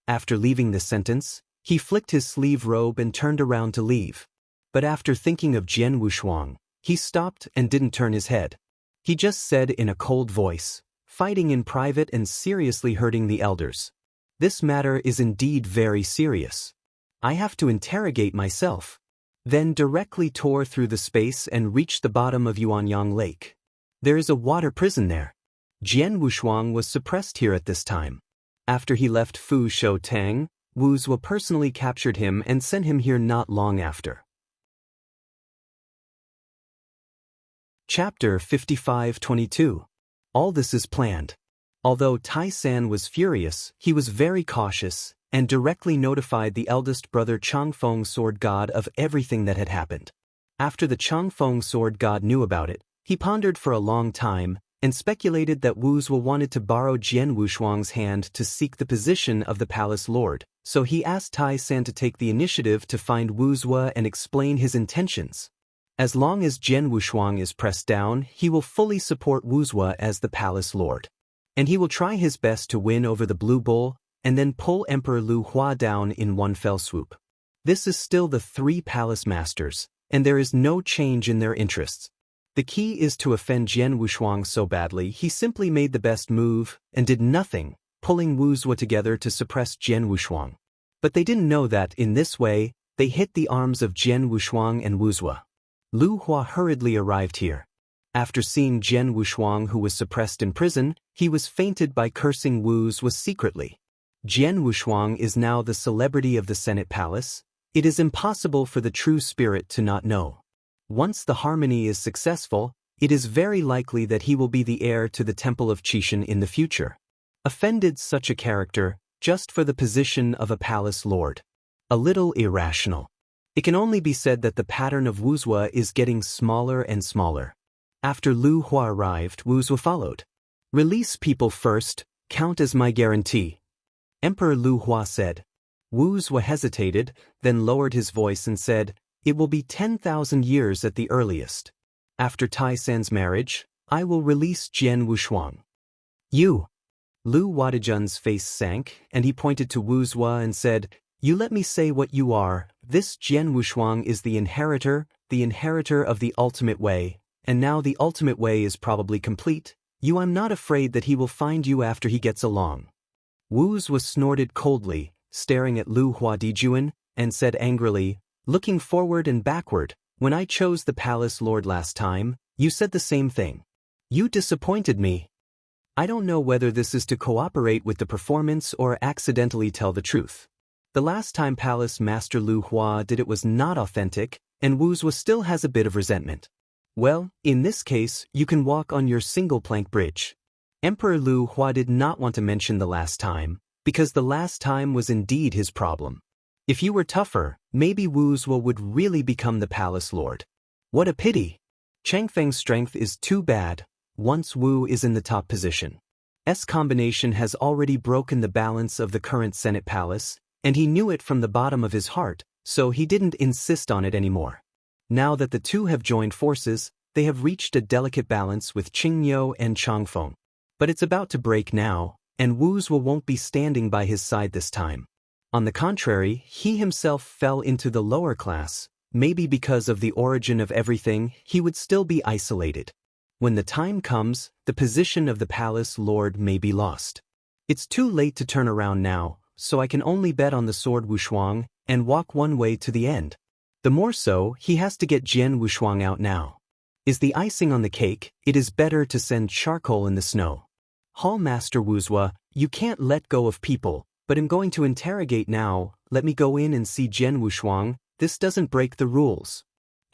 After leaving this sentence, he flicked his sleeve robe and turned around to leave. But after thinking of Jian Wushuang, he stopped and didn't turn his head. He just said in a cold voice, "Fighting in private and seriously hurting the elders. This matter is indeed very serious. I have to interrogate myself." Then directly tore through the space and reached the bottom of Yuanyang Lake. There is a water prison there. Jian Wushuang was suppressed here at this time. After he left Fu Shou Tang, Wu Zue personally captured him and sent him here not long after. Chapter 55-22. All this is planned. Although Tai San was furious, he was very cautious, and directly notified the eldest brother Changfeng Sword God of everything that had happened. After the Changfeng Sword God knew about it, he pondered for a long time, and speculated that Wu Zue wanted to borrow Jian Wushuang's hand to seek the position of the palace lord, so he asked Tai San to take the initiative to find Wu Zue and explain his intentions. As long as Jian Wushuang is pressed down, he will fully support Wu Zue as the palace lord. And he will try his best to win over the Blue Bull, and then pull Emperor Lu Hua down in one fell swoop. This is still the three palace masters, and there is no change in their interests. The key is to offend Jian Wushuang so badly he simply made the best move and did nothing, pulling Wu Zue together to suppress Jian Wushuang. But they didn't know that, in this way, they hit the arms of Jian Wushuang and Wu Zue. Lu Hua hurriedly arrived here. After seeing Jian Wushuang, who was suppressed in prison, he was fainted by cursing Wu's was secretly. Jian Wushuang is now the celebrity of the Senate Palace. It is impossible for the true spirit to not know. Once the harmony is successful, it is very likely that he will be the heir to the Temple of Qixin in the future. Offended such a character, just for the position of a palace lord. A little irrational. It can only be said that the pattern of Wuzhua is getting smaller and smaller. After Lu Hua arrived, Wuzhua followed. Release people first, count as my guarantee. Emperor Lu Hua said. Wuzhua hesitated, then lowered his voice and said, it will be 10,000 years at the earliest. After Tai San's marriage, I will release Jian Wushuang. You. Lu Wadajun's face sank, and he pointed to Wuzhua and said, you let me say what you are. This Jian Wushuang is the inheritor of the ultimate way, and now the ultimate way is probably complete. I'm not afraid that he will find you after he gets along. Wuzhua snorted coldly, staring at Lu Huadijuan, and said angrily, looking forward and backward, when I chose the palace lord last time, you said the same thing. You disappointed me. I don't know whether this is to cooperate with the performance or accidentally tell the truth. The last time Palace Master Lu Hua did it was not authentic, and Wuzhua still has a bit of resentment. Well, in this case, you can walk on your single-plank bridge. Emperor Lu Hua did not want to mention the last time, because the last time was indeed his problem. If you were tougher, maybe Wuzhua would really become the palace lord. What a pity! Changfeng's strength is too bad, once Wu is in the top position. S combination has already broken the balance of the current Senate Palace, and he knew it from the bottom of his heart, so he didn't insist on it anymore. Now that the two have joined forces, they have reached a delicate balance with Qingyou and Changfeng. But it's about to break now, and Wuzhua won't be standing by his side this time. On the contrary, he himself fell into the lower class. Maybe because of the origin of everything, he would still be isolated. When the time comes, the position of the palace lord may be lost. It's too late to turn around now, so I can only bet on the sword Wushuang and walk one way to the end. The more so, he has to get Jian Wushuang out now. Is the icing on the cake, it is better to send charcoal in the snow. Hall Master Wuzhua, you can't let go of people, but I'm going to interrogate now. Let me go in and see Jian Wushuang. This doesn't break the rules.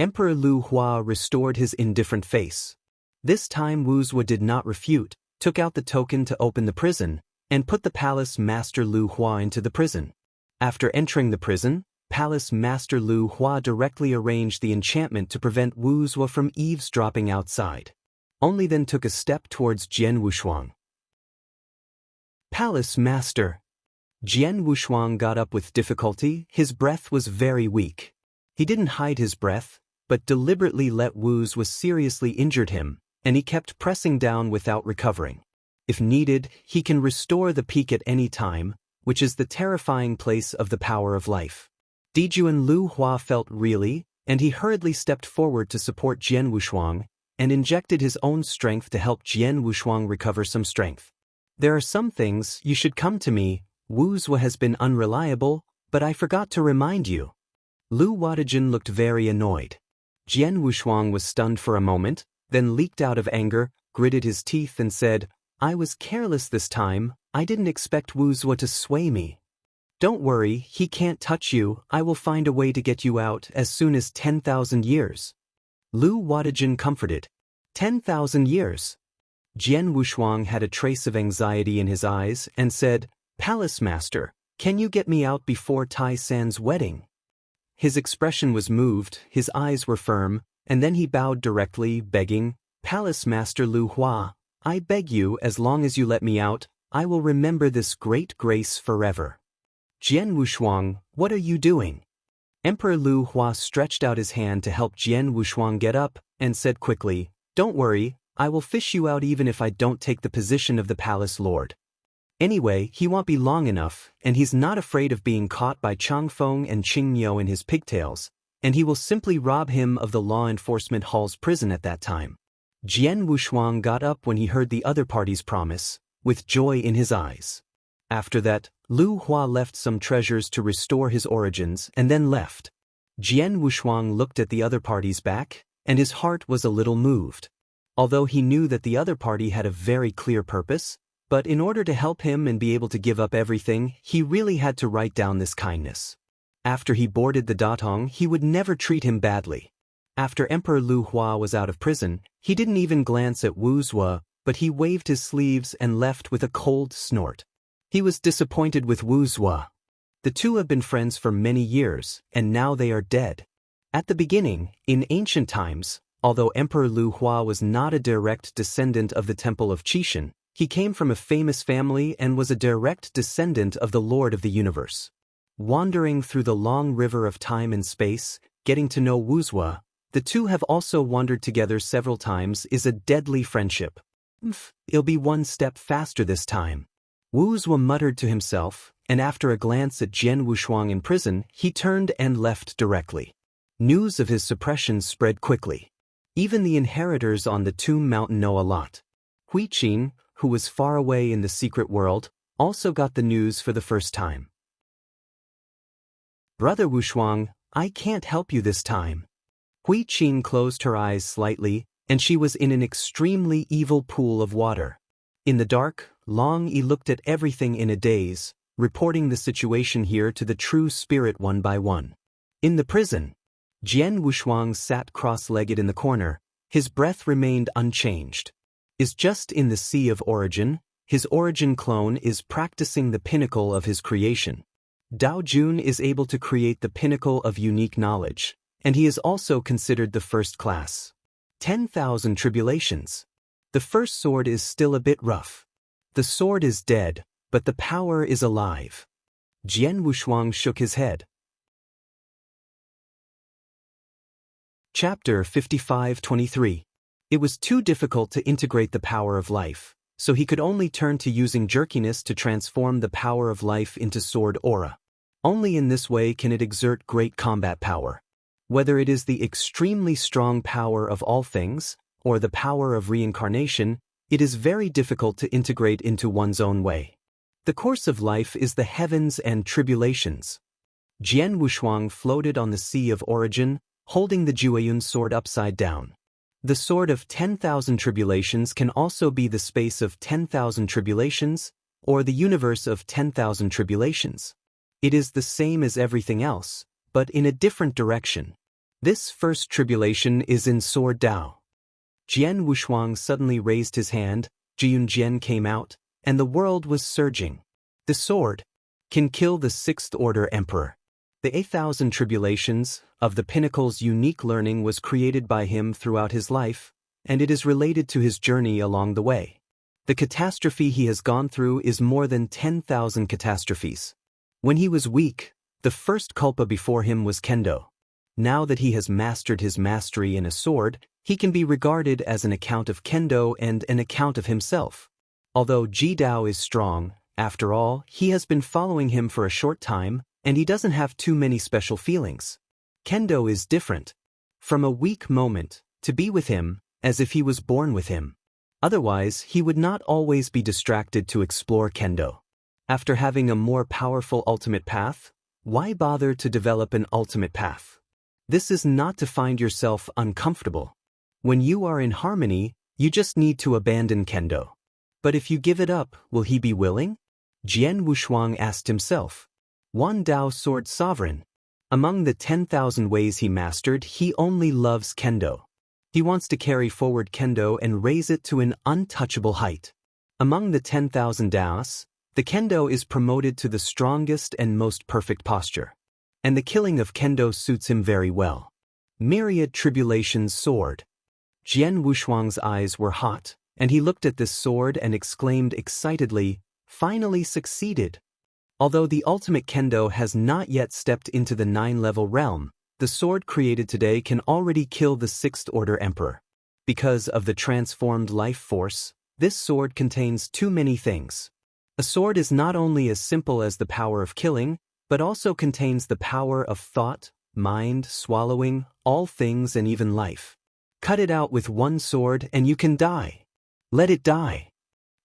Emperor Lu Hua restored his indifferent face. This time Wuzhua did not refute, took out the token to open the prison, and put the Palace Master Lu Hua into the prison. After entering the prison, Palace Master Lu Hua directly arranged the enchantment to prevent Wuzhua from eavesdropping outside. Only then took a step towards Jian Wushuang. Palace Master. Jian Wushuang got up with difficulty. His breath was very weak. He didn't hide his breath, but deliberately let Wuzhua seriously injured him, and he kept pressing down without recovering. If needed, he can restore the peak at any time, which is the terrifying place of the power of life. Dijuan Lu Hua felt really, and he hurriedly stepped forward to support Jian Wushuang, and injected his own strength to help Jian Wushuang recover some strength. There are some things you should come to me. Wuzhua has been unreliable, but I forgot to remind you. Lu Wadajun looked very annoyed. Jian Wushuang was stunned for a moment, then leaked out of anger, gritted his teeth and said, I was careless this time. I didn't expect Wuzhua to sway me. Don't worry, he can't touch you. I will find a way to get you out as soon as 10,000 years. Lu Wadajun comforted. 10,000 years. Jian Wushuang had a trace of anxiety in his eyes and said, Palace Master, can you get me out before Tai San's wedding? His expression was moved, his eyes were firm, and then he bowed directly, begging, Palace Master Lu Hua, I beg you, as long as you let me out, I will remember this great grace forever. Jian Wushuang, what are you doing? Emperor Lu Hua stretched out his hand to help Jian Wushuang get up, and said quickly, Don't worry, I will fish you out even if I don't take the position of the palace lord. Anyway, he won't be long enough, and he's not afraid of being caught by Changfeng and Qingyou in his pigtails, and he will simply rob him of the law enforcement hall's prison at that time. Jian Wushuang got up when he heard the other party's promise, with joy in his eyes. After that, Lu Hua left some treasures to restore his origins and then left. Jian Wushuang looked at the other party's back, and his heart was a little moved. Although he knew that the other party had a very clear purpose, but in order to help him and be able to give up everything, he really had to write down this kindness. After he boarded the Datong, he would never treat him badly. After Emperor Lu Hua was out of prison, he didn't even glance at Wu Zhuo, but he waved his sleeves and left with a cold snort. He was disappointed with Wu Zhuo. The two have been friends for many years, and now they are dead. At the beginning, in ancient times, although Emperor Lu Hua was not a direct descendant of the Temple of Qixin, he came from a famous family and was a direct descendant of the Lord of the Universe. Wandering through the long river of time and space, getting to know Wu Zhuo, the two have also wandered together several times is a deadly friendship. It'll be one step faster this time. Wu Zhuo muttered to himself, and after a glance at Jian Wushuang in prison, he turned and left directly. News of his suppression spread quickly. Even the inheritors on the Tomb Mountain know a lot. Hui Qin, who was far away in the secret world, also got the news for the first time. Brother Wushuang, I can't help you this time. Hui Qin closed her eyes slightly, and she was in an extremely evil pool of water. In the dark, Long Yi looked at everything in a daze, reporting the situation here to the true spirit one by one. In the prison, Jian Wushuang sat cross-legged in the corner. His breath remained unchanged. Is just in the Sea of Origin, his origin clone is practicing the pinnacle of his creation. Dao Jun is able to create the pinnacle of unique knowledge, and he is also considered the first class. 10,000 tribulations. The first sword is still a bit rough. The sword is dead, but the power is alive. Jian Wushuang shook his head. Chapter 55-23. It was too difficult to integrate the power of life, so he could only turn to using jerkiness to transform the power of life into sword aura. Only in this way can it exert great combat power. Whether it is the extremely strong power of all things, or the power of reincarnation, it is very difficult to integrate into one's own way. The course of life is the heavens and tribulations. Jian Wushuang floated on the Sea of Origin, holding the Jueyun sword upside down. The sword of 10,000 tribulations can also be the space of 10,000 tribulations, or the universe of 10,000 tribulations. It is the same as everything else, but in a different direction. This first tribulation is in Sword Dao. Jian Wushuang suddenly raised his hand, Jiyun Jian came out, and the world was surging. The sword can kill the Sixth Order Emperor. The 8,000 tribulations of the Pinnacle's unique learning was created by him throughout his life, and it is related to his journey along the way. The catastrophe he has gone through is more than 10,000 catastrophes. When he was weak, the first culpa before him was Kendo. Now that he has mastered his mastery in a sword, he can be regarded as an account of Kendo and an account of himself. Although Ji Dao is strong, after all, he has been following him for a short time, and he doesn't have too many special feelings. Kendo is different. From a weak moment, to be with him, as if he was born with him. Otherwise, he would not always be distracted to explore Kendo. After having a more powerful ultimate path, why bother to develop an ultimate path? This is not to find yourself uncomfortable. When you are in harmony, you just need to abandon Kendo. But if you give it up, will he be willing? Jian Wushuang asked himself. Wan Dao Sword Sovereign. Among the 10,000 ways he mastered, he only loves Kendo. He wants to carry forward Kendo and raise it to an untouchable height. Among the 10,000 Daos, the Kendo is promoted to the strongest and most perfect posture. And the killing of Kendo suits him very well. Myriad Tribulations Sword. Jian Wushuang's eyes were hot, and he looked at this sword and exclaimed excitedly, finally succeeded. Although the ultimate Kendo has not yet stepped into the 9-level realm, the sword created today can already kill the Sixth Order Emperor. Because of the transformed life force, this sword contains too many things. A sword is not only as simple as the power of killing, but also contains the power of thought, mind, swallowing, all things and even life. Cut it out with one sword and you can die. Let it die.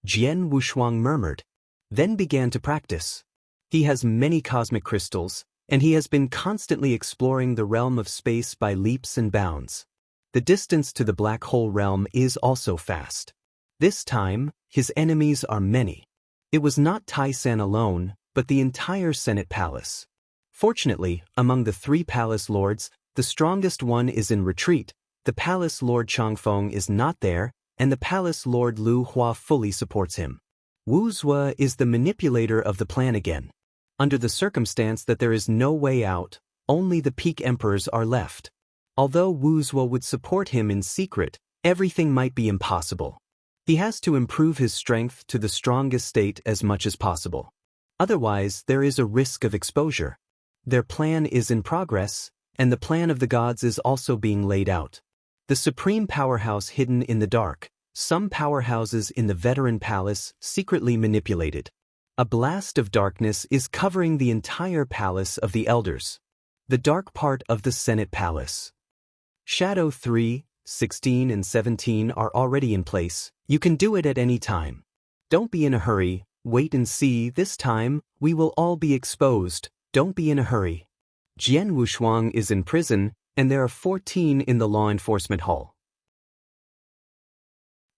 Jian Wushuang murmured, then began to practice. He has many cosmic crystals, and he has been constantly exploring the realm of space by leaps and bounds. The distance to the black hole realm is also fast. This time, his enemies are many. It was not Tai-san alone, but the entire Senate Palace. Fortunately, among the 3 palace lords, the strongest one is in retreat. The palace lord Changfeng is not there, and the palace lord Lu Hua fully supports him. Wu Zue is the manipulator of the plan again. Under the circumstance that there is no way out, only the peak emperors are left. Although Wu Zue would support him in secret, everything might be impossible. He has to improve his strength to the strongest state as much as possible. Otherwise, there is a risk of exposure. Their plan is in progress, and the plan of the gods is also being laid out. The supreme powerhouse hidden in the dark, some powerhouses in the veteran palace secretly manipulated. A blast of darkness is covering the entire palace of the elders. The dark part of the Senate Palace. Shadow 3, 16 and 17 are already in place. You can do it at any time. Don't be in a hurry, wait and see. This time, we will all be exposed. Don't be in a hurry. Jian Wushuang is in prison, and there are 14 in the law enforcement hall.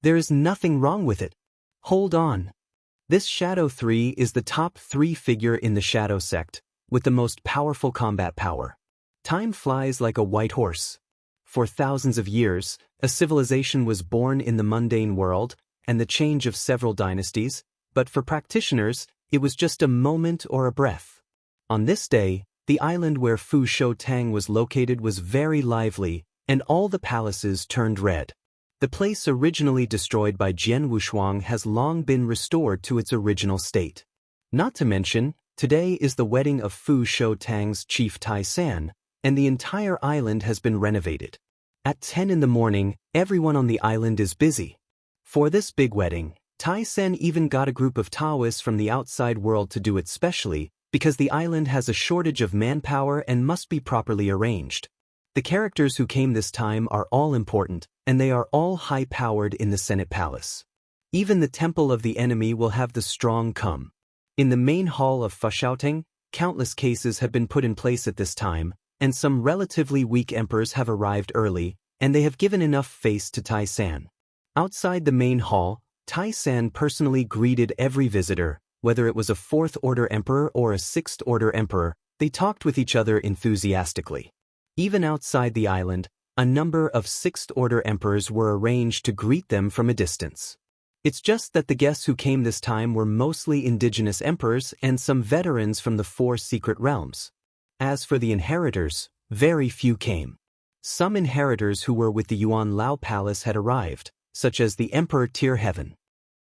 There is nothing wrong with it. Hold on. This Shadow 3 is the top 3 figure in the Shadow sect, with the most powerful combat power. Time flies like a white horse. For thousands of years, a civilization was born in the mundane world, and the change of several dynasties, but for practitioners, it was just a moment or a breath. On this day, the island where Fu Shou Tang was located was very lively, and all the palaces turned red. The place originally destroyed by Jian Wushuang has long been restored to its original state. Not to mention, today is the wedding of Fu Shou Tang's chief Tai-san, and the entire island has been renovated. At 10 in the morning, everyone on the island is busy. For this big wedding, Tai-san even got a group of Taoists from the outside world to do it specially, because the island has a shortage of manpower and must be properly arranged. The characters who came this time are all important, and they are all high-powered in the Senate Palace. Even the temple of the enemy will have the strong come. In the main hall of Fushaoteng, countless cases have been put in place at this time, and some relatively weak emperors have arrived early, and they have given enough face to Tai-san. Outside the main hall, Tai-san personally greeted every visitor, whether it was a 4th-order emperor or a 6th-order emperor. They talked with each other enthusiastically. Even outside the island, a number of 6th-order emperors were arranged to greet them from a distance. It's just that the guests who came this time were mostly indigenous emperors and some veterans from the 4 secret realms. As for the inheritors, very few came. Some inheritors who were with the Yuan Lao Palace had arrived, such as the Emperor Tier Heaven.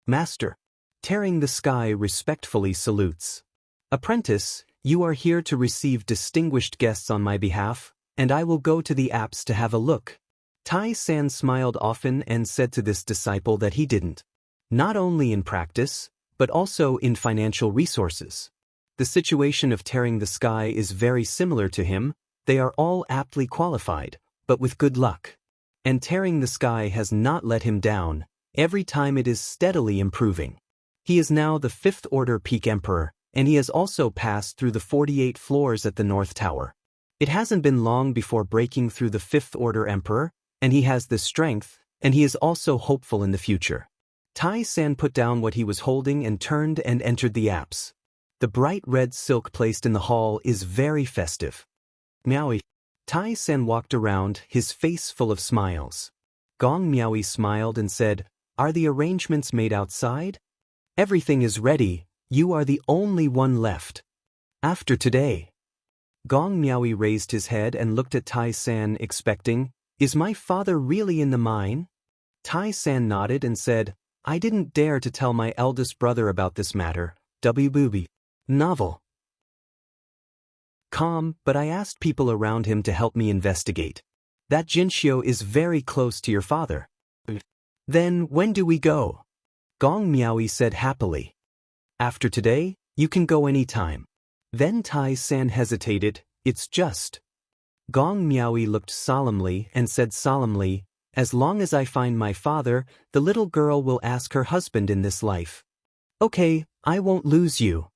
Master. Tearing the Sky respectfully salutes. Apprentice, you are here to receive distinguished guests on my behalf, and I will go to the apse to have a look. Tai-san smiled often and said to this disciple that he didn't. Not only in practice, but also in financial resources. The situation of Tearing the Sky is very similar to him. They are all aptly qualified, but with good luck. And Tearing the Sky has not let him down. Every time it is steadily improving. He is now the 5th-order Peak Emperor, and he has also passed through the 48 floors at the North Tower. It hasn't been long before breaking through the 5th-order Emperor, and he has the strength, and he is also hopeful in the future. Tai-san put down what he was holding and turned and entered the apse. The bright red silk placed in the hall is very festive. Miaoi. Tai-san walked around, his face full of smiles. Gong Miaoi smiled and said, "Are the arrangements made outside? Everything is ready, you are the only one left. After today." Gong Miaoi raised his head and looked at Tai-san expecting, "Is my father really in the mine?" Tai-san nodded and said, "I didn't dare to tell my eldest brother about this matter. WBB. Novel. Calm, but I asked people around him to help me investigate. That Jinshio is very close to your father." "Then when do we go?" Gong Miaoi said happily. "After today, you can go any time." Then Tai-san hesitated, "It's just." Gong Miaoi looked solemnly and said solemnly, "As long as I find my father, the little girl will ask her husband in this life." "Okay, I won't lose you."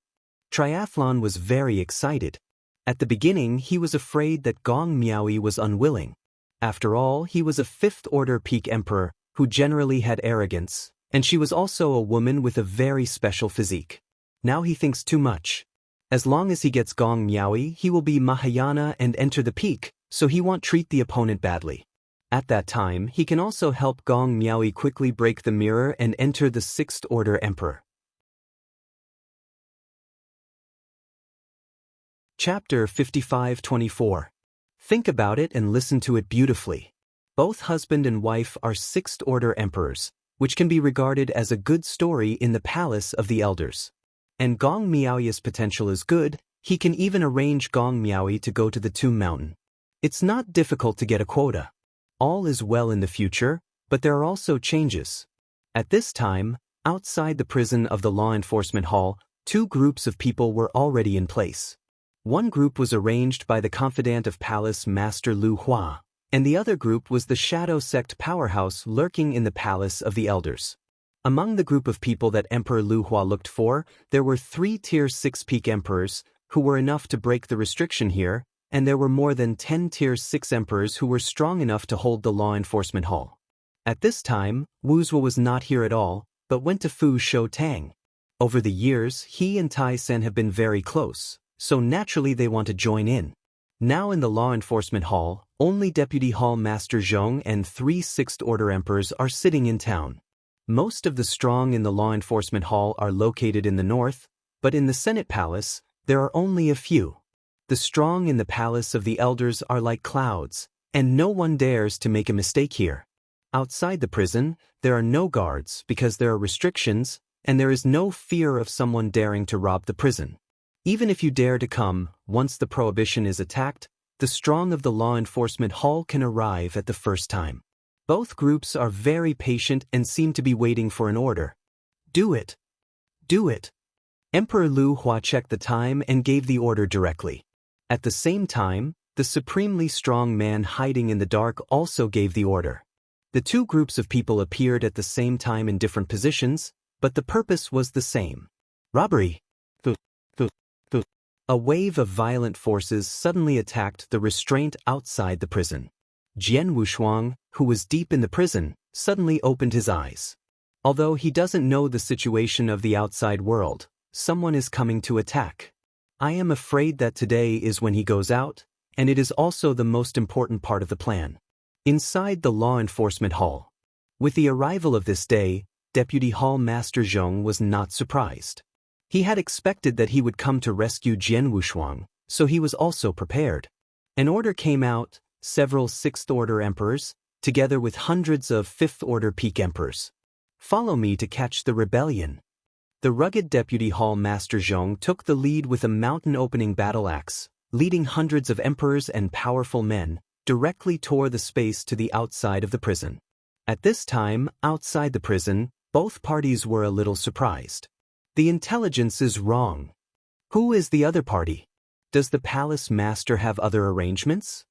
Triathlon was very excited. At the beginning he was afraid that Gong Miaoi was unwilling. After all, he was a fifth-order peak emperor, who generally had arrogance, and she was also a woman with a very special physique. Now he thinks too much. As long as he gets Gong Miaoyi, he will be Mahayana and enter the peak, so he won't treat the opponent badly. At that time, he can also help Gong Miaoyi quickly break the mirror and enter the sixth-order emperor. Chapter 55-24. Think about it and listen to it beautifully. Both husband and wife are sixth-order emperors, which can be regarded as a good story in the palace of the elders. And Gong Miaoyi's potential is good. He can even arrange Gong Miaoyi to go to the Tomb Mountain. It's not difficult to get a quota. All is well in the future, but there are also changes. At this time, outside the prison of the law enforcement hall, two groups of people were already in place. One group was arranged by the confidant of Palace Master Lu Hua, and the other group was the shadow sect powerhouse lurking in the Palace of the Elders. Among the group of people that Emperor Lu Hua looked for, there were 3 Tier 6 peak emperors, who were enough to break the restriction here, and there were more than 10 Tier 6 emperors who were strong enough to hold the law enforcement hall. At this time, Wu Zhuo was not here at all, but went to Fu Shou Tang. Over the years, he and Tai Sen have been very close, so naturally they want to join in. Now in the law enforcement hall, only Deputy Hall Master Zhong and 3 sixth-order emperors are sitting in town. Most of the strong in the law enforcement hall are located in the north, but in the Senate Palace, there are only a few. The strong in the Palace of the Elders are like clouds, and no one dares to make a mistake here. Outside the prison, there are no guards because there are restrictions, and there is no fear of someone daring to rob the prison. Even if you dare to come, once the prohibition is attacked, the strong of the law enforcement hall can arrive at the first time. Both groups are very patient and seem to be waiting for an order. Do it. Do it. Emperor Lu Hua checked the time and gave the order directly. At the same time, the supremely strong man hiding in the dark also gave the order. The two groups of people appeared at the same time in different positions, but the purpose was the same. Robbery. A wave of violent forces suddenly attacked the restraint outside the prison. Jian Wushuang, who was deep in the prison, suddenly opened his eyes. Although he doesn't know the situation of the outside world, someone is coming to attack. I am afraid that today is when he goes out, and it is also the most important part of the plan. Inside the law enforcement hall. With the arrival of this day, Deputy Hall Master Zhong was not surprised. He had expected that he would come to rescue Jian Wushuang, so he was also prepared. An order came out, several sixth-order emperors, together with hundreds of fifth-order peak emperors. Follow me to catch the rebellion. The rugged Deputy Hall Master Zhong took the lead with a mountain-opening battle axe, leading hundreds of emperors and powerful men, directly toward the space to the outside of the prison. At this time, outside the prison, both parties were a little surprised. The intelligence is wrong. Who is the other party? Does the palace master have other arrangements?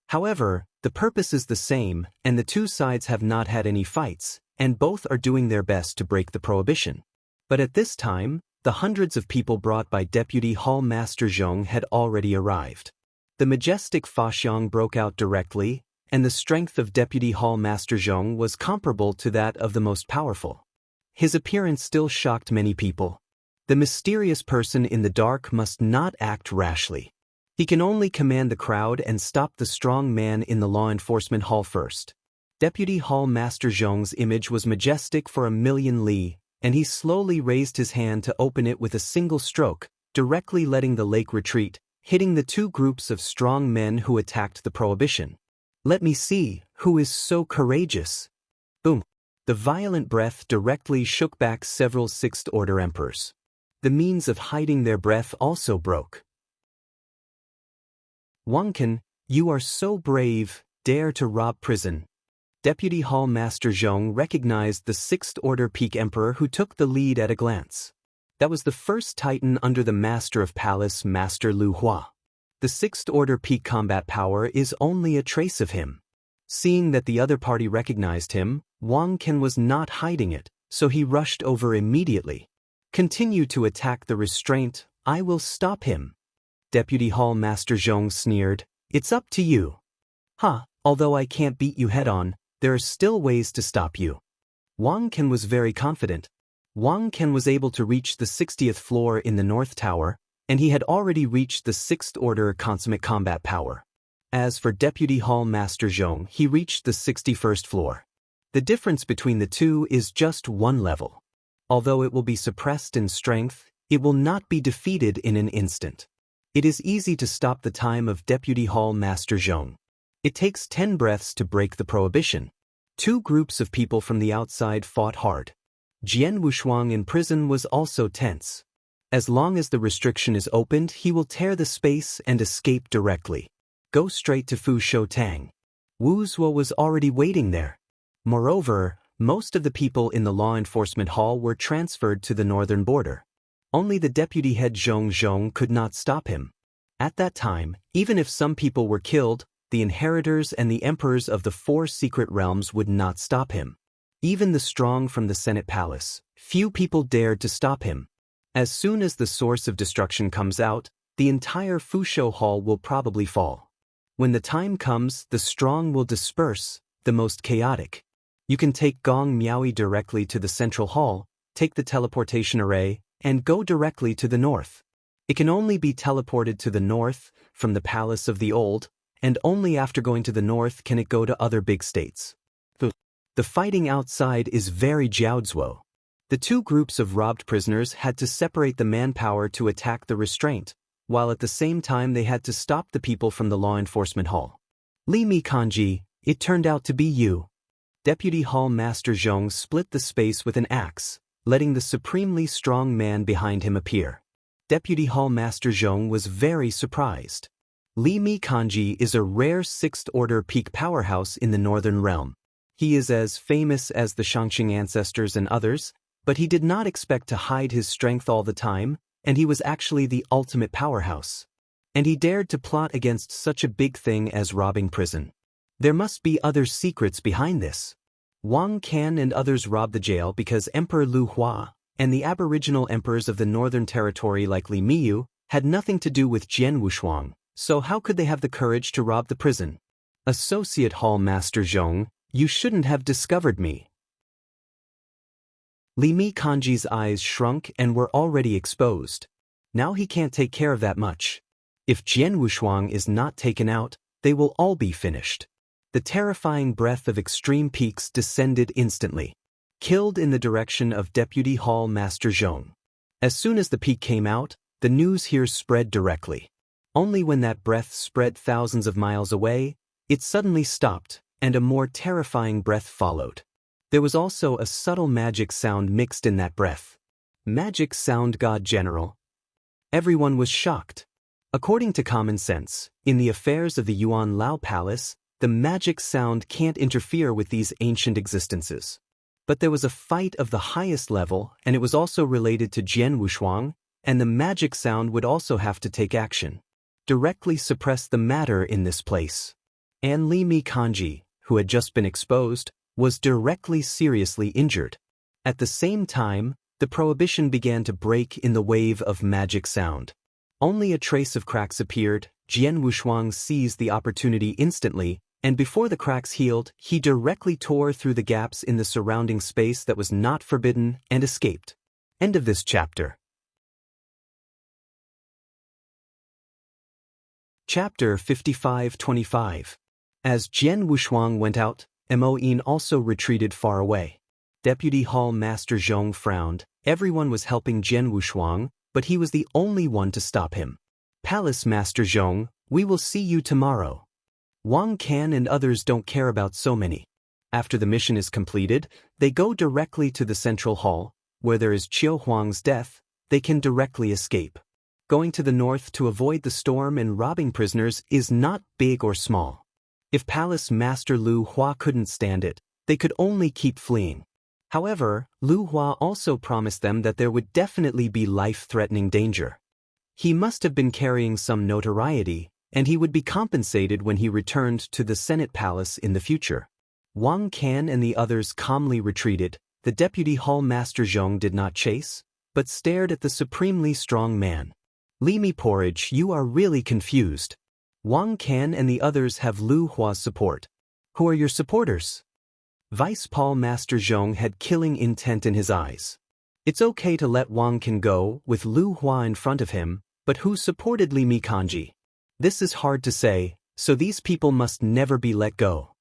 However, the purpose is the same, and the two sides have not had any fights, and both are doing their best to break the prohibition. But at this time, the hundreds of people brought by Deputy Hall Master Zhong had already arrived. The majestic Faxiang broke out directly, and the strength of Deputy Hall Master Zhong was comparable to that of the most powerful. His appearance still shocked many people. The mysterious person in the dark must not act rashly. He can only command the crowd and stop the strong man in the law enforcement hall first. Deputy Hall Master Zhong's image was majestic for 1,000,000 li, and he slowly raised his hand to open it with a single stroke, directly letting the lake retreat, hitting the two groups of strong men who attacked the prohibition. Let me see, who is so courageous? Boom. The violent breath directly shook back several sixth-order emperors. The means of hiding their breath also broke. Wangkan, you are so brave, dare to rob prison. Deputy Hall Master Zhong recognized the sixth-order peak emperor who took the lead at a glance. That was the first titan under the master of palace, Master Lu Hua. The sixth-order peak combat power is only a trace of him. Seeing that the other party recognized him, Wang Ken was not hiding it, so he rushed over immediately. Continue to attack the restraint, I will stop him. Deputy Hall Master Zhong sneered, it's up to you. Although I can't beat you head-on, there are still ways to stop you. Wang Ken was very confident. Wang Ken was able to reach the 60th floor in the North Tower, and he had already reached the 6th order consummate combat power. As for Deputy Hall Master Zhong, he reached the 61st floor. The difference between the two is just one level. Although it will be suppressed in strength, it will not be defeated in an instant. It is easy to stop the time of Deputy Hall Master Zhong. It takes 10 breaths to break the prohibition. Two groups of people from the outside fought hard. Jian Wushuang in prison was also tense. As long as the restriction is opened, he will tear the space and escape directly. Go straight to Fu Shoutang. Wu Zuo was already waiting there. Moreover, most of the people in the law enforcement hall were transferred to the northern border. Only the deputy head Zhong Zhong could not stop him. At that time, even if some people were killed, the inheritors and the emperors of the 4 secret realms would not stop him. Even the strong from the Senate Palace, few people dared to stop him. As soon as the source of destruction comes out, the entire Fusho Hall will probably fall. When the time comes, the strong will disperse, the most chaotic. You can take Gong Miaoi directly to the central hall, take the teleportation array, and go directly to the north. It can only be teleported to the north, from the Palace of the Old, and only after going to the north can it go to other big states. The fighting outside is very jiaozuo. The two groups of robbed prisoners had to separate the manpower to attack the restraint, while at the same time they had to stop the people from the law enforcement hall. Li Mi Kanji, it turned out to be you. Deputy Hall Master Zhong split the space with an axe, letting the supremely strong man behind him appear. Deputy Hall Master Zhong was very surprised. Li Mi Kanji is a rare 6th order peak powerhouse in the northern realm. He is as famous as the Shangqing ancestors and others, but he did not expect to hide his strength all the time, and he was actually the ultimate powerhouse. And he dared to plot against such a big thing as robbing prison. There must be other secrets behind this. Wang Can and others robbed the jail because Emperor Lu Hua and the aboriginal emperors of the northern territory like Li Miyu had nothing to do with Jian Wushuang, so how could they have the courage to rob the prison? Associate Hall Master Zhong, you shouldn't have discovered me. Li Mi Kanji's eyes shrunk and were already exposed. Now he can't take care of that much. If Jian Wushuang is not taken out, they will all be finished. The terrifying breath of extreme peaks descended instantly. Killed in the direction of Deputy Hall Master Zhong. As soon as the peak came out, the news here spread directly. Only when that breath spread thousands of miles away, it suddenly stopped, and a more terrifying breath followed. There was also a subtle magic sound mixed in that breath. Magic sound God General. Everyone was shocked. According to common sense, in the affairs of the Yuan Lao Palace, the magic sound can't interfere with these ancient existences. But there was a fight of the highest level, and it was also related to Jian Wushuang, and the magic sound would also have to take action. Directly suppress the matter in this place. And Li Mi Kanji, who had just been exposed, was directly seriously injured. At the same time, the prohibition began to break in the wave of magic sound. Only a trace of cracks appeared. Jian Wushuang seized the opportunity instantly, and before the cracks healed, he directly tore through the gaps in the surrounding space that was not forbidden and escaped. End of this chapter. Chapter 55-25. As Jian Wushuang went out, Mo Yin also retreated far away. Deputy Hall Master Zhong frowned. Everyone was helping Jian Wushuang, but he was the only one to stop him. Palace Master Zhong, we will see you tomorrow. Wang Can and others don't care about so many. After the mission is completed, they go directly to the central hall, where there is Qiu Huang's death. They can directly escape. Going to the north to avoid the storm and robbing prisoners is not big or small. If Palace Master Lu Hua couldn't stand it, they could only keep fleeing. However, Lu Hua also promised them that there would definitely be life-threatening danger. He must have been carrying some notoriety, and he would be compensated when he returned to the Senate Palace in the future. Wang Can and the others calmly retreated. The Deputy Hall Master Zhong did not chase, but stared at the supremely strong man. Li Mi Porridge, you are really confused. Wang Can and the others have Lu Hua's support, Who are your supporters? Vice Paul Master Zhong had killing intent in his eyes. It's okay to let Wang Can go with Lu Hua in front of him, but who supported Li Mi Kanji? This is hard to say, so these people must never be let go.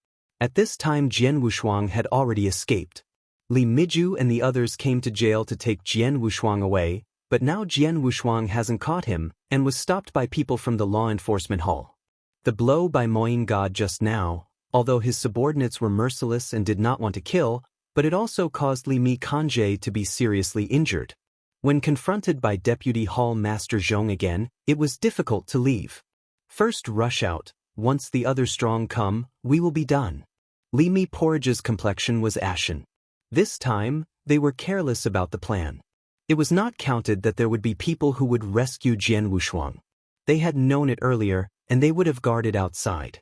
At this time Jian Wushuang had already escaped. Li Miju and the others came to jail to take Jian Wushuang away, but now Jian Wushuang hasn't caught him, and was stopped by people from the law enforcement hall. The blow by Moyin God just now, although his subordinates were merciless and did not want to kill, but it also caused Li Mi Kanji to be seriously injured. When confronted by Deputy Hall Master Zhong again, it was difficult to leave. First rush out, once the other strong come, we will be done. Li Mi Porridge's complexion was ashen. This time, they were careless about the plan. It was not counted that there would be people who would rescue Jian Wushuang. They had known it earlier, and they would have guarded outside.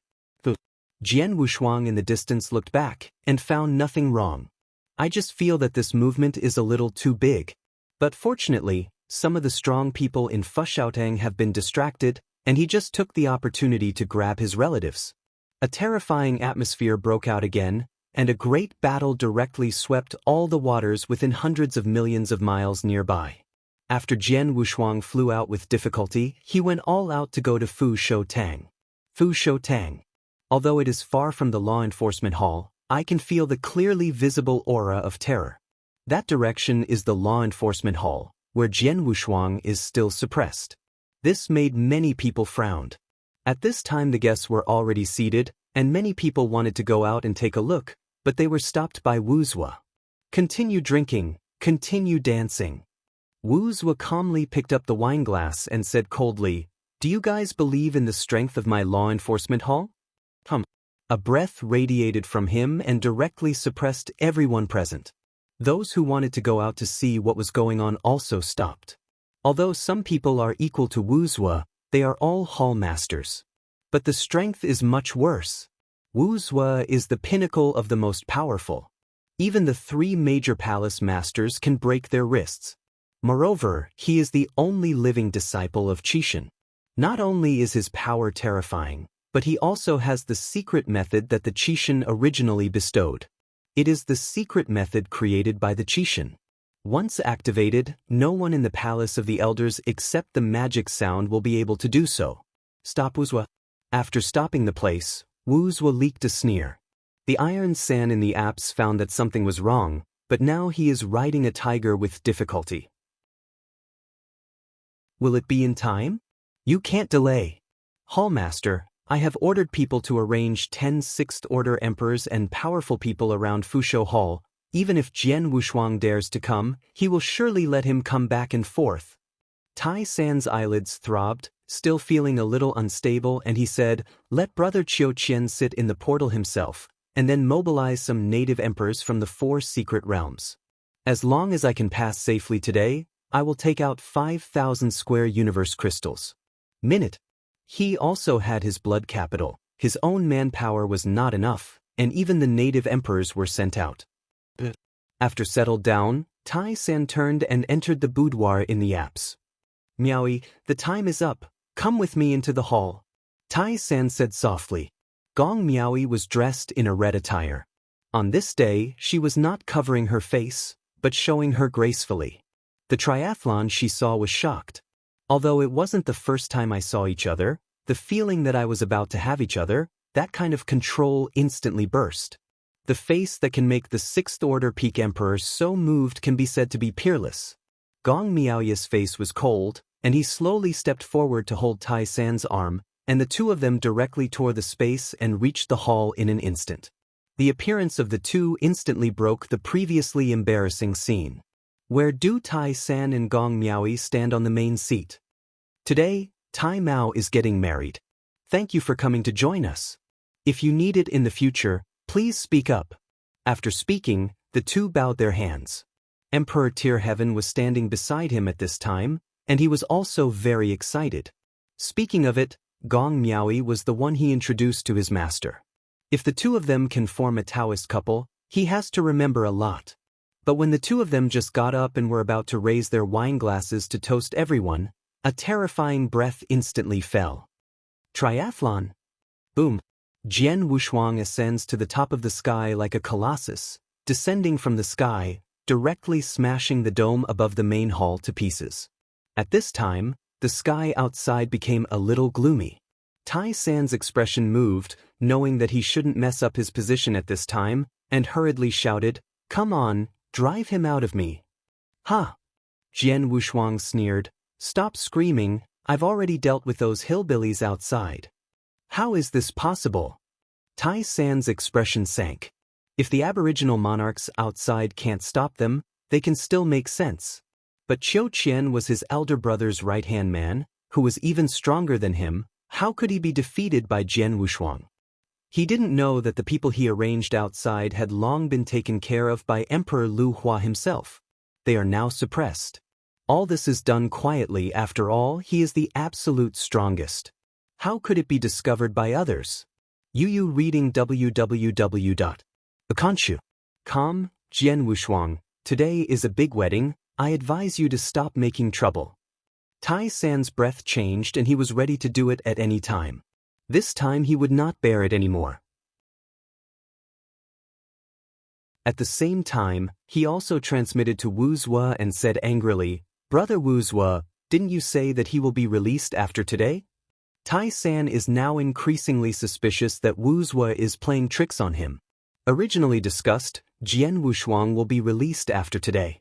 Jian Wushuang in the distance looked back, and found nothing wrong. I just feel that this movement is a little too big. But fortunately, some of the strong people in Fushaotang have been distracted, and he just took the opportunity to grab his relatives. A terrifying atmosphere broke out again, and a great battle directly swept all the waters within hundreds of millions of miles nearby. After Jian Wushuang flew out with difficulty, he went all out to go to Fushaotang. Fushaotang. Although it is far from the law enforcement hall, I can feel the clearly visible aura of terror. That direction is the law enforcement hall, where Jian Wushuang is still suppressed. This made many people frown. At this time the guests were already seated, and many people wanted to go out and take a look, but they were stopped by Wu Zua. Continue drinking, continue dancing. Wu Zua calmly picked up the wineglass and said coldly, "Do you guys believe in the strength of my law enforcement hall?" A breath radiated from him and directly suppressed everyone present. Those who wanted to go out to see what was going on also stopped. Although some people are equal to Wu Zua, they are all hall masters. But the strength is much worse. Wu Zua is the pinnacle of the most powerful. Even the 3 major palace masters can break their wrists. Moreover, he is the only living disciple of Qishan. Not only is his power terrifying, but he also has the secret method that the Qishan originally bestowed. It is the secret method created by the Qishan. Once activated, no one in the Palace of the Elders except the magic sound will be able to do so. Stop Wu Zua. After stopping the place, Wu Zua leaked a sneer. The Iron San in the apse found that something was wrong, but now he is riding a tiger with difficulty. Will it be in time? You can't delay. Hallmaster, I have ordered people to arrange 10 sixth-order emperors and powerful people around Fusho Hall. Even if Jian Wushuang dares to come, he will surely let him come back and forth. Tai San's eyelids throbbed, still feeling a little unstable, and he said, "Let Brother Qiu Qian sit in the portal himself, and then mobilize some native emperors from the 4 secret realms. As long as I can pass safely today, I will take out 5,000 square universe crystals." Minute. He also had his blood capital. His own manpower was not enough, and even the native emperors were sent out. After settled down, Tai San turned and entered the boudoir in the apse. "Miaoi, the time is up. Come with me into the hall," Tai San said softly. Gong Miaoi was dressed in a red attire. On this day, she was not covering her face, but showing her gracefully. The triathlon she saw was shocked. Although it wasn't the first time I saw each other, the feeling that I was about to have each other, that kind of control instantly burst. The face that can make the 6th-order peak emperor so moved can be said to be peerless. Gong Miaoya's face was cold, and he slowly stepped forward to hold Tai San's arm, and the two of them directly tore the space and reached the hall in an instant. The appearance of the two instantly broke the previously embarrassing scene. Where do Tai San and Gong Miaoi stand on the main seat? Today, Tai Mao is getting married. Thank you for coming to join us. If you need it in the future, please speak up. After speaking, the two bowed their hands. Emperor Tierheaven was standing beside him at this time, and he was also very excited. Speaking of it, Gong Miaoi was the one he introduced to his master. If the two of them can form a Taoist couple, he has to remember a lot. But when the two of them just got up and were about to raise their wine glasses to toast everyone, a terrifying breath instantly fell. Triathlon. Boom. Jian Wushuang ascends to the top of the sky like a colossus, descending from the sky, directly smashing the dome above the main hall to pieces. At this time, the sky outside became a little gloomy. Tai San's expression moved, knowing that he shouldn't mess up his position at this time, and hurriedly shouted, "Come on, drive him out of me." "Ha!" Jian Wushuang sneered. "Stop screaming, I've already dealt with those hillbillies outside." "How is this possible?" Tai San's expression sank. If the aboriginal monarchs outside can't stop them, they can still make sense. But Qiu Qian was his elder brother's right-hand man, who was even stronger than him. How could he be defeated by Jian Wushuang? He didn't know that the people he arranged outside had long been taken care of by Emperor Lu Hua himself. They are now suppressed. All this is done quietly. After all, he is the absolute strongest. How could it be discovered by others? Yu reading www.akanshu.com. Jian Wushuang, today is a big wedding. I advise you to stop making trouble. Tai San's breath changed and he was ready to do it at any time. This time he would not bear it anymore. At the same time, he also transmitted to Wu Zue and said angrily, "Brother Wu Zue, didn't you say that he will be released after today?" Tai San is now increasingly suspicious that Wu Zue is playing tricks on him. Originally discussed, Jian Wushuang will be released after today.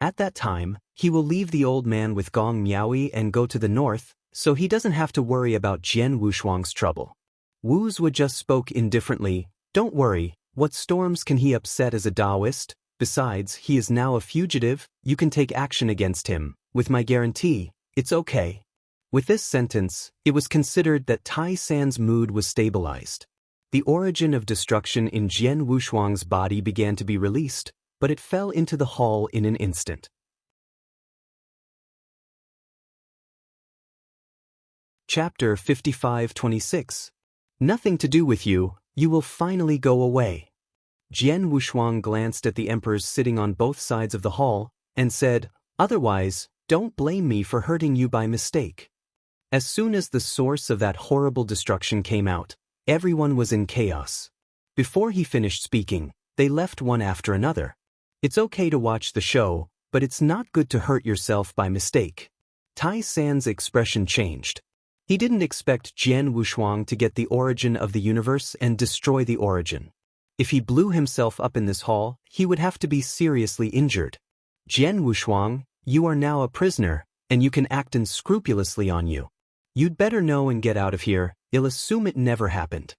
At that time, he will leave the old man with Gong Miaoyi and go to the north, so he doesn't have to worry about Jian Wushuang's trouble. Wu Zue just spoke indifferently. "Don't worry, what storms can he upset as a Taoist? Besides, he is now a fugitive, you can take action against him. With my guarantee, it's okay." With this sentence, it was considered that Tai San's mood was stabilized. The origin of destruction in Jian Wushuang's body began to be released, but it fell into the hall in an instant. Chapter 55-26. Nothing to do with you, you will finally go away. Jian Wushuang glanced at the emperors sitting on both sides of the hall, and said, "Otherwise, don't blame me for hurting you by mistake." As soon as the source of that horrible destruction came out, everyone was in chaos. Before he finished speaking, they left one after another. It's okay to watch the show, but it's not good to hurt yourself by mistake. Tai San's expression changed. He didn't expect Jian Wushuang to get the origin of the universe and destroy the origin. If he blew himself up in this hall, he would have to be seriously injured. "Jian Wushuang, you are now a prisoner, and you can act unscrupulously on you. You'd better know and get out of here, I'll assume it never happened."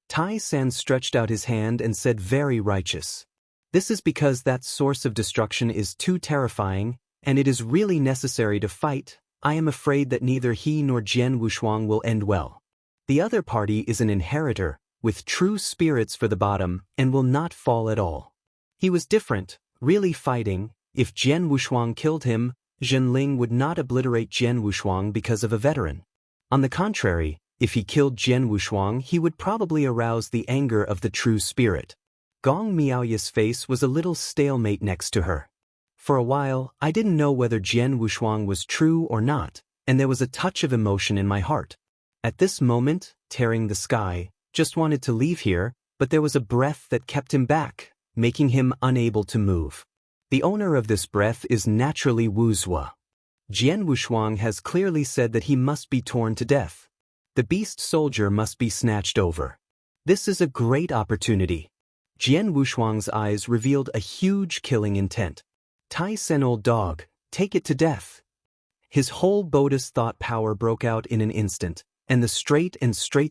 Tai San stretched out his hand and said, "Very righteous. This is because that source of destruction is too terrifying, and it is really necessary to fight. I am afraid that neither he nor Jian Wushuang will end well. The other party is an inheritor, with true spirits for the bottom, and will not fall at all. He was different, really fighting. If Jian Wushuang killed him, Zhenling would not obliterate Jian Wushuang because of a veteran. On the contrary, if he killed Jian Wushuang, he would probably arouse the anger of the true spirit." Gong Miaoyi's face was a little stalemate next to her. "For a while, I didn't know whether Jian Wushuang was true or not, and there was a touch of emotion in my heart. At this moment, tearing the sky, just wanted to leave here, but there was a breath that kept him back, making him unable to move. The owner of this breath is naturally Wu Zue. Jian Wushuang has clearly said that he must be torn to death. The beast soldier must be snatched over. This is a great opportunity." Jian Wushuang's eyes revealed a huge killing intent. "Tai Sen, old dog, take it to death." His whole Buddhist thought power broke out in an instant, and the straight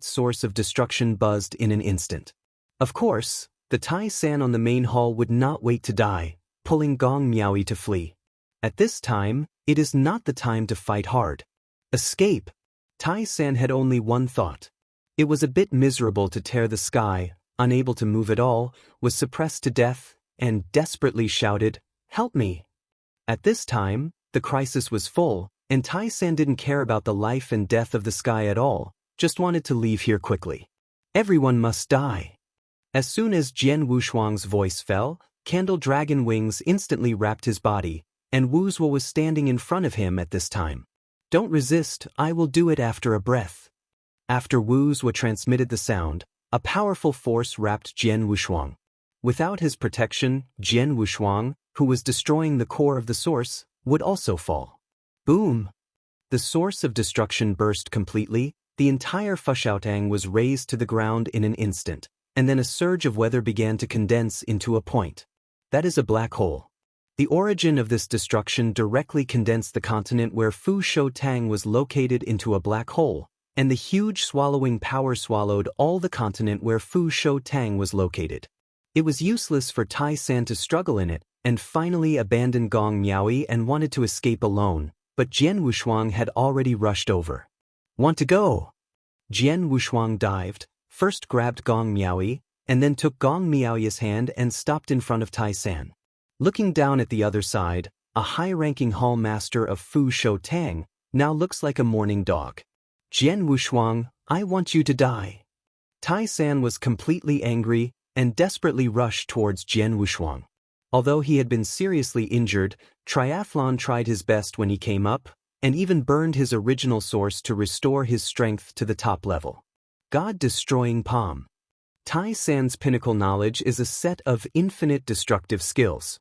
source of destruction buzzed in an instant. Of course, the Tai San on the main hall would not wait to die, pulling Gong Miaoyi to flee. At this time, it is not the time to fight hard. Escape. Tai San had only one thought. It was a bit miserable to tear the sky, unable to move at all, was suppressed to death, and desperately shouted, "Help me." At this time, the crisis was full, and Tai San didn't care about the life and death of the sky at all, just wanted to leave here quickly. Everyone must die. As soon as Jian Wushuang's voice fell, candle dragon wings instantly wrapped his body, and Wu Zue was standing in front of him at this time. "Don't resist, I will do it after a breath." After Wu Zue transmitted the sound, A powerful force wrapped Jian Wushuang. Without his protection, Jian Wushuang, who was destroying the core of the source, would also fall. Boom! The source of destruction burst completely, the entire Fushaotang was razed to the ground in an instant, and then a surge of weather began to condense into a point. That is a black hole. The origin of this destruction directly condensed the continent where Fu Shou Tang was located into a black hole, and the huge swallowing power swallowed all the continent where Fu Shou Tang was located. It was useless for Tai San to struggle in it, and finally abandoned Gong Miaoyi and wanted to escape alone, but Jian Wushuang had already rushed over. Want to go? Jian Wushuang dived, first grabbed Gong Miaoyi, and then took Gong Miaoyi's hand and stopped in front of Tai San. Looking down at the other side, a high-ranking hall master of Fu Shou Tang now looks like a mourning dog. Jian Wushuang, I want you to die. Tai San was completely angry and desperately rushed towards Jian Wushuang. Although he had been seriously injured, Triathlon tried his best when he came up, and even burned his original source to restore his strength to the top level. God-destroying palm. Tai San's pinnacle knowledge is a set of infinite destructive skills.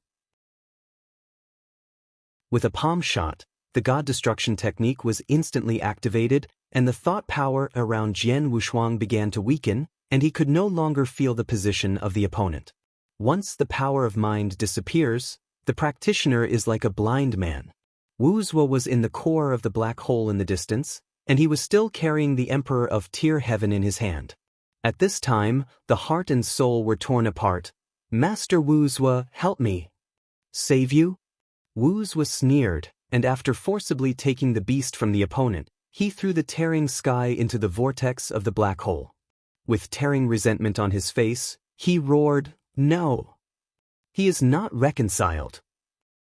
With a palm shot, the God Destruction technique was instantly activated, and the thought power around Jian Wushuang began to weaken, and he could no longer feel the position of the opponent. Once the power of mind disappears, the practitioner is like a blind man. Wu Zhuo was in the core of the black hole in the distance, and he was still carrying the Emperor of Tier Heaven in his hand. At this time, the heart and soul were torn apart. Master Wu Zhuo, help me. Save you? Wu Zhuo sneered, and after forcibly taking the beast from the opponent, he threw the tearing sky into the vortex of the black hole. With tearing resentment on his face, he roared, "No! He is not reconciled."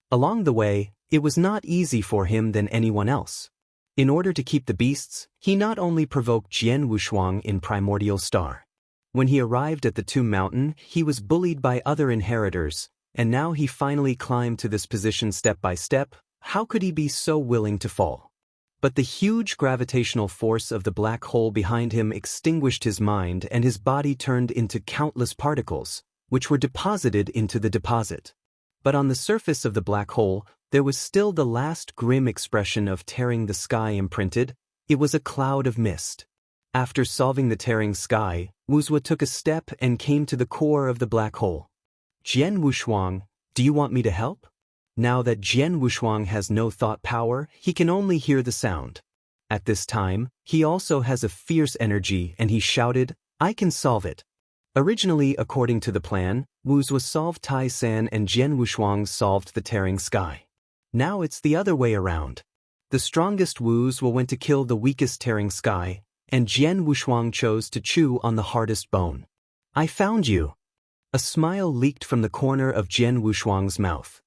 Along the way, it was not easy for him than anyone else. In order to keep the beasts, he not only provoked Jian Wushuang in Primordial Star. When he arrived at the Tomb Mountain, he was bullied by other inheritors, and now he finally climbed to this position step by step. How could he be so willing to fall? But the huge gravitational force of the black hole behind him extinguished his mind, and his body turned into countless particles, which were deposited into the deposit. But on the surface of the black hole, there was still the last grim expression of tearing the sky imprinted. It was a cloud of mist. After solving the tearing sky, Wu Zhuo took a step and came to the core of the black hole. Jian Wushuang, do you want me to help? Now that Jian Wushuang has no thought power, he can only hear the sound. At this time, he also has a fierce energy, and he shouted, I can solve it. Originally, according to the plan, Wu Zhuo solved Tai San and Jian Wushuang solved the tearing sky. Now it's the other way around. The strongest Wu Zhuo went to kill the weakest tearing sky, and Jian Wushuang chose to chew on the hardest bone. I found you. A smile leaked from the corner of Jian Wushuang's mouth.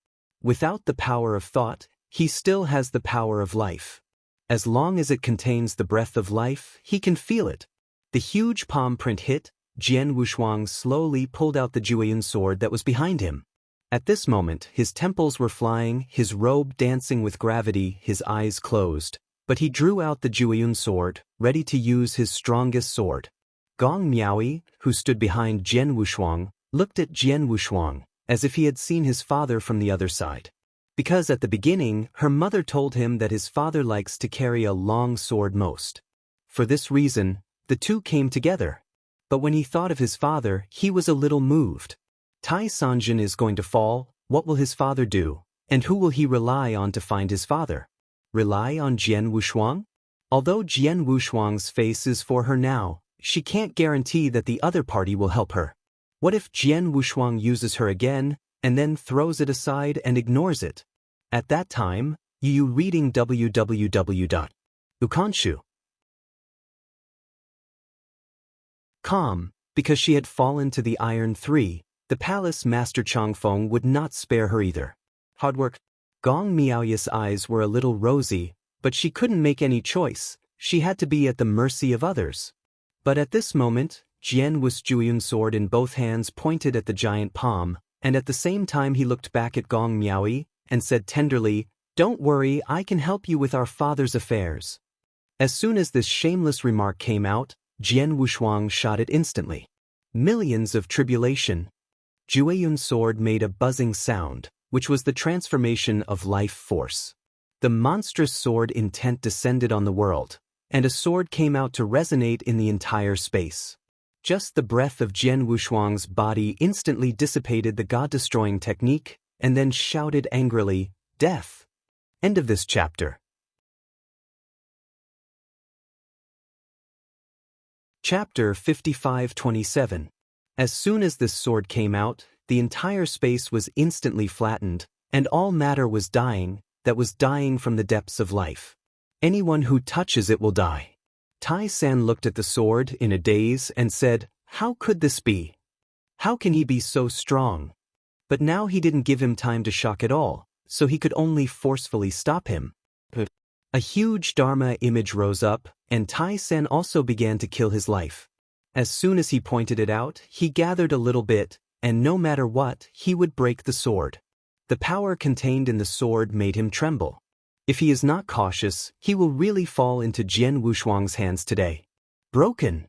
Without the power of thought, he still has the power of life. As long as it contains the breath of life, he can feel it. The huge palm print hit. Jian Wushuang slowly pulled out the Jueyun sword that was behind him. At this moment, his temples were flying, his robe dancing with gravity, his eyes closed. But he drew out the Jueyun sword, ready to use his strongest sword. Gong Miaoyi, who stood behind Jian Wushuang, looked at Jian Wushuang, as if he had seen his father from the other side. Because at the beginning, her mother told him that his father likes to carry a long sword most. For this reason, the two came together. But when he thought of his father, he was a little moved. Tai Sanjin is going to fall, what will his father do, and who will he rely on to find his father? Rely on Jian Wushuang? Although Jian Wushuang's face is for her now, she can't guarantee that the other party will help her. What if Jian Wushuang uses her again, and then throws it aside and ignores it? At that time, you reading www.ukanshu.com, because she had fallen to the Iron Three, the palace master Changfeng would not spare her either. Hard work. Gong Miaoyi's eyes were a little rosy, but she couldn't make any choice. She had to be at the mercy of others. But at this moment, Jian Wushuang's sword in both hands pointed at the giant palm, and at the same time he looked back at Gong Miaoyi and said tenderly, "Don't worry, I can help you with our father's affairs." As soon as this shameless remark came out, Jian Wushuang shot it instantly. Millions of tribulation. Jueyun's sword made a buzzing sound, which was the transformation of life force. The monstrous sword intent descended on the world, and a sword came out to resonate in the entire space. Just the breath of Jian Wushuang's body instantly dissipated the god-destroying technique, and then shouted angrily, "Death!" End of this chapter. Chapter 55-27. As soon as this sword came out, the entire space was instantly flattened, and all matter was dying, that was dying from the depths of life. Anyone who touches it will die. Tai San looked at the sword in a daze and said, "How could this be? How can he be so strong?" But now he didn't give him time to shock at all, so he could only forcefully stop him. A huge Dharma image rose up, and Tai San also began to kill his life. As soon as he pointed it out, he gathered a little bit, and no matter what, he would break the sword. The power contained in the sword made him tremble. If he is not cautious, he will really fall into Jian Wushuang's hands today. Broken!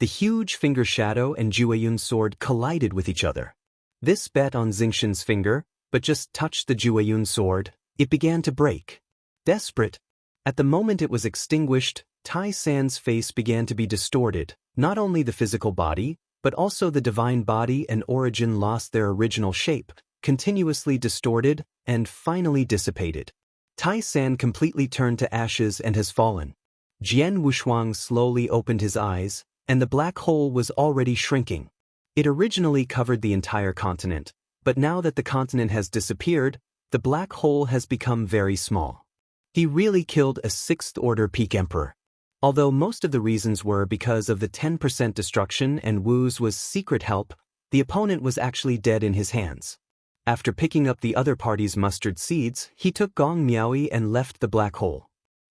The huge finger shadow and Jueyun's sword collided with each other. This bet on Xingqian's finger, but just touched the Jueyun sword, it began to break. Desperate. At the moment it was extinguished, Tai San's face began to be distorted. Not only the physical body, but also the divine body and origin lost their original shape, continuously distorted, and finally dissipated. Tai San completely turned to ashes and has fallen. Jian Wushuang slowly opened his eyes, and the black hole was already shrinking. It originally covered the entire continent, but now that the continent has disappeared, the black hole has become very small. He really killed a 6th-order peak emperor. Although most of the reasons were because of the 10% destruction and Wu's was secret help, the opponent was actually dead in his hands. After picking up the other party's mustard seeds, he took Gong Miaoyi and left the black hole.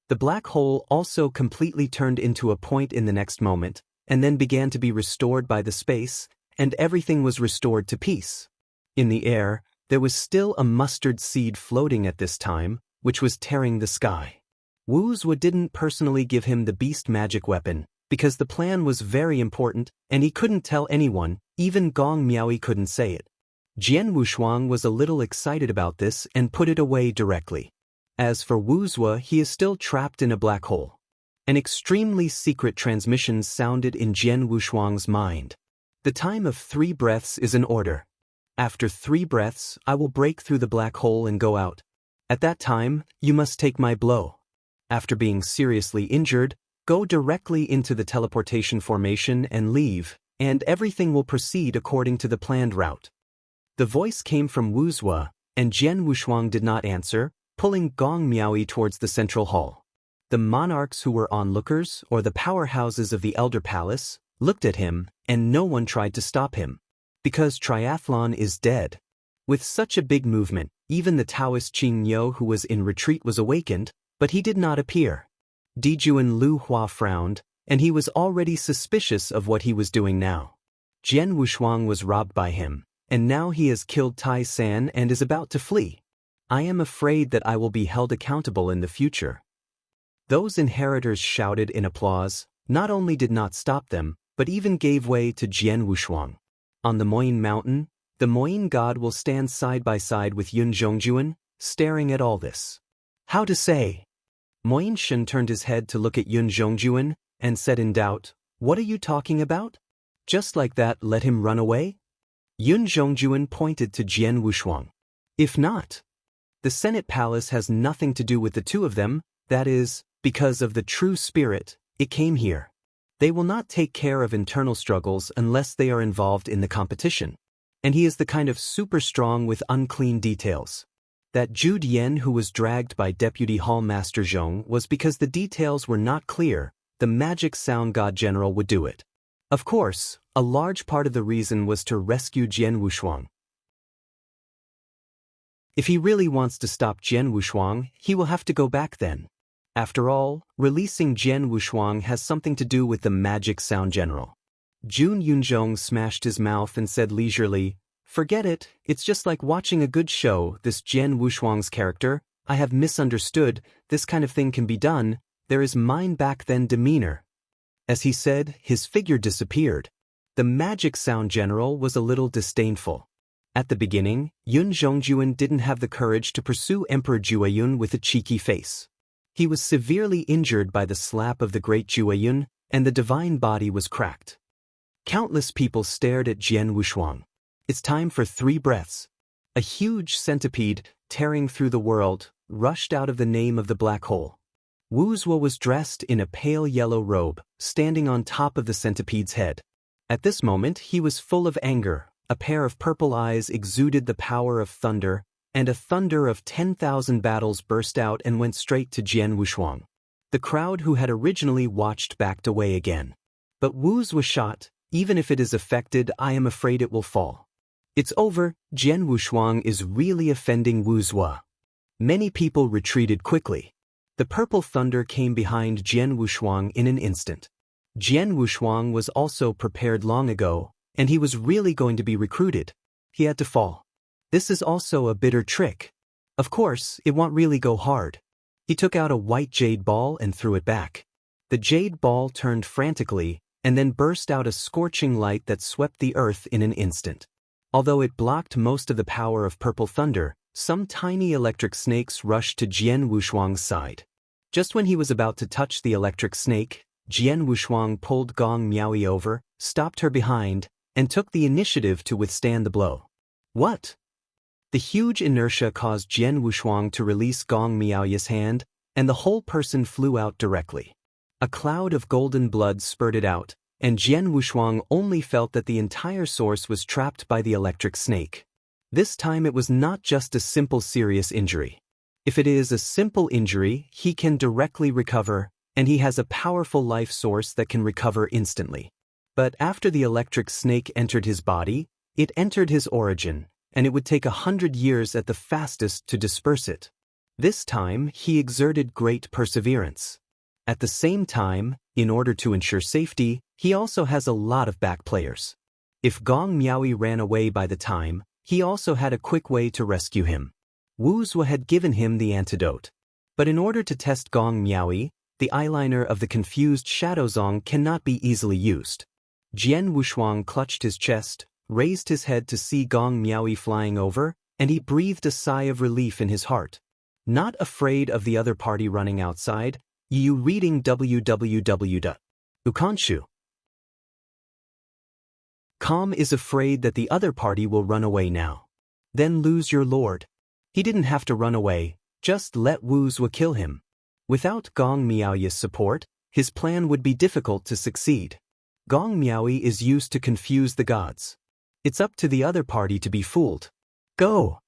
The black hole also completely turned into a point in the next moment, and then began to be restored by the space, and everything was restored to peace. In the air, there was still a mustard seed floating at this time, which was tearing the sky. Wu's didn't personally give him the beast magic weapon, because the plan was very important, and he couldn't tell anyone, even Gong Miaoyi couldn't say it. Jian Wushuang was a little excited about this and put it away directly. As for Wu's, he is still trapped in a black hole. An extremely secret transmission sounded in Jian Wushuang's mind. The time of 3 breaths is an order. After 3 breaths, I will break through the black hole and go out. At that time, you must take my blow. After being seriously injured, go directly into the teleportation formation and leave, and everything will proceed according to the planned route. The voice came from Wu's, and Jian Wushuang did not answer, pulling Gong Miaoyi towards the central hall. The monarchs who were onlookers, or the powerhouses of the Elder Palace, looked at him, and no one tried to stop him. Because Triathlon is dead. With such a big movement, even the Taoist Qing Yo who was in retreat was awakened, but he did not appear. Dijuan Lu Hua frowned, and he was already suspicious of what he was doing now. Jian Wushuang was robbed by him, and now he has killed Tai San and is about to flee. I am afraid that I will be held accountable in the future. Those inheritors shouted in applause, not only did not stop them, but even gave way to Jian Wushuang. On the Moyin Mountain, the Moyin god will stand side by side with Yun Zhongjuan, staring at all this. How to say? Moyin Shen turned his head to look at Yun Zhongjuan, and said in doubt, "What are you talking about? Just like that let him run away?" Yun Zhongjuan pointed to Jian Wushuang. If not, the Senate Palace has nothing to do with the two of them, that is, because of the true spirit, it came here. They will not take care of internal struggles unless they are involved in the competition. And he is the kind of super strong with unclean details. That Zhu Dian who was dragged by Deputy Hall Master Zhong was because the details were not clear, the magic sound god general would do it. Of course, a large part of the reason was to rescue Jian Wushuang. If he really wants to stop Jian Wushuang, he will have to go back then. After all, releasing Jian Wushuang has something to do with the magic sound general. Jun Yunzhong smashed his mouth and said leisurely, "Forget it, it's just like watching a good show, this Jian Wushuang's character, I have misunderstood, this kind of thing can be done, there is mine back then demeanor." As he said, his figure disappeared. The magic sound general was a little disdainful. At the beginning, Yun Zhongjuan didn't have the courage to pursue Emperor Jueyun with a cheeky face. He was severely injured by the slap of the great Jueyun, and the divine body was cracked. Countless people stared at Jian Wushuang. It's time for 3 breaths. A huge centipede, tearing through the world, rushed out of the name of the black hole. Wu Zuo was dressed in a pale yellow robe, standing on top of the centipede's head. At this moment he was full of anger. A pair of purple eyes exuded the power of thunder, and a thunder of 10,000 battles burst out and went straight to Jian Wushuang. The crowd who had originally watched backed away again. But Wu's was shot. Even if it is affected, I am afraid it will fall. It's over. Jian Wushuang is really offending Wu Zuo. Many people retreated quickly. The purple thunder came behind Jian Wushuang in an instant. Jian Wushuang was also prepared long ago, and he was really going to be recruited. He had to fall. This is also a bitter trick. Of course, it won't really go hard. He took out a white jade ball and threw it back. The jade ball turned frantically, and then burst out a scorching light that swept the earth in an instant. Although it blocked most of the power of purple thunder, some tiny electric snakes rushed to Jian Wushuang's side. Just when he was about to touch the electric snake, Jian Wushuang pulled Gong Miaoyi over, stopped her behind, and took the initiative to withstand the blow. What? The huge inertia caused Jian Wushuang to release Gong Miaoyi's hand, and the whole person flew out directly. A cloud of golden blood spurted out, and Jian Wushuang only felt that the entire source was trapped by the electric snake. This time it was not just a simple serious injury. If it is a simple injury, he can directly recover, and he has a powerful life source that can recover instantly. But after the electric snake entered his body, it entered his origin, and it would take 100 years at the fastest to disperse it. This time, he exerted great perseverance. At the same time, in order to ensure safety, he also has a lot of back players. If Gong Miaoyi ran away by the time, he also had a quick way to rescue him. Wu Zuo had given him the antidote. But in order to test Gong Miaoyi, the eyeliner of the confused Shadowzong cannot be easily used. Jian Wushuang clutched his chest, raised his head to see Gong Miaoyi flying over, and he breathed a sigh of relief in his heart. Not afraid of the other party running outside, you reading www.ukanshu.com is afraid that the other party will run away now. Then lose your lord. He didn't have to run away, just let Wu Zuo kill him. Without Gong Miaoyi's support, his plan would be difficult to succeed. Gong Miaoyi is used to confuse the gods. It's up to the other party to be fooled. Go!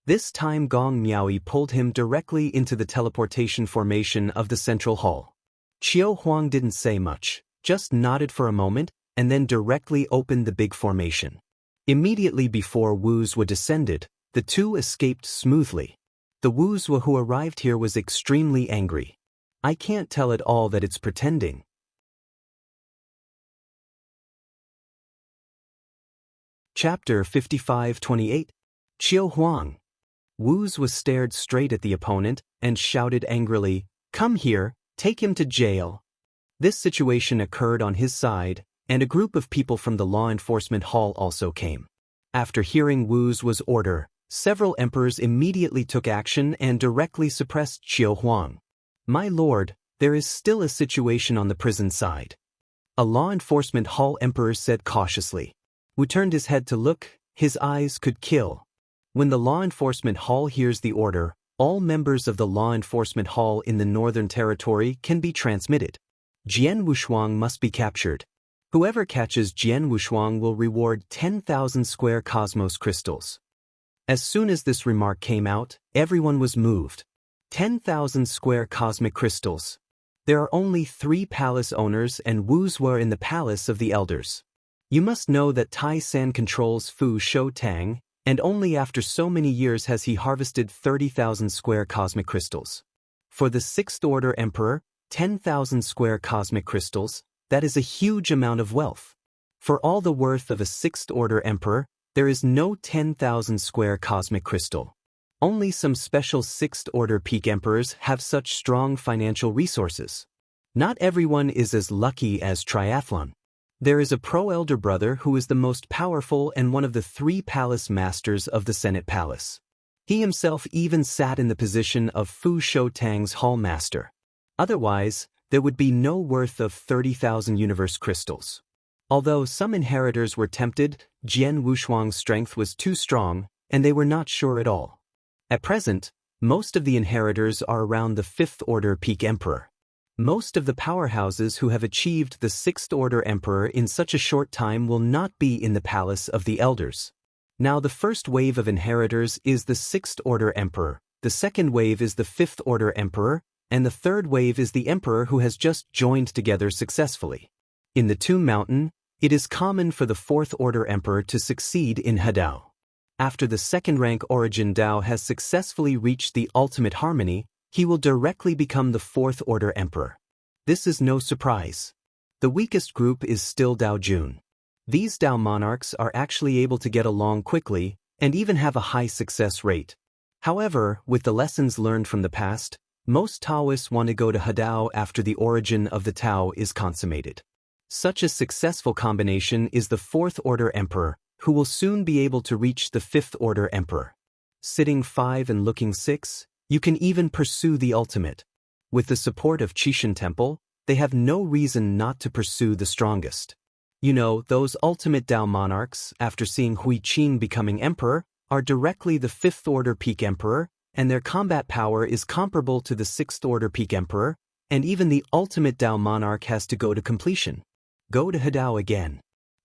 This time Gong Miaoyi pulled him directly into the teleportation formation of the central hall. Qiu Huang didn't say much, just nodded for a moment, and then directly opened the big formation. Immediately before Wu Zuo descended, the two escaped smoothly. The Wu Zuo who arrived here was extremely angry. I can't tell at all that it's pretending. Chapter 55-28. Qiu Huang. Wu Zuo stared straight at the opponent and shouted angrily, "Come here, take him to jail." This situation occurred on his side, and a group of people from the law enforcement hall also came. After hearing Wu Zuo's order, several emperors immediately took action and directly suppressed Qiu Huang. "My lord, there is still a situation on the prison side," a law enforcement hall emperor said cautiously. Wu turned his head to look, his eyes could kill. When the law enforcement hall hears the order, all members of the law enforcement hall in the Northern Territory can be transmitted. Jian Wushuang must be captured. Whoever catches Jian Wushuang will reward 10,000 square cosmos crystals. As soon as this remark came out, everyone was moved. 10,000 square cosmic crystals. There are only 3 palace owners and Wu Zuo in the palace of the elders. You must know that Tai San controls Fu Shou Tang, and only after so many years has he harvested 30,000 square cosmic crystals. For the 6th Order Emperor, 10,000 square cosmic crystals, that is a huge amount of wealth. For all the worth of a 6th Order Emperor, there is no 10,000 square cosmic crystal. Only some special 6th Order Peak Emperors have such strong financial resources. Not everyone is as lucky as Triathlon. There is a pro-elder brother who is the most powerful and one of the 3 palace masters of the Senate Palace. He himself even sat in the position of Fu Shoutang's hall master. Otherwise, there would be no worth of 30,000 universe crystals. Although some inheritors were tempted, Jian Wushuang's strength was too strong, and they were not sure at all. At present, most of the inheritors are around the 5th order peak emperor. Most of the powerhouses who have achieved the 6th order emperor in such a short time will not be in the palace of the elders. Now the first wave of inheritors is the 6th order emperor, the second wave is the 5th order emperor, and the third wave is the emperor who has just joined together successfully. In the Tomb Mountain, it is common for the 4th order emperor to succeed in Hadao. After the second-rank Origin Dao has successfully reached the ultimate harmony, he will directly become the 4th order emperor. This is no surprise. The weakest group is still Dao Jun. These Dao monarchs are actually able to get along quickly and even have a high success rate. However, with the lessons learned from the past, most Taoists want to go to Hadao after the origin of the Tao is consummated. Such a successful combination is the 4th order emperor, who will soon be able to reach the 5th order emperor. Sitting 5 and looking 6, you can even pursue the ultimate. With the support of Qishan Temple, they have no reason not to pursue the strongest. You know, those ultimate Dao monarchs, after seeing Hui Qin becoming emperor, are directly the 5th order peak emperor, and their combat power is comparable to the 6th order peak emperor, and even the ultimate Dao monarch has to go to completion. Go to Hadao again.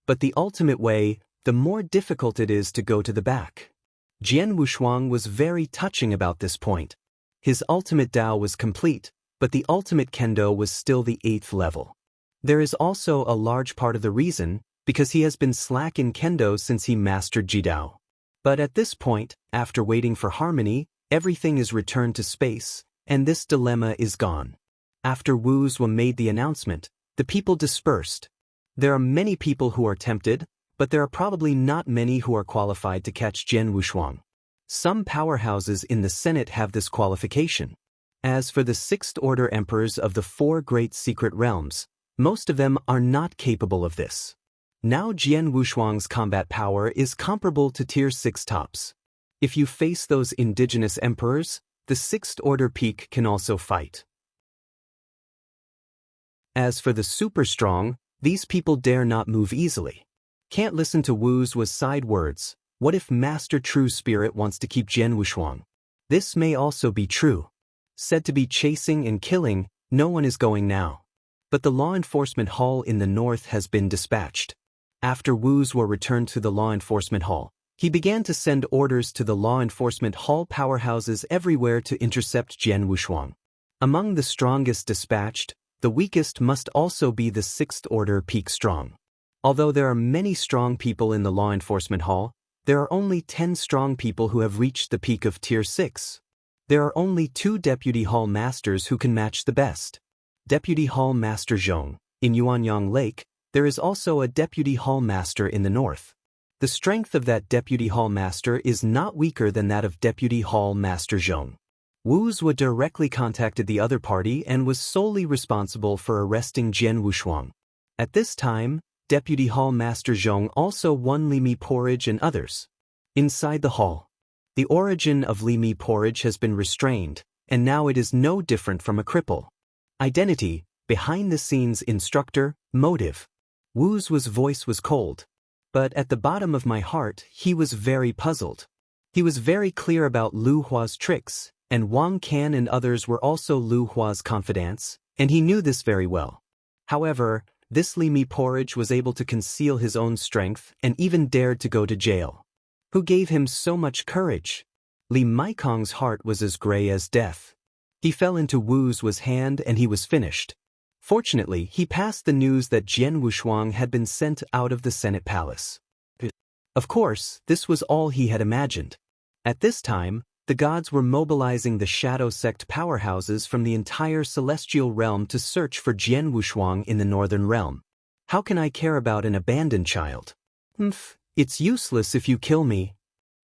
But the ultimate way, the more difficult it is to go to the back. Jian Wushuang was very touching about this point. His ultimate Dao was complete, but the ultimate Kendo was still the 8th level. There is also a large part of the reason, because he has been slack in Kendo since he mastered Jidao. But at this point, after waiting for harmony, everything is returned to space, and this dilemma is gone. After Wu Zhuo made the announcement, the people dispersed. There are many people who are tempted, but there are probably not many who are qualified to catch Jian Wushuang. Some powerhouses in the Senate have this qualification. As for the 6th order emperors of the 4 great secret realms, most of them are not capable of this. Now Jian Wushuang's combat power is comparable to tier 6 tops. If you face those indigenous emperors, the 6th order peak can also fight. As for the super strong, these people dare not move easily. Can't listen to Wu's with side words. What if Master True Spirit wants to keep Jian Wushuang? This may also be true. Said to be chasing and killing, no one is going now. But the law enforcement hall in the north has been dispatched. After Wu Zhuo returned to the law enforcement hall, he began to send orders to the law enforcement hall powerhouses everywhere to intercept Jian Wushuang. Among the strongest dispatched, the weakest must also be the 6th order peak strong. Although there are many strong people in the law enforcement hall, there are only 10 strong people who have reached the peak of tier 6. There are only 2 deputy hall masters who can match the best. Deputy Hall Master Zhong. In Yuanyang Lake, there is also a Deputy Hall Master in the north. The strength of that Deputy Hall Master is not weaker than that of Deputy Hall Master Zhong. Wu Zhuo directly contacted the other party and was solely responsible for arresting Jian Wushuang. At this time, Deputy Hall Master Zhong also won Li Mi porridge and others. Inside the hall, the origin of Li Mi porridge has been restrained, and now it is no different from a cripple. Identity, behind-the-scenes instructor, motive. Wu Zhuo's voice was cold. But at the bottom of my heart, he was very puzzled. He was very clear about Lu Hua's tricks, and Wang Can and others were also Lu Hua's confidants, and he knew this very well. However, this Li Mi porridge was able to conceal his own strength and even dared to go to jail. Who gave him so much courage? Li Maikong's heart was as gray as death. He fell into Wu Zhuo's hand and he was finished. Fortunately, he passed the news that Jian Wushuang had been sent out of the Senate Palace. Of course, this was all he had imagined. At this time, the gods were mobilizing the Shadow Sect powerhouses from the entire celestial realm to search for Jian Wushuang in the northern realm. How can I care about an abandoned child? It's useless if you kill me.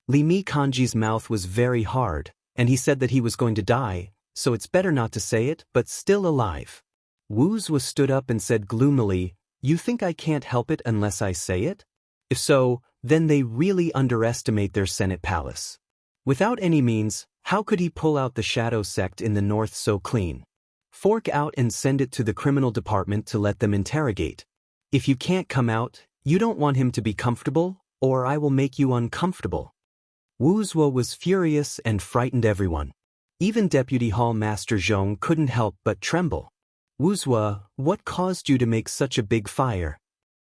Li Mi Kanji's mouth was very hard, and he said that he was going to die, so it's better not to say it, but still alive. Wu Zhuo stood up and said gloomily, You think I can't help it unless I say it? If so, then they really underestimate their Senate palace. Without any means, how could he pull out the shadow sect in the north so clean? Fork out and send it to the criminal department to let them interrogate. If you can't come out, you don't want him to be comfortable, or I will make you uncomfortable. Wu Zuo was furious and frightened everyone. Even Deputy Hall Master Zhong couldn't help but tremble. Wu Zuo, what caused you to make such a big fire?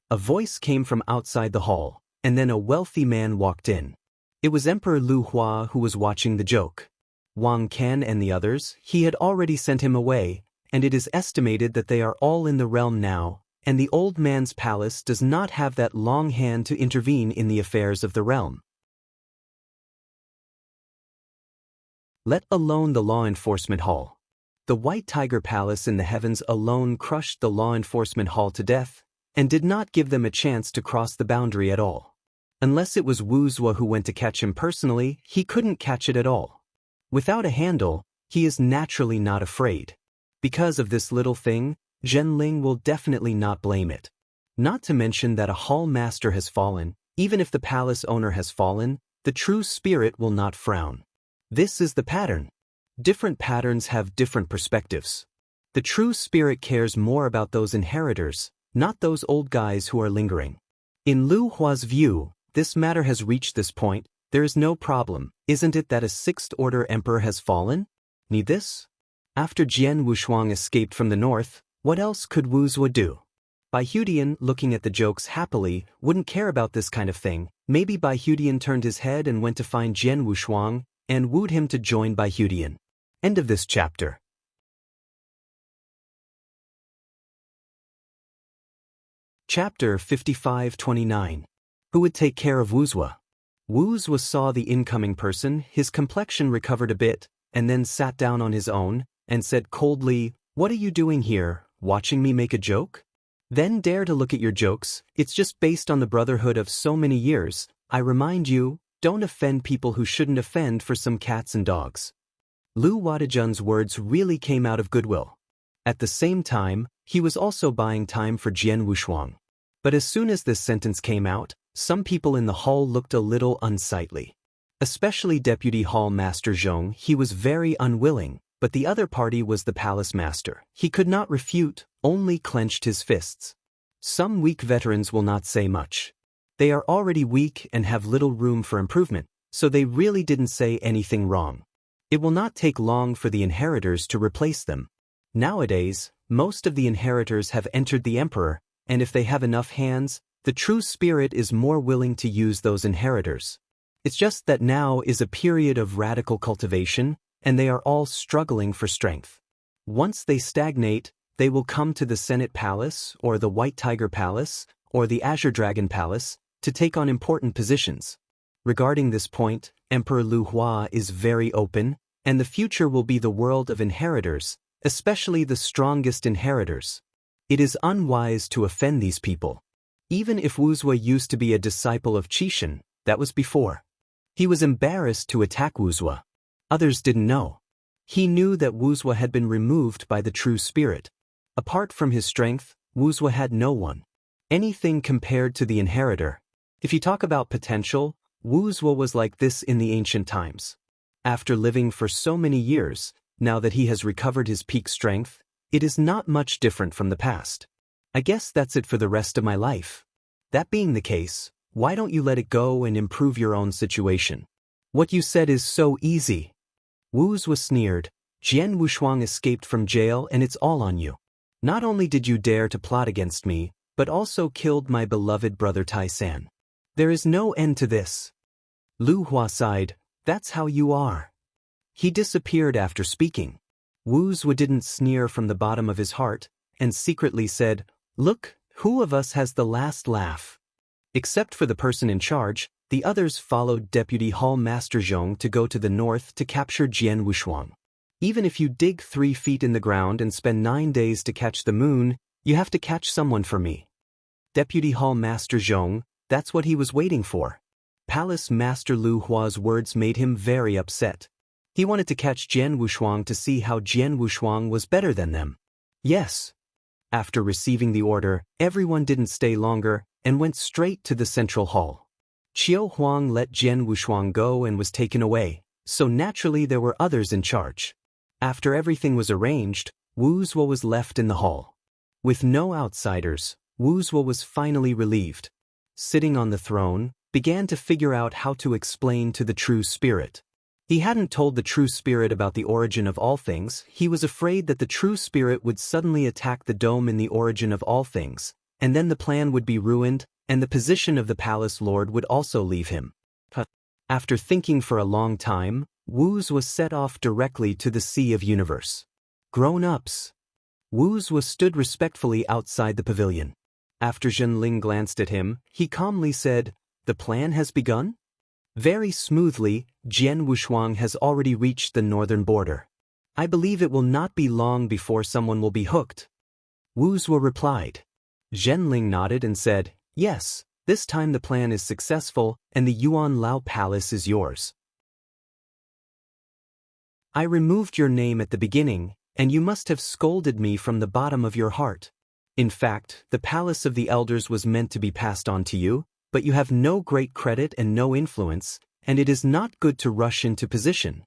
A voice came from outside the hall, and then a wealthy man walked in. It was Emperor Lu Hua who was watching the joke. Wang Can and the others, he had already sent him away, and it is estimated that they are all in the realm now, and the old man's palace does not have that long hand to intervene in the affairs of the realm. Let alone the law enforcement hall. The White Tiger Palace in the heavens alone crushed the law enforcement hall to death, and did not give them a chance to cross the boundary at all. Unless it was Wu Zuo who went to catch him personally, he couldn't catch it at all. Without a handle, he is naturally not afraid. Because of this little thing, Zhenling will definitely not blame it. Not to mention that a hall master has fallen, even if the palace owner has fallen, the true spirit will not frown. This is the pattern. Different patterns have different perspectives. The true spirit cares more about those inheritors, not those old guys who are lingering. In Lu Hua's view, this matter has reached this point, there is no problem, isn't it that a sixth-order emperor has fallen? Need this? After Jian Wushuang escaped from the north, what else could Wu Zuo do? Bai Hudian, looking at the jokes happily, wouldn't care about this kind of thing. Maybe Bai Hudian turned his head and went to find Jian Wushuang, and wooed him to join Bai Hudian. End of this chapter. Chapter 55-29. Who would take care of Wu Zuo? Wu Zuo saw the incoming person, his complexion recovered a bit, and then sat down on his own, and said coldly, "What are you doing here, watching me make a joke? Then dare to look at your jokes, it's just based on the brotherhood of so many years. I remind you, don't offend people who shouldn't offend for some cats and dogs." Lu Wadajun's words really came out of goodwill. At the same time, he was also buying time for Jian Wushuang. But as soon as this sentence came out, some people in the hall looked a little unsightly. Especially Deputy Hall Master Zhong, he was very unwilling, but the other party was the palace master. He could not refute, only clenched his fists. Some weak veterans will not say much. They are already weak and have little room for improvement, so they really didn't say anything wrong. It will not take long for the inheritors to replace them. Nowadays, most of the inheritors have entered the emperor, and if they have enough hands, the true spirit is more willing to use those inheritors. It's just that now is a period of radical cultivation, and they are all struggling for strength. Once they stagnate, they will come to the Senate Palace, or the White Tiger Palace, or the Azure Dragon Palace, to take on important positions. Regarding this point, Emperor Lu Hua is very open, and the future will be the world of inheritors, especially the strongest inheritors. It is unwise to offend these people. Even if Wu Zuo used to be a disciple of Qishan, that was before. He was embarrassed to attack Wu Zuo. Others didn't know. He knew that Wu Zuo had been removed by the true spirit. Apart from his strength, Wu Zuo had no one. Anything compared to the inheritor. If you talk about potential, Wu Zuo was like this in the ancient times. After living for so many years, now that he has recovered his peak strength, it is not much different from the past. I guess that's it for the rest of my life. That being the case, why don't you let it go and improve your own situation? What you said is so easy. Wu Zuo sneered. Jian Wushuang escaped from jail and it's all on you. Not only did you dare to plot against me, but also killed my beloved brother Tai San. There is no end to this. Lu Hua sighed. That's how you are. He disappeared after speaking. Wu Zuo didn't sneer from the bottom of his heart, and secretly said, "Look, who of us has the last laugh?" Except for the person in charge, the others followed Deputy Hall Master Zhong to go to the north to capture Jian Wushuang. Even if you dig 3 feet in the ground and spend 9 days to catch the moon, you have to catch someone for me. Deputy Hall Master Zhong, that's what he was waiting for. Palace Master Lu Hua's words made him very upset. He wanted to catch Jian Wushuang to see how Jian Wushuang was better than them. Yes. After receiving the order, everyone didn't stay longer and went straight to the central hall. Qiu Huang let Jian Wushuang go and was taken away, so naturally there were others in charge. After everything was arranged, Wu Zuo was left in the hall. With no outsiders, Wu Zuo was finally relieved. Sitting on the throne, began to figure out how to explain to the true spirit. He hadn't told the true spirit about the origin of all things. He was afraid that the true spirit would suddenly attack the dome in the origin of all things, and then the plan would be ruined, and the position of the palace lord would also leave him. After thinking for a long time, Wu Zuo set off directly to the Sea of Universe. Grown-ups. Wu Zuo stood respectfully outside the pavilion. After Zhenling glanced at him, he calmly said, "The plan has begun?" Very smoothly, Jian Wushuang has already reached the northern border. I believe it will not be long before someone will be hooked. Wu Zuo replied. Zhenling nodded and said, "Yes, this time the plan is successful and the Yuan Lao Palace is yours. I removed your name at the beginning, and you must have scolded me from the bottom of your heart. In fact, the Palace of the Elders was meant to be passed on to you, but you have no great credit and no influence, and it is not good to rush into position."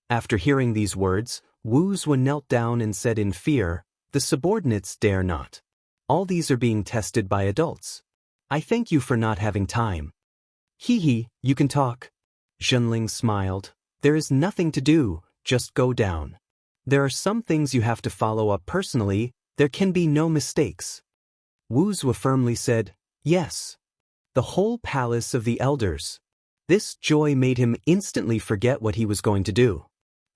After hearing these words, Wu Zuo knelt down and said in fear, "The subordinates dare not. All these are being tested by adults. I thank you for not having time." "Hee, you can talk." Zhenling smiled. "There is nothing to do, just go down. There are some things you have to follow up personally, there can be no mistakes." Wu Zuo firmly said, "Yes." The whole Palace of the Elders. This joy made him instantly forget what he was going to do.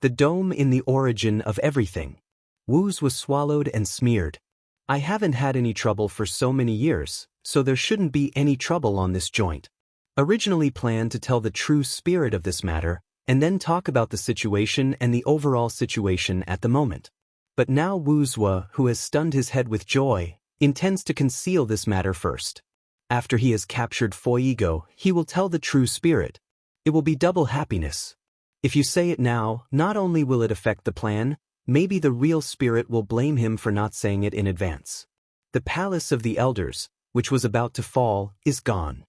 The dome in the origin of everything. Wu Zuo swallowed and smeared. "I haven't had any trouble for so many years, so there shouldn't be any trouble on this joint." Originally planned to tell the true spirit of this matter, and then talk about the situation and the overall situation at the moment. But now Wu Zuo, who has stunned his head with joy, intends to conceal this matter first. After he has captured Fuego, he will tell the true spirit. It will be double happiness. If you say it now, not only will it affect the plan, maybe the real spirit will blame him for not saying it in advance. The Palace of the Elders, which was about to fall, is gone.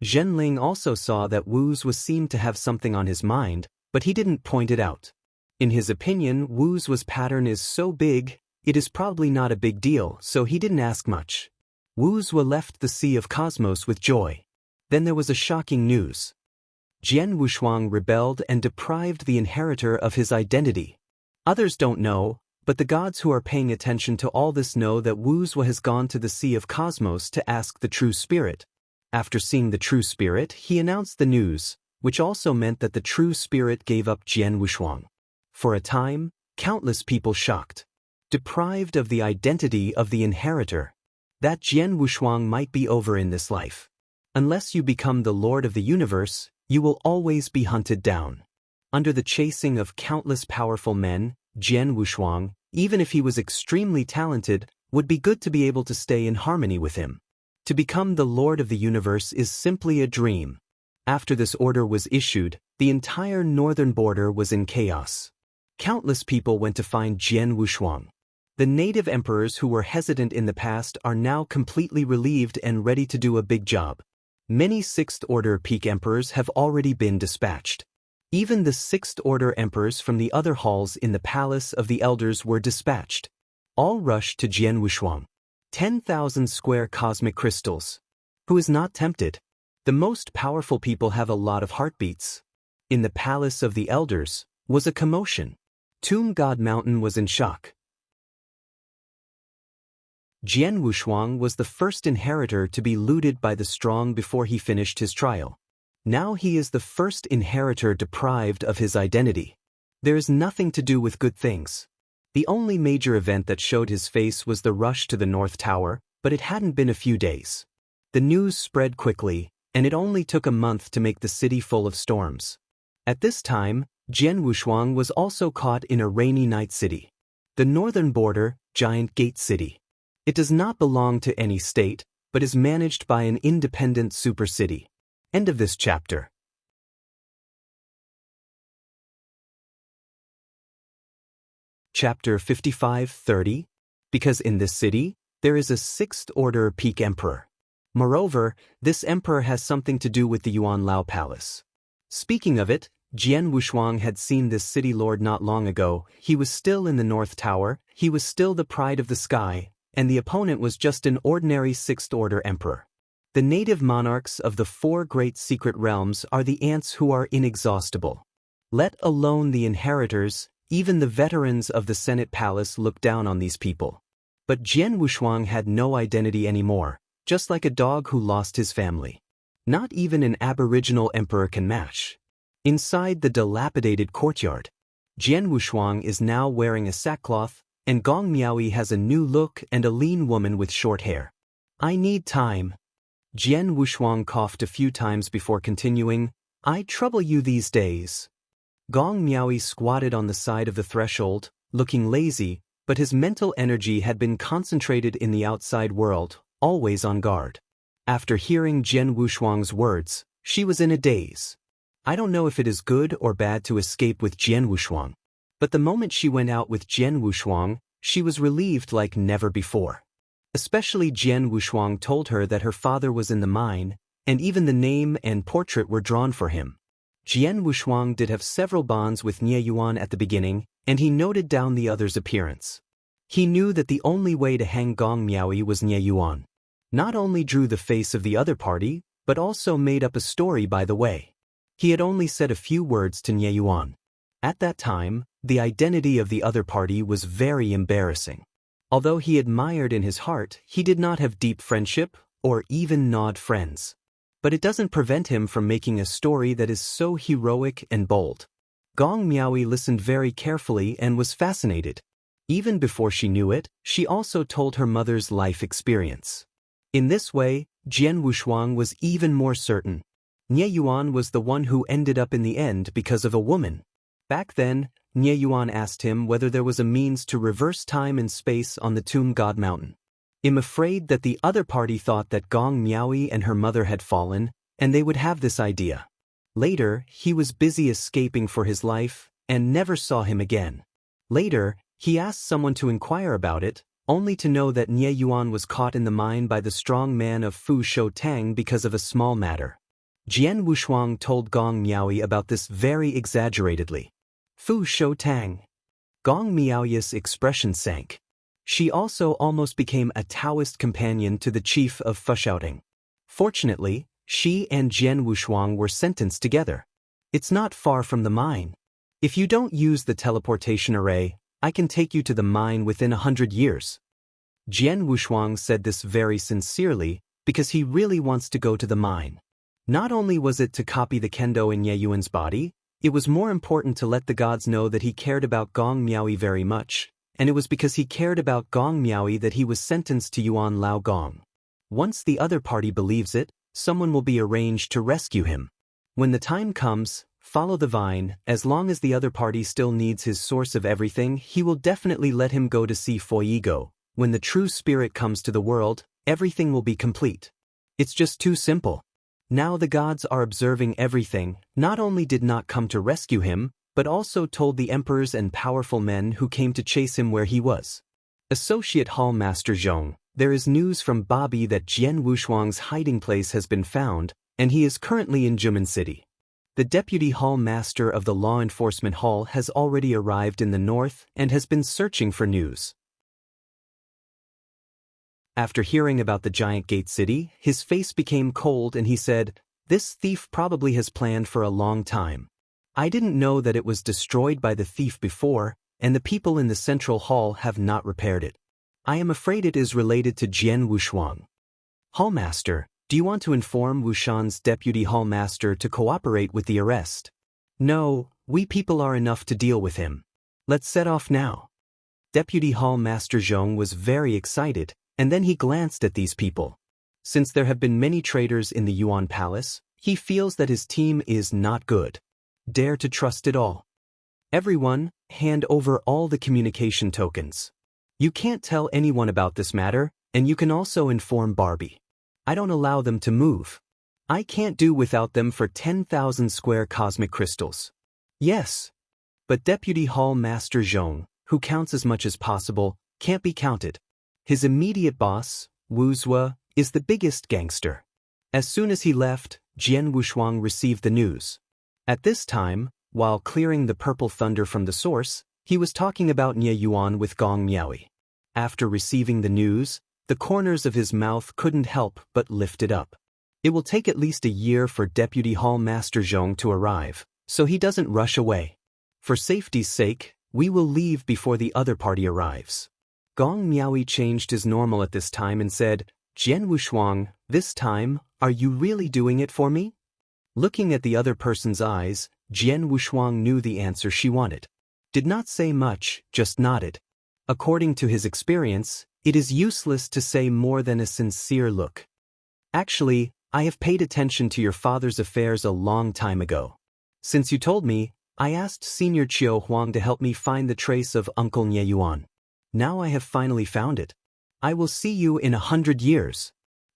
Zhenling also saw that Wu Zuo seemed to have something on his mind, but he didn't point it out. In his opinion, Wu Zuo's pattern is so big, it is probably not a big deal, so he didn't ask much. Wu Zuo left the Sea of Cosmos with joy. Then there was a shocking news. Jian Wushuang rebelled and deprived the inheritor of his identity. Others don't know, but the gods who are paying attention to all this know that Wu Zuo has gone to the Sea of Cosmos to ask the true spirit. After seeing the true spirit, he announced the news, which also meant that the true spirit gave up Jian Wushuang. For a time, countless people shocked. Deprived of the identity of the inheritor. That Jian Wushuang might be over in this life. Unless you become the Lord of the Universe, you will always be hunted down. Under the chasing of countless powerful men, Jian Wushuang, even if he was extremely talented, would be good to be able to stay in harmony with him. To become the Lord of the Universe is simply a dream. After this order was issued, the entire northern border was in chaos. Countless people went to find Jian Wushuang. The native emperors who were hesitant in the past are now completely relieved and ready to do a big job. Many Sixth Order peak emperors have already been dispatched. Even the Sixth Order emperors from the other halls in the Palace of the Elders were dispatched. All rushed to Jian Wushuang. 10,000 square cosmic crystals. Who is not tempted? The most powerful people have a lot of heartbeats. In the Palace of the Elders was a commotion. Tomb God Mountain was in shock. Jian Wushuang was the first inheritor to be looted by the strong before he finished his trial. Now he is the first inheritor deprived of his identity. There is nothing to do with good things. The only major event that showed his face was the rush to the North Tower, but it hadn't been a few days. The news spread quickly, and it only took a month to make the city full of storms. At this time, Jian Wushuang was also caught in a rainy night city. The northern border, Giant Gate City. It does not belong to any state, but is managed by an independent super city. End of this chapter. Chapter 55-30. Because in this city, There is a sixth-order peak emperor. Moreover, this emperor has something to do with the Yuan Lao Palace. Speaking of it, Jian Wushuang had seen this city lord not long ago. He was still in the North Tower, he was still the pride of the sky, and the opponent was just an ordinary sixth-order emperor. The native monarchs of the four great secret realms are the ants who are inexhaustible. Let alone the inheritors, even the veterans of the Senate Palace look down on these people. But Jian Wushuang had no identity anymore, just like a dog who lost his family. Not even an aboriginal emperor can match. Inside the dilapidated courtyard, Jian Wushuang is now wearing a sackcloth, and Gong Miaoyi has a new look and a lean woman with short hair. I need time. Jian Wushuang coughed a few times before continuing, I trouble you these days. Gong Miaoyi squatted on the side of the threshold, looking lazy, but his mental energy had been concentrated in the outside world, always on guard. After hearing Jian Wushuang's words, she was in a daze. I don't know if it is good or bad to escape with Jian Wushuang, but the moment she went out with Jian Wushuang, she was relieved like never before. Especially Jian Wushuang told her that her father was in the mine, and even the name and portrait were drawn for him. Jian Wushuang did have several bonds with Nie Yuan at the beginning, and he noted down the other's appearance. He knew that the only way to hang Gong Miaoyi was Nie Yuan. Not only drew the face of the other party, but also made up a story by the way. He had only said a few words to Nie Yuan. At that time, the identity of the other party was very embarrassing. Although he admired in his heart, he did not have deep friendship, or even gnawed friends. But it doesn't prevent him from making a story that is so heroic and bold. Gong Miaoyi listened very carefully and was fascinated. Even before she knew it, she also told her mother's life experience. In this way, Jian Wushuang was even more certain. Nie Yuan was the one who ended up in the end because of a woman. Back then, Nie Yuan asked him whether there was a means to reverse time and space on the Tomb God Mountain. I'm afraid that the other party thought that Gong Miaoyi and her mother had fallen, and they would have this idea. Later, he was busy escaping for his life, and never saw him again. Later, he asked someone to inquire about it, only to know that Nie Yuan was caught in the mine by the strong man of Fu Shou Tang because of a small matter. Jian Wushuang told Gong Miaoyi about this very exaggeratedly. Fu Shou Tang. Gong Miaoyi's expression sank. She also almost became a Taoist companion to the chief of Fushouting. Fortunately, she and Jian Wushuang were sentenced together. It's not far from the mine. If you don't use the teleportation array, I can take you to the mine within 100 years. Jian Wushuang said this very sincerely, because he really wants to go to the mine. Not only was it to copy the kendo in Nie Yuan's body, it was more important to let the gods know that he cared about Gong Miaoyi very much, and it was because he cared about Gong Miaoyi that he was sentenced to Yuan Lao Gong. Once the other party believes it, someone will be arranged to rescue him. When the time comes, follow the vine. As long as the other party still needs his source of everything, he will definitely let him go to see Fuego. When the true spirit comes to the world, everything will be complete. It's just too simple. Now the gods are observing everything, not only did not come to rescue him, but also told the emperors and powerful men who came to chase him where he was. Associate Hall Master Zhong, there is news from Bobby that Jian Wushuang's hiding place has been found, and he is currently in Juman City. The Deputy Hall Master of the Law Enforcement Hall has already arrived in the north and has been searching for news. After hearing about the giant gate city, his face became cold and he said, "This thief probably has planned for a long time. I didn't know that it was destroyed by the thief before, and the people in the central hall have not repaired it. I am afraid it is related to Jian Wushuang. Hallmaster, do you want to inform Wushan's deputy hallmaster to cooperate with the arrest? No, we people are enough to deal with him. Let's set off now." Deputy Hallmaster Zhong was very excited, and then he glanced at these people. Since there have been many traitors in the Yuan Palace, he feels that his team is not good. Dare to trust it all. Everyone, hand over all the communication tokens. You can't tell anyone about this matter, and you can also inform Barbie. I don't allow them to move. I can't do without them for 10,000 square cosmic crystals. Yes. But Deputy Hall Master Zhong, who counts as much as possible, can't be counted. His immediate boss, Wu Zue, is the biggest gangster. As soon as he left, Jian Wushuang received the news. At this time, while clearing the purple thunder from the source, he was talking about Nye Yuan with Gong Miaoi. After receiving the news, the corners of his mouth couldn't help but lifted up. It will take at least a year for Deputy Hall Master Zhong to arrive, so he doesn't rush away. For safety's sake, we will leave before the other party arrives. Gong Miaoi changed his normal at this time and said, Jian Wushuang, this time, are you really doing it for me? Looking at the other person's eyes, Jian Wushuang knew the answer she wanted. Did not say much, just nodded. According to his experience, it is useless to say more than a sincere look. Actually, I have paid attention to your father's affairs a long time ago. Since you told me, I asked Senior Qiu Huang to help me find the trace of Uncle Nye Yuan. Now I have finally found it. I will see you in 100 years.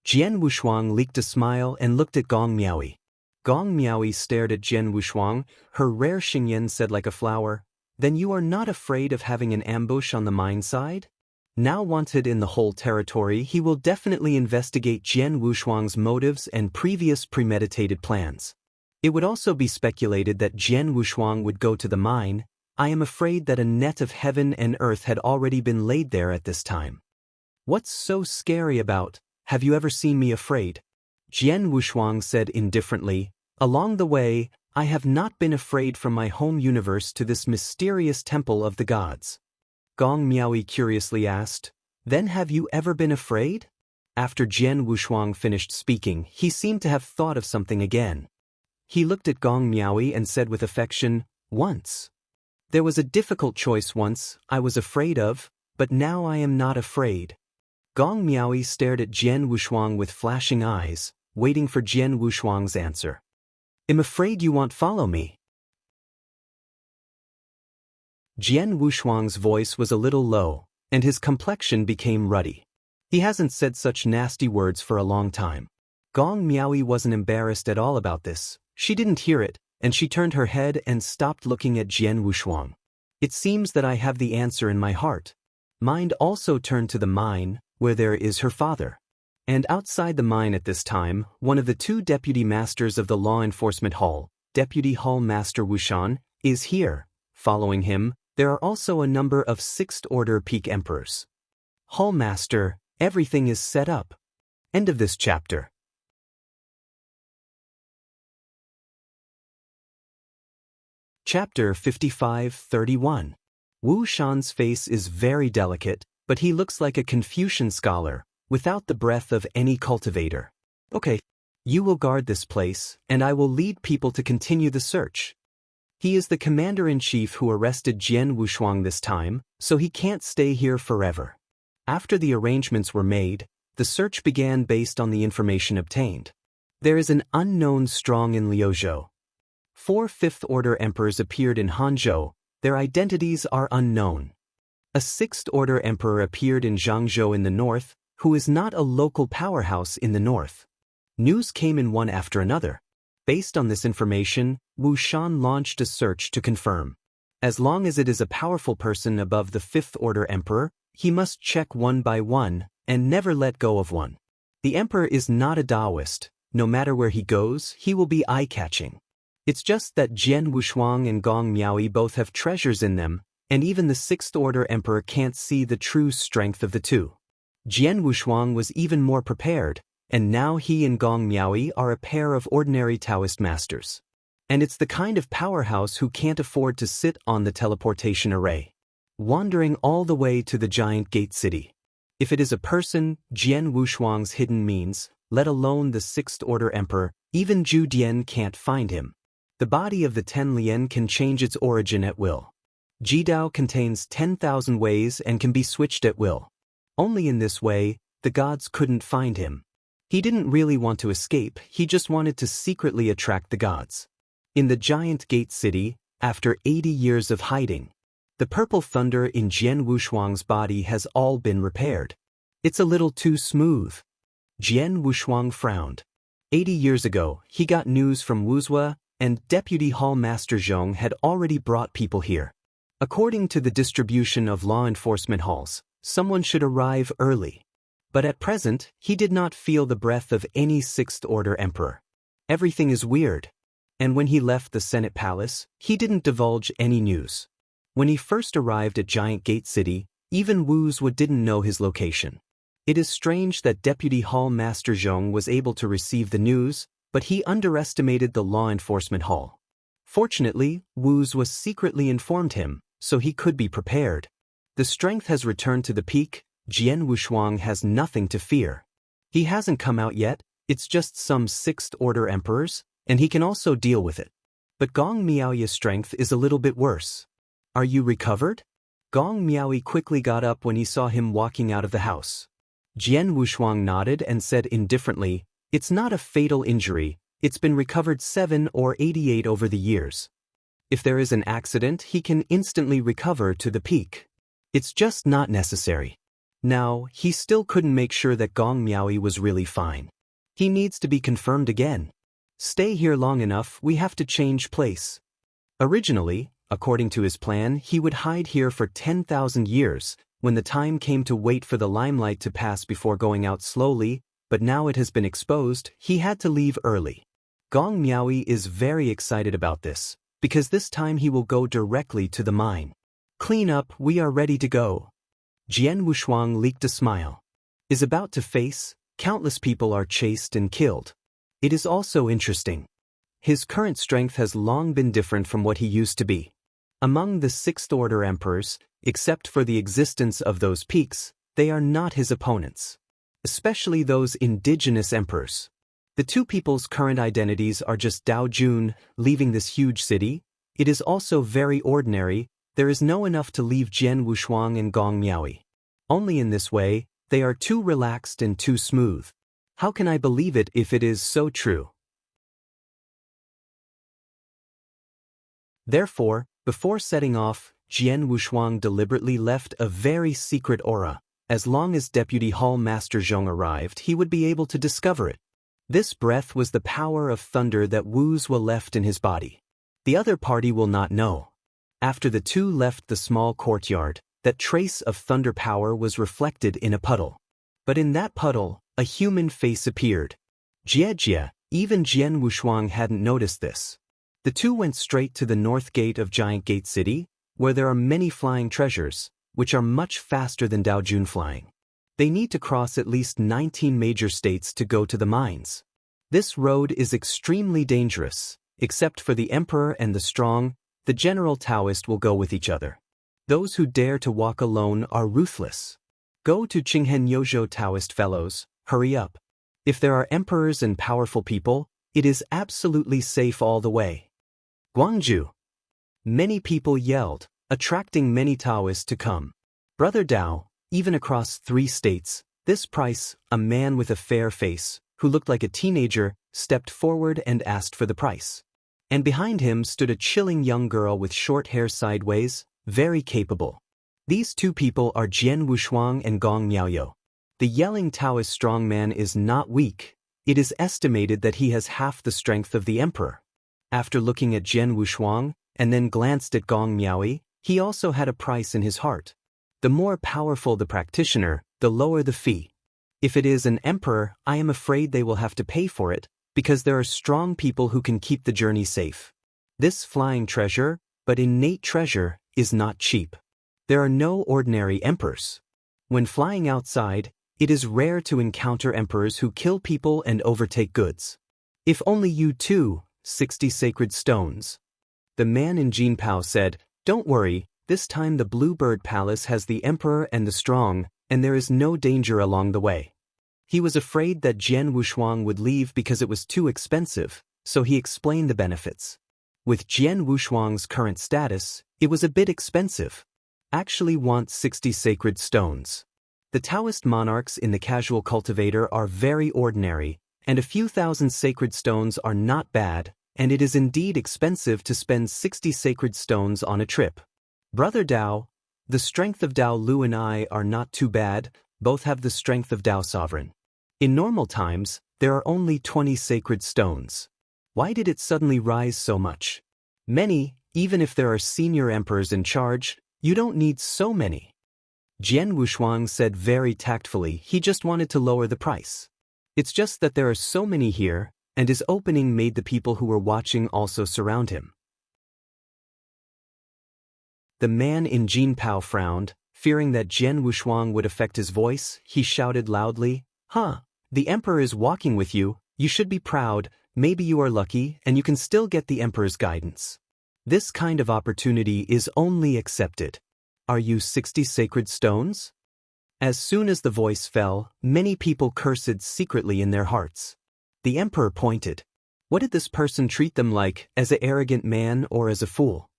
Jian Wushuang leaked a smile and looked at Gong Miaoi. Gong Miaoi stared at Jian Wushuang, her rare Xingyan said like a flower, Then you are not afraid of having an ambush on the mine side? Now wanted in the whole territory, he will definitely investigate Jian Wushuang's motives and previous premeditated plans. It would also be speculated that Jian Wushuang would go to the mine. I am afraid that a net of heaven and earth had already been laid there at this time. What's so scary about? Have you ever seen me afraid? Jian Wushuang said indifferently, Along the way, I have not been afraid from my home universe to this mysterious temple of the gods. Gong Miaoi curiously asked, Then have you ever been afraid? After Jian Wushuang finished speaking, he seemed to have thought of something again. He looked at Gong Miaoi and said with affection, Once. There was a difficult choice once I was afraid of, but now I am not afraid. Gong Miaoi stared at Jian Wushuang with flashing eyes, waiting for Jian Wushuang's answer. I'm afraid you won't follow me. Jian Wushuang's voice was a little low, and his complexion became ruddy. He hasn't said such nasty words for a long time. Gong Miaoi wasn't embarrassed at all about this. She didn't hear it, and she turned her head and stopped looking at Jian Wushuang. It seems that I have the answer in my heart. Mind also turned to the mine, where there is her father. And outside the mine at this time, one of the two deputy masters of the law enforcement hall, Deputy Hall Master Wushan, is here. Following him, there are also a number of sixth-order peak emperors. Hall Master, everything is set up. End of this chapter. Chapter 55-31. Wu Shan's face is very delicate, but he looks like a Confucian scholar, without the breath of any cultivator. Okay, you will guard this place, and I will lead people to continue the search. He is the commander-in-chief who arrested Jian Wushuang this time, so he can't stay here forever. After the arrangements were made, the search began based on the information obtained. There is an unknown strong in Liuzhou. 4 fifth-order emperors appeared in Hanzhou. Their identities are unknown. A 6th-order emperor appeared in Zhangzhou in the north, who is not a local powerhouse in the north. News came in one after another. Based on this information, Wu Shan launched a search to confirm. As long as it is a powerful person above the 5th-order emperor, he must check one by one, and never let go of one. The emperor is not a Taoist. No matter where he goes, he will be eye-catching. It's just that Jian Wushuang and Gong Miaoi both have treasures in them, and even the 6th-order emperor can't see the true strength of the two. Jian Wushuang was even more prepared, and now he and Gong Miaoi are a pair of ordinary Taoist masters. And it's the kind of powerhouse who can't afford to sit on the teleportation array, wandering all the way to the giant gate city. If it is a person, Jian Wushuang's hidden means, let alone the 6th-order emperor, even Zhu Dian can't find him. The body of the 10 Lien can change its origin at will. Jidao contains 10,000 ways and can be switched at will. Only in this way, the gods couldn't find him. He didn't really want to escape, he just wanted to secretly attract the gods. In the giant gate city, after 80 years of hiding, the purple thunder in Jian Wushuang's body has all been repaired. It's a little too smooth. Jian Wushuang frowned. 80 years ago, he got news from Wu Zue, and Deputy Hall Master Zhong had already brought people here. According to the distribution of law enforcement halls, Someone should arrive early. But at present, he did not feel the breath of any sixth-order emperor. Everything is weird. And when he left the Senate Palace, he didn't divulge any news. When he first arrived at Giant Gate City, even Wu's didn't know his location. It is strange that Deputy Hall Master Zhong was able to receive the news, but he underestimated the law enforcement hall. Fortunately, Wu's was secretly informed him, so he could be prepared. The strength has returned to the peak. Jian Wushuang has nothing to fear. He hasn't come out yet, it's just some sixth-order emperors, and he can also deal with it. But Gong Miaoya's strength is a little bit worse. Are you recovered? Gong Miaoyi quickly got up when he saw him walking out of the house. Jian Wushuang nodded and said indifferently, "It's not a fatal injury, it's been recovered 7 or 88 over the years. If there is an accident, he can instantly recover to the peak. It's just not necessary." Now, he still couldn't make sure that Gong Miaoyi was really fine. He needs to be confirmed again. Stay here long enough, we have to change place. Originally, according to his plan, he would hide here for 10,000 years, when the time came to wait for the limelight to pass before going out slowly, but now it has been exposed, he had to leave early. Gong Miaoyi is very excited about this, because this time he will go directly to the mine. Clean up, we are ready to go. Jian Wushuang leaked a smile. Is about to face, countless people are chased and killed. It is also interesting. His current strength has long been different from what he used to be. Among the sixth-order emperors, except for the existence of those peaks, they are not his opponents. Especially those indigenous emperors. The two people's current identities are just Dao Jun, leaving this huge city. It is also very ordinary. There is no enough to leave Jian Wushuang and Gong Miaoyi. Only in this way, they are too relaxed and too smooth. How can I believe it if it is so true? Therefore, before setting off, Jian Wushuang deliberately left a very secret aura. As long as Deputy Hall Master Zhong arrived, he would be able to discover it. This breath was the power of thunder that Wu's left in his body. The other party will not know. After the two left the small courtyard, that trace of thunder power was reflected in a puddle. But in that puddle, a human face appeared. Jie, even Jian Wushuang hadn't noticed this. The two went straight to the north gate of Giant Gate City, where there are many flying treasures, which are much faster than Dao Jun flying. They need to cross at least 19 major states to go to the mines. This road is extremely dangerous, except for the emperor and the strong. The general Taoist will go with each other. Those who dare to walk alone are ruthless. Go to Qinghen Youzhou Taoist fellows, hurry up. If there are emperors and powerful people, it is absolutely safe all the way. Guangzhou. Many people yelled, attracting many Taoists to come. Brother Dao, even across 3 states, this price, a man with a fair face, who looked like a teenager, stepped forward and asked for the price. And behind him stood a chilling young girl with short hair sideways, very capable. These two people are Jian Wushuang and Gong Miaoyi. The yelling Taoist strongman is not weak. It is estimated that he has half the strength of the emperor. After looking at Jian Wushuang, and then glanced at Gong Miaoyi, he also had a price in his heart. The more powerful the practitioner, the lower the fee. If it is an emperor, I am afraid they will have to pay for it, because there are strong people who can keep the journey safe. This flying treasure, but innate treasure, is not cheap. There are no ordinary emperors. When flying outside, it is rare to encounter emperors who kill people and overtake goods. If only you too, 60 sacred stones. The man in Jinpao said, "Don't worry, this time the Bluebird Palace has the emperor and the strong, and there is no danger along the way." He was afraid that Jian Wushuang would leave because it was too expensive, so he explained the benefits. With Jian Wushuang's current status, it was a bit expensive. Actually want 60 sacred stones. The Taoist monarchs in the casual cultivator are very ordinary, and a few thousand sacred stones are not bad, and it is indeed expensive to spend 60 sacred stones on a trip. Brother Dao, the strength of Dao Lu and I are not too bad, both have the strength of Dao Sovereign. In normal times, there are only 20 sacred stones. Why did it suddenly rise so much? Many, even if there are senior emperors in charge, you don't need so many. Jian Wushuang said very tactfully he just wanted to lower the price. It's just that there are so many here, and his opening made the people who were watching also surround him. The man in Jinpao frowned, fearing that Jian Wushuang would affect his voice. He shouted loudly, "Huh, the emperor is walking with you, you should be proud, maybe you are lucky and you can still get the emperor's guidance. This kind of opportunity is only accepted. Are you 60 sacred stones?" As soon as the voice fell, many people cursed secretly in their hearts. The emperor pointed. What did this person treat them like, as an arrogant man or as a fool?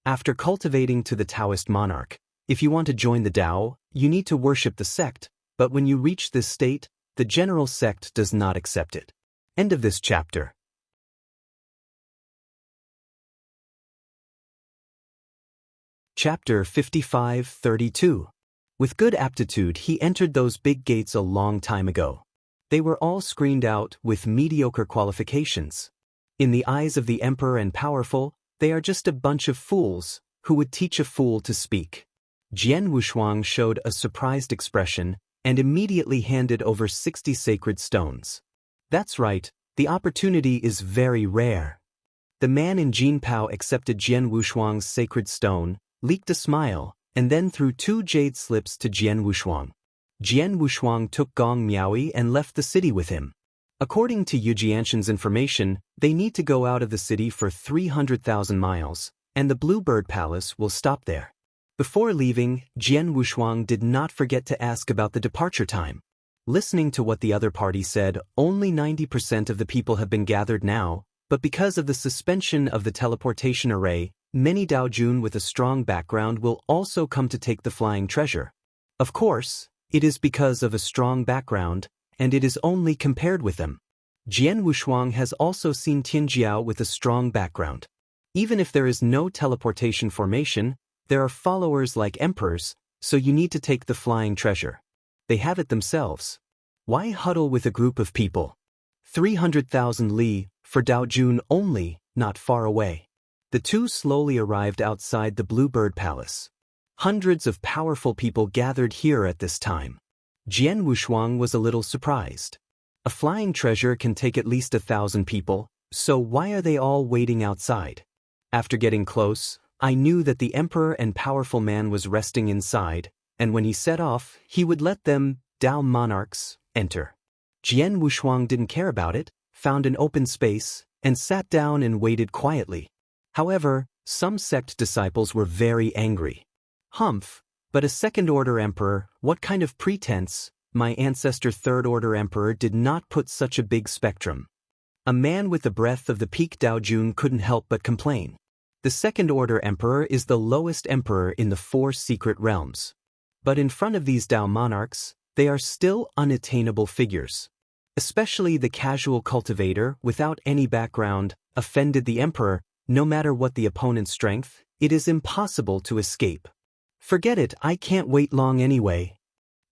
After cultivating to the Taoist monarch, if you want to join the Tao, you need to worship the sect, but when you reach this state, the general sect does not accept it. End of this chapter. Chapter 55-32. With good aptitude he entered those big gates a long time ago. They were all screened out with mediocre qualifications. In the eyes of the emperor and powerful, they are just a bunch of fools, who would teach a fool to speak. Jian Wushuang showed a surprised expression, and immediately handed over 60 sacred stones. That's right, the opportunity is very rare. The man in Jinpao accepted Jian Wushuang's sacred stone, leaked a smile, and then threw 2 jade slips to Jian Wushuang. Jian Wushuang took Gong Miaoyi and left the city with him. According to Yu Jianshan's information, they need to go out of the city for 300,000 miles, and the Bluebird Palace will stop there. Before leaving, Jian Wushuang did not forget to ask about the departure time. Listening to what the other party said, only 90% of the people have been gathered now, but because of the suspension of the teleportation array, many Daojun with a strong background will also come to take the flying treasure. Of course, it is because of a strong background, and it is only compared with them. Jian Wushuang has also seen Tianjiao with a strong background. Even if there is no teleportation formation, there are followers like emperors, so you need to take the flying treasure. They have it themselves. Why huddle with a group of people? 300,000 li, for Daojun only, not far away. The two slowly arrived outside the Bluebird Palace. Hundreds of powerful people gathered here at this time. Jian Wushuang was a little surprised. A flying treasure can take at least 1,000 people, so why are they all waiting outside? After getting close, I knew that the emperor and powerful man was resting inside, and when he set off, he would let them, Tao monarchs, enter. Jian Wushuang didn't care about it, found an open space, and sat down and waited quietly. However, some sect disciples were very angry. Humph, but a second-order emperor, what kind of pretense? My ancestor third-order emperor did not put such a big spectrum. A man with the breath of the peak Daojun couldn't help but complain. The second-order emperor is the lowest emperor in the 4 secret realms. But in front of these Tao monarchs, they are still unattainable figures. Especially the casual cultivator without any background, offended the emperor, no matter what the opponent's strength, it is impossible to escape. Forget it, I can't wait long anyway.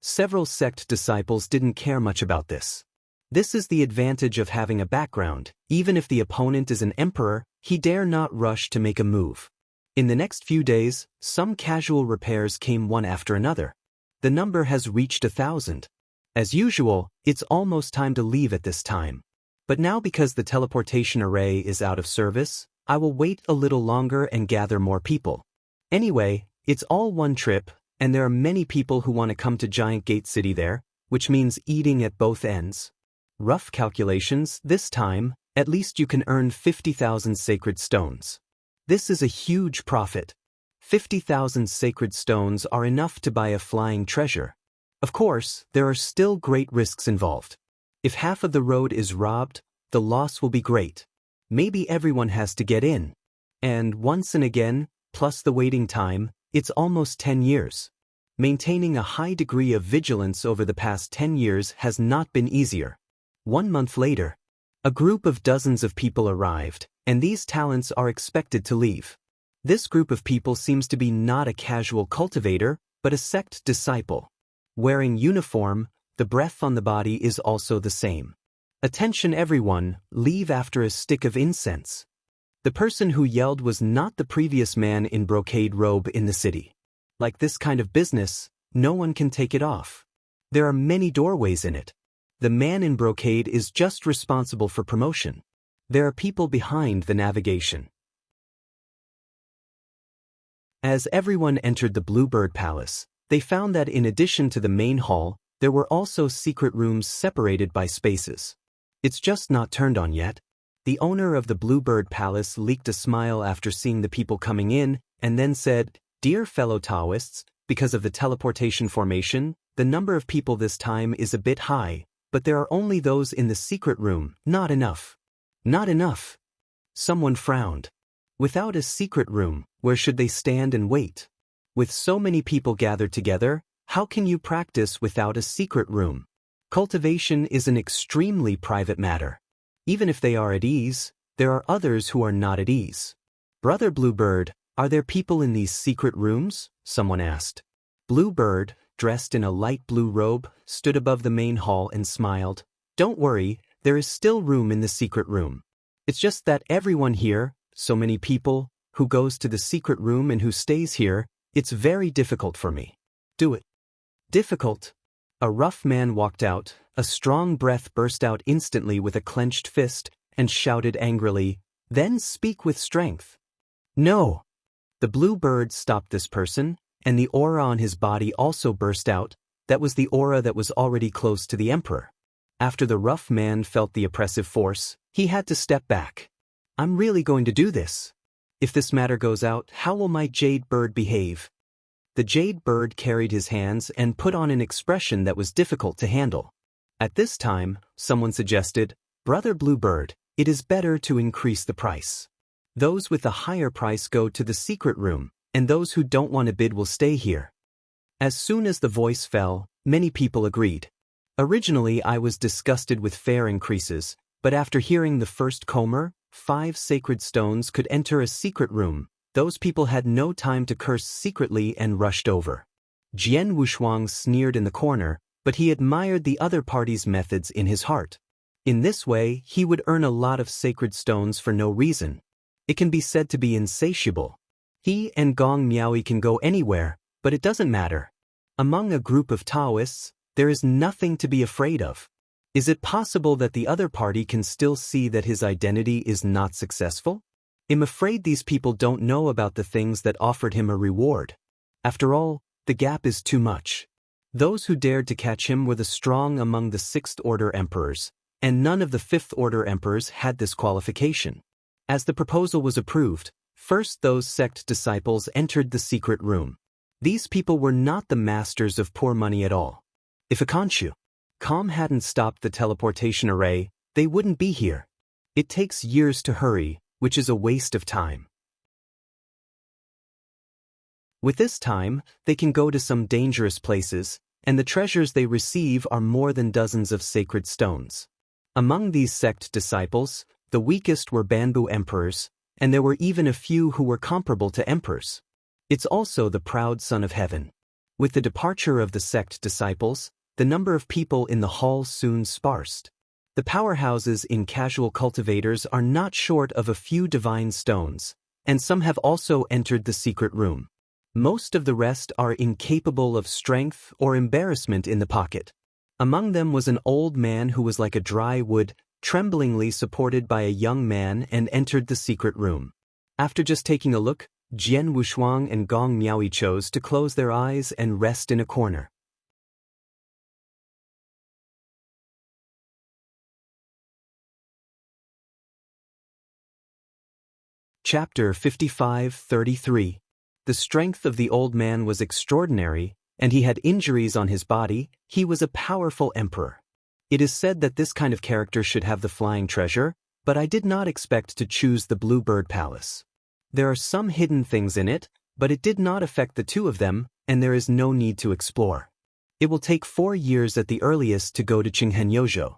Several sect disciples didn't care much about this. This is the advantage of having a background. Even if the opponent is an emperor, he dare not rush to make a move. In the next few days, some casual repairs came one after another. The number has reached 1,000. As usual, it's almost time to leave at this time. But now because the teleportation array is out of service, I will wait a little longer and gather more people. Anyway, it's all one trip, and there are many people who want to come to Giant Gate City there, which means eating at both ends. Rough calculations, this time, at least you can earn 50,000 sacred stones. This is a huge profit. 50,000 sacred stones are enough to buy a flying treasure. Of course, there are still great risks involved. If half of the road is robbed, the loss will be great. Maybe everyone has to get in. And once and again, plus the waiting time, it's almost 10 years. Maintaining a high degree of vigilance over the past 10 years has not been easier. 1 month later, a group of dozens of people arrived, and these talents are expected to leave. This group of people seems to be not a casual cultivator, but a sect disciple. Wearing uniform, the breath on the body is also the same. Attention everyone, leave after a stick of incense. The person who yelled was not the previous man in brocade robe in the city. Like this kind of business, no one can take it off. There are many doorways in it. The man in brocade is just responsible for promotion. There are people behind the navigation. As everyone entered the Bluebird Palace, they found that in addition to the main hall, there were also secret rooms separated by spaces. It's just not turned on yet. The owner of the Bluebird Palace leaked a smile after seeing the people coming in, and then said, "Dear fellow Taoists, because of the teleportation formation, the number of people this time is a bit high, but there are only those in the secret room, not enough." Not enough. Someone frowned. Without a secret room, where should they stand and wait? With so many people gathered together, how can you practice without a secret room? Cultivation is an extremely private matter. Even if they are at ease, there are others who are not at ease. "Brother Bluebird, are there people in these secret rooms?" someone asked. Bluebird, dressed in a light blue robe, stood above the main hall and smiled. "Don't worry, there is still room in the secret room. It's just that everyone here, so many people, who goes to the secret room and who stays here, it's very difficult for me." "Do it." "Difficult?" A rough man walked out, a strong breath burst out instantly with a clenched fist, and shouted angrily, "Then speak with strength." "No." The Bluebird stopped this person, and the aura on his body also burst out. That was the aura that was already close to the Emperor. After the rough man felt the oppressive force, he had to step back. "I'm really going to do this. If this matter goes out, how will my Jade Bird behave?" The Jade Bird carried his hands and put on an expression that was difficult to handle. At this time, someone suggested, "Brother Bluebird, it is better to increase the price. Those with the higher price go to the secret room, and those who don't want to bid will stay here." As soon as the voice fell, many people agreed. Originally I was disgusted with fare increases, but after hearing the first Comer, 5 sacred stones could enter a secret room, those people had no time to curse secretly and rushed over. Jian Wushuang sneered in the corner, but he admired the other party's methods in his heart. In this way, he would earn a lot of sacred stones for no reason. It can be said to be insatiable. He and Gong Miaoi can go anywhere, but it doesn't matter. Among a group of Taoists, there is nothing to be afraid of. Is it possible that the other party can still see that his identity is not successful? I'm afraid these people don't know about the things that offered him a reward. After all, the gap is too much. Those who dared to catch him were the strong among the 6th Order Emperors, and none of the 5th Order Emperors had this qualification. As the proposal was approved, first those sect disciples entered the secret room. These people were not the masters of poor money at all. If Com hadn't stopped the teleportation array, they wouldn't be here. It takes years to hurry, which is a waste of time. With this time, they can go to some dangerous places, and the treasures they receive are more than dozens of sacred stones. Among these sect disciples, the weakest were bamboo emperors, and there were even a few who were comparable to emperors. It's also the proud son of heaven. With the departure of the sect disciples, the number of people in the hall soon sparsed. The powerhouses in casual cultivators are not short of a few divine stones, and some have also entered the secret room. Most of the rest are incapable of strength or embarrassment in the pocket. Among them was an old man who was like a dry wood, tremblingly supported by a young man, and entered the secret room. After just taking a look, Jian Wushuang and Gong Miaoi chose to close their eyes and rest in a corner. Chapter 55-33. The strength of the old man was extraordinary, and he had injuries on his body. He was a powerful emperor. It is said that this kind of character should have the flying treasure, but I did not expect to choose the Bluebird Palace. There are some hidden things in it, but it did not affect the two of them, and there is no need to explore. It will take 4 years at the earliest to go to Qinghenyozhou.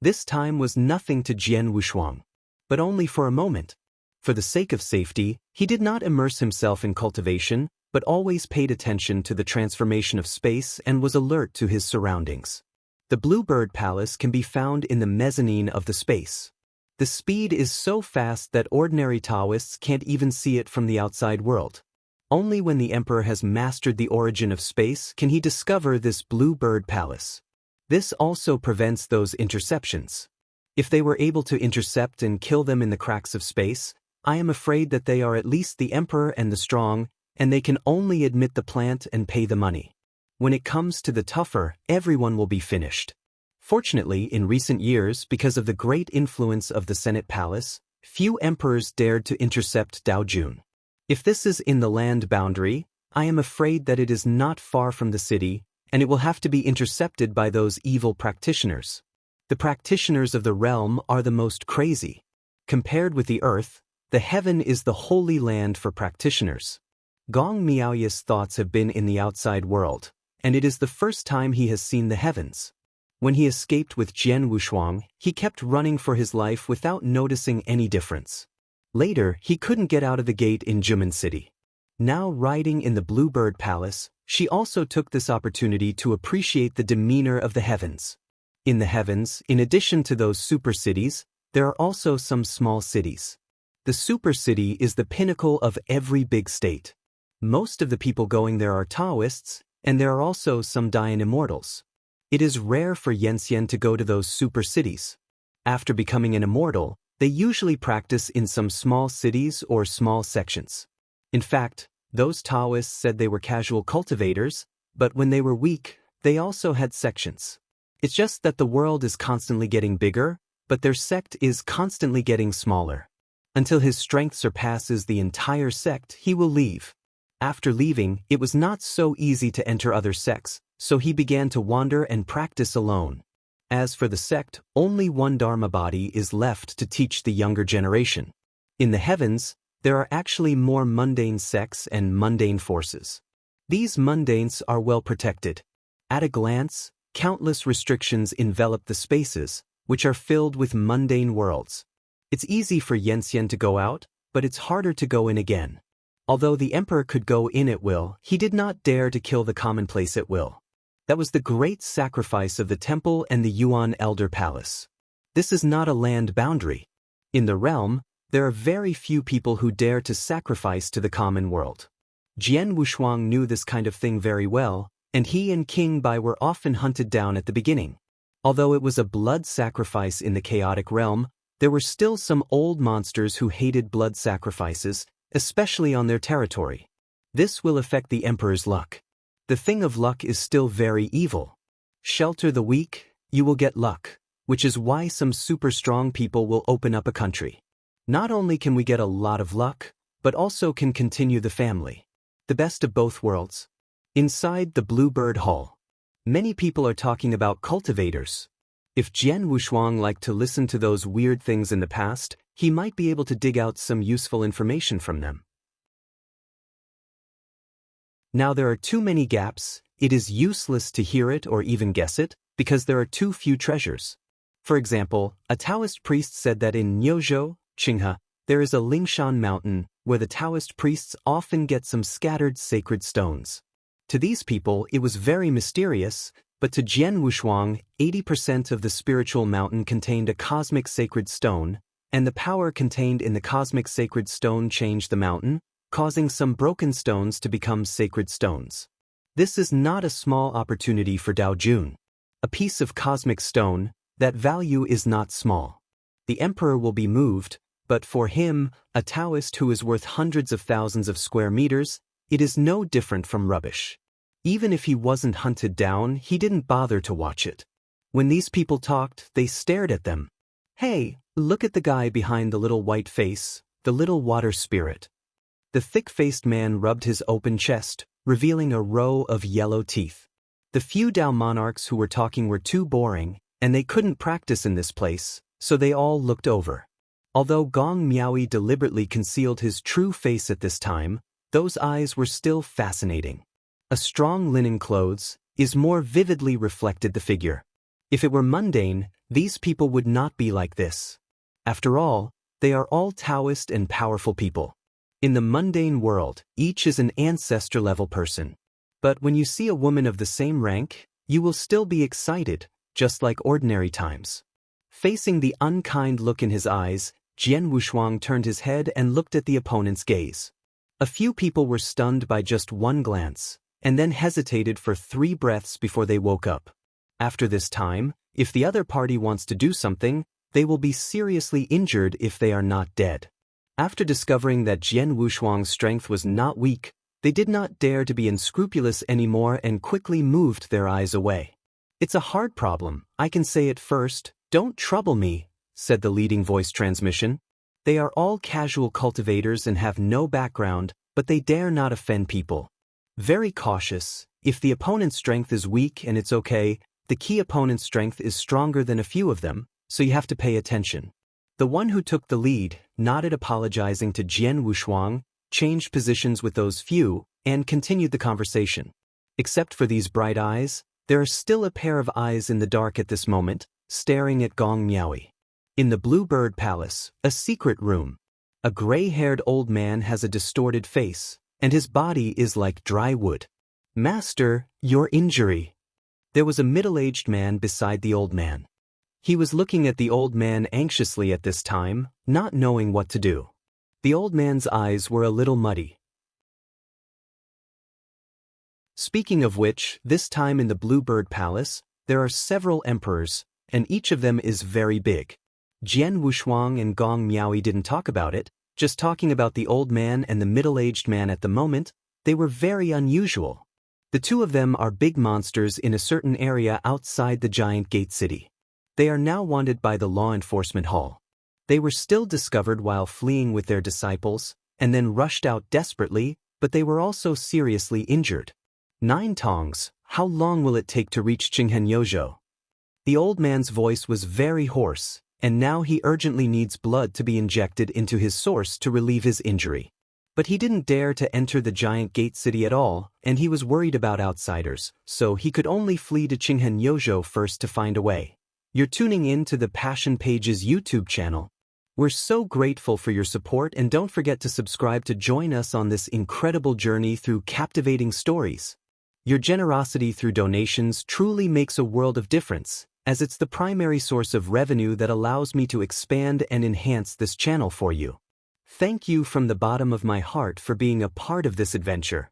This time was nothing to Jian Wushuang, but only for a moment. For the sake of safety, he did not immerse himself in cultivation, but always paid attention to the transformation of space and was alert to his surroundings. The Bluebird Palace can be found in the mezzanine of the space. The speed is so fast that ordinary Taoists can't even see it from the outside world. Only when the emperor has mastered the origin of space can he discover this blue bird palace. This also prevents those interceptions. If they were able to intercept and kill them in the cracks of space, I am afraid that they are at least the emperor and the strong, and they can only admit the plant and pay the money. When it comes to the tougher, everyone will be finished. Fortunately, in recent years, because of the great influence of the Senate Palace, few emperors dared to intercept Dao Jun. If this is in the land boundary, I am afraid that it is not far from the city, and it will have to be intercepted by those evil practitioners. The practitioners of the realm are the most crazy. Compared with the earth, the heaven is the holy land for practitioners. Gong Miaoya's thoughts have been in the outside world, and it is the first time he has seen the heavens. When he escaped with Jian Wushuang, he kept running for his life without noticing any difference. Later, he couldn't get out of the gate in Juman City. Now riding in the Bluebird Palace, she also took this opportunity to appreciate the demeanor of the heavens. In the heavens, in addition to those super cities, there are also some small cities. The super city is the pinnacle of every big state. Most of the people going there are Taoists, and there are also some Dayan immortals. It is rare for Yanxian to go to those super cities. After becoming an immortal, they usually practice in some small cities or small sections. In fact, those Taoists said they were casual cultivators, but when they were weak, they also had sections. It's just that the world is constantly getting bigger, but their sect is constantly getting smaller. Until his strength surpasses the entire sect, he will leave. After leaving, it was not so easy to enter other sects, so he began to wander and practice alone. As for the sect, only one Dharma body is left to teach the younger generation. In the heavens, there are actually more mundane sects and mundane forces. These mundanes are well protected. At a glance, countless restrictions envelop the spaces, which are filled with mundane worlds. It's easy for Yanxian to go out, but it's harder to go in again. Although the emperor could go in at will, he did not dare to kill the commonplace at will. That was the great sacrifice of the temple and the Yuan Elder Palace. This is not a land boundary. In the realm, there are very few people who dare to sacrifice to the common world. Jian Wushuang knew this kind of thing very well, and he and King Bai were often hunted down at the beginning. Although it was a blood sacrifice in the chaotic realm, there were still some old monsters who hated blood sacrifices, especially on their territory. This will affect the emperor's luck. The thing of luck is still very evil. Shelter the weak, you will get luck, which is why some super strong people will open up a country. Not only can we get a lot of luck, but also can continue the family. The best of both worlds. Inside the Bluebird Hall, many people are talking about cultivators. If Jian Wushuang liked to listen to those weird things in the past, he might be able to dig out some useful information from them. Now there are too many gaps, it is useless to hear it or even guess it, because there are too few treasures. For example, a Taoist priest said that in Niuzhou, Qinghe, there is a Lingshan mountain where the Taoist priests often get some scattered sacred stones. To these people it was very mysterious, but to Jian Wushuang, 80% of the spiritual mountain contained a cosmic sacred stone, and the power contained in the cosmic sacred stone changed the mountain, causing some broken stones to become sacred stones. This is not a small opportunity for Dao Jun. A piece of cosmic stone, that value is not small. The emperor will be moved, but for him, a Taoist who is worth hundreds of thousands of square meters, it is no different from rubbish. Even if he wasn't hunted down, he didn't bother to watch it. When these people talked, they stared at them. Hey, look at the guy behind the little white face, the little water spirit. The thick-faced man rubbed his open chest, revealing a row of yellow teeth. The few Dao monarchs who were talking were too boring, and they couldn't practice in this place, so they all looked over. Although Gong Miaoyi deliberately concealed his true face at this time, those eyes were still fascinating. A strong linen clothes is more vividly reflected the figure. If it were mundane, these people would not be like this. After all, they are all Taoist and powerful people. In the mundane world, each is an ancestor-level person. But when you see a woman of the same rank, you will still be excited, just like ordinary times. Facing the unkind look in his eyes, Jian Wushuang turned his head and looked at the opponent's gaze. A few people were stunned by just one glance, and then hesitated for 3 breaths before they woke up. After this time, if the other party wants to do something, they will be seriously injured if they are not dead. After discovering that Jian Wushuang's strength was not weak, they did not dare to be unscrupulous anymore and quickly moved their eyes away. "It's a hard problem, I can say it first, don't trouble me," said the leading voice transmission. They are all casual cultivators and have no background, but they dare not offend people. Very cautious, if the opponent's strength is weak and it's okay, the key opponent's strength is stronger than a few of them, so you have to pay attention. The one who took the lead, nodded apologizing to Jian Wushuang, changed positions with those few, and continued the conversation. Except for these bright eyes, there are still a pair of eyes in the dark at this moment, staring at Gong Miaoi. In the Bluebird Palace, a secret room. A gray-haired old man has a distorted face, and his body is like dry wood. "Master, your injury." There was a middle-aged man beside the old man. He was looking at the old man anxiously at this time, not knowing what to do. The old man's eyes were a little muddy. Speaking of which, this time in the Bluebird Palace, there are several emperors, and each of them is very big. Jian Wushuang and Gong Miaoi didn't talk about it, just talking about the old man and the middle-aged man at the moment. They were very unusual. The two of them are big monsters in a certain area outside the giant gate city. They are now wanted by the law enforcement hall. They were still discovered while fleeing with their disciples, and then rushed out desperately, but they were also seriously injured. 9 tongs, how long will it take to reach Qinghenyozhou? The old man's voice was very hoarse, and now he urgently needs blood to be injected into his source to relieve his injury. But he didn't dare to enter the giant gate city at all, and he was worried about outsiders, so he could only flee to Qinghenyozhou first to find a way. You're tuning in to the Passion Pages YouTube channel. We're so grateful for your support, and don't forget to subscribe to join us on this incredible journey through captivating stories. Your generosity through donations truly makes a world of difference, as it's the primary source of revenue that allows me to expand and enhance this channel for you. Thank you from the bottom of my heart for being a part of this adventure.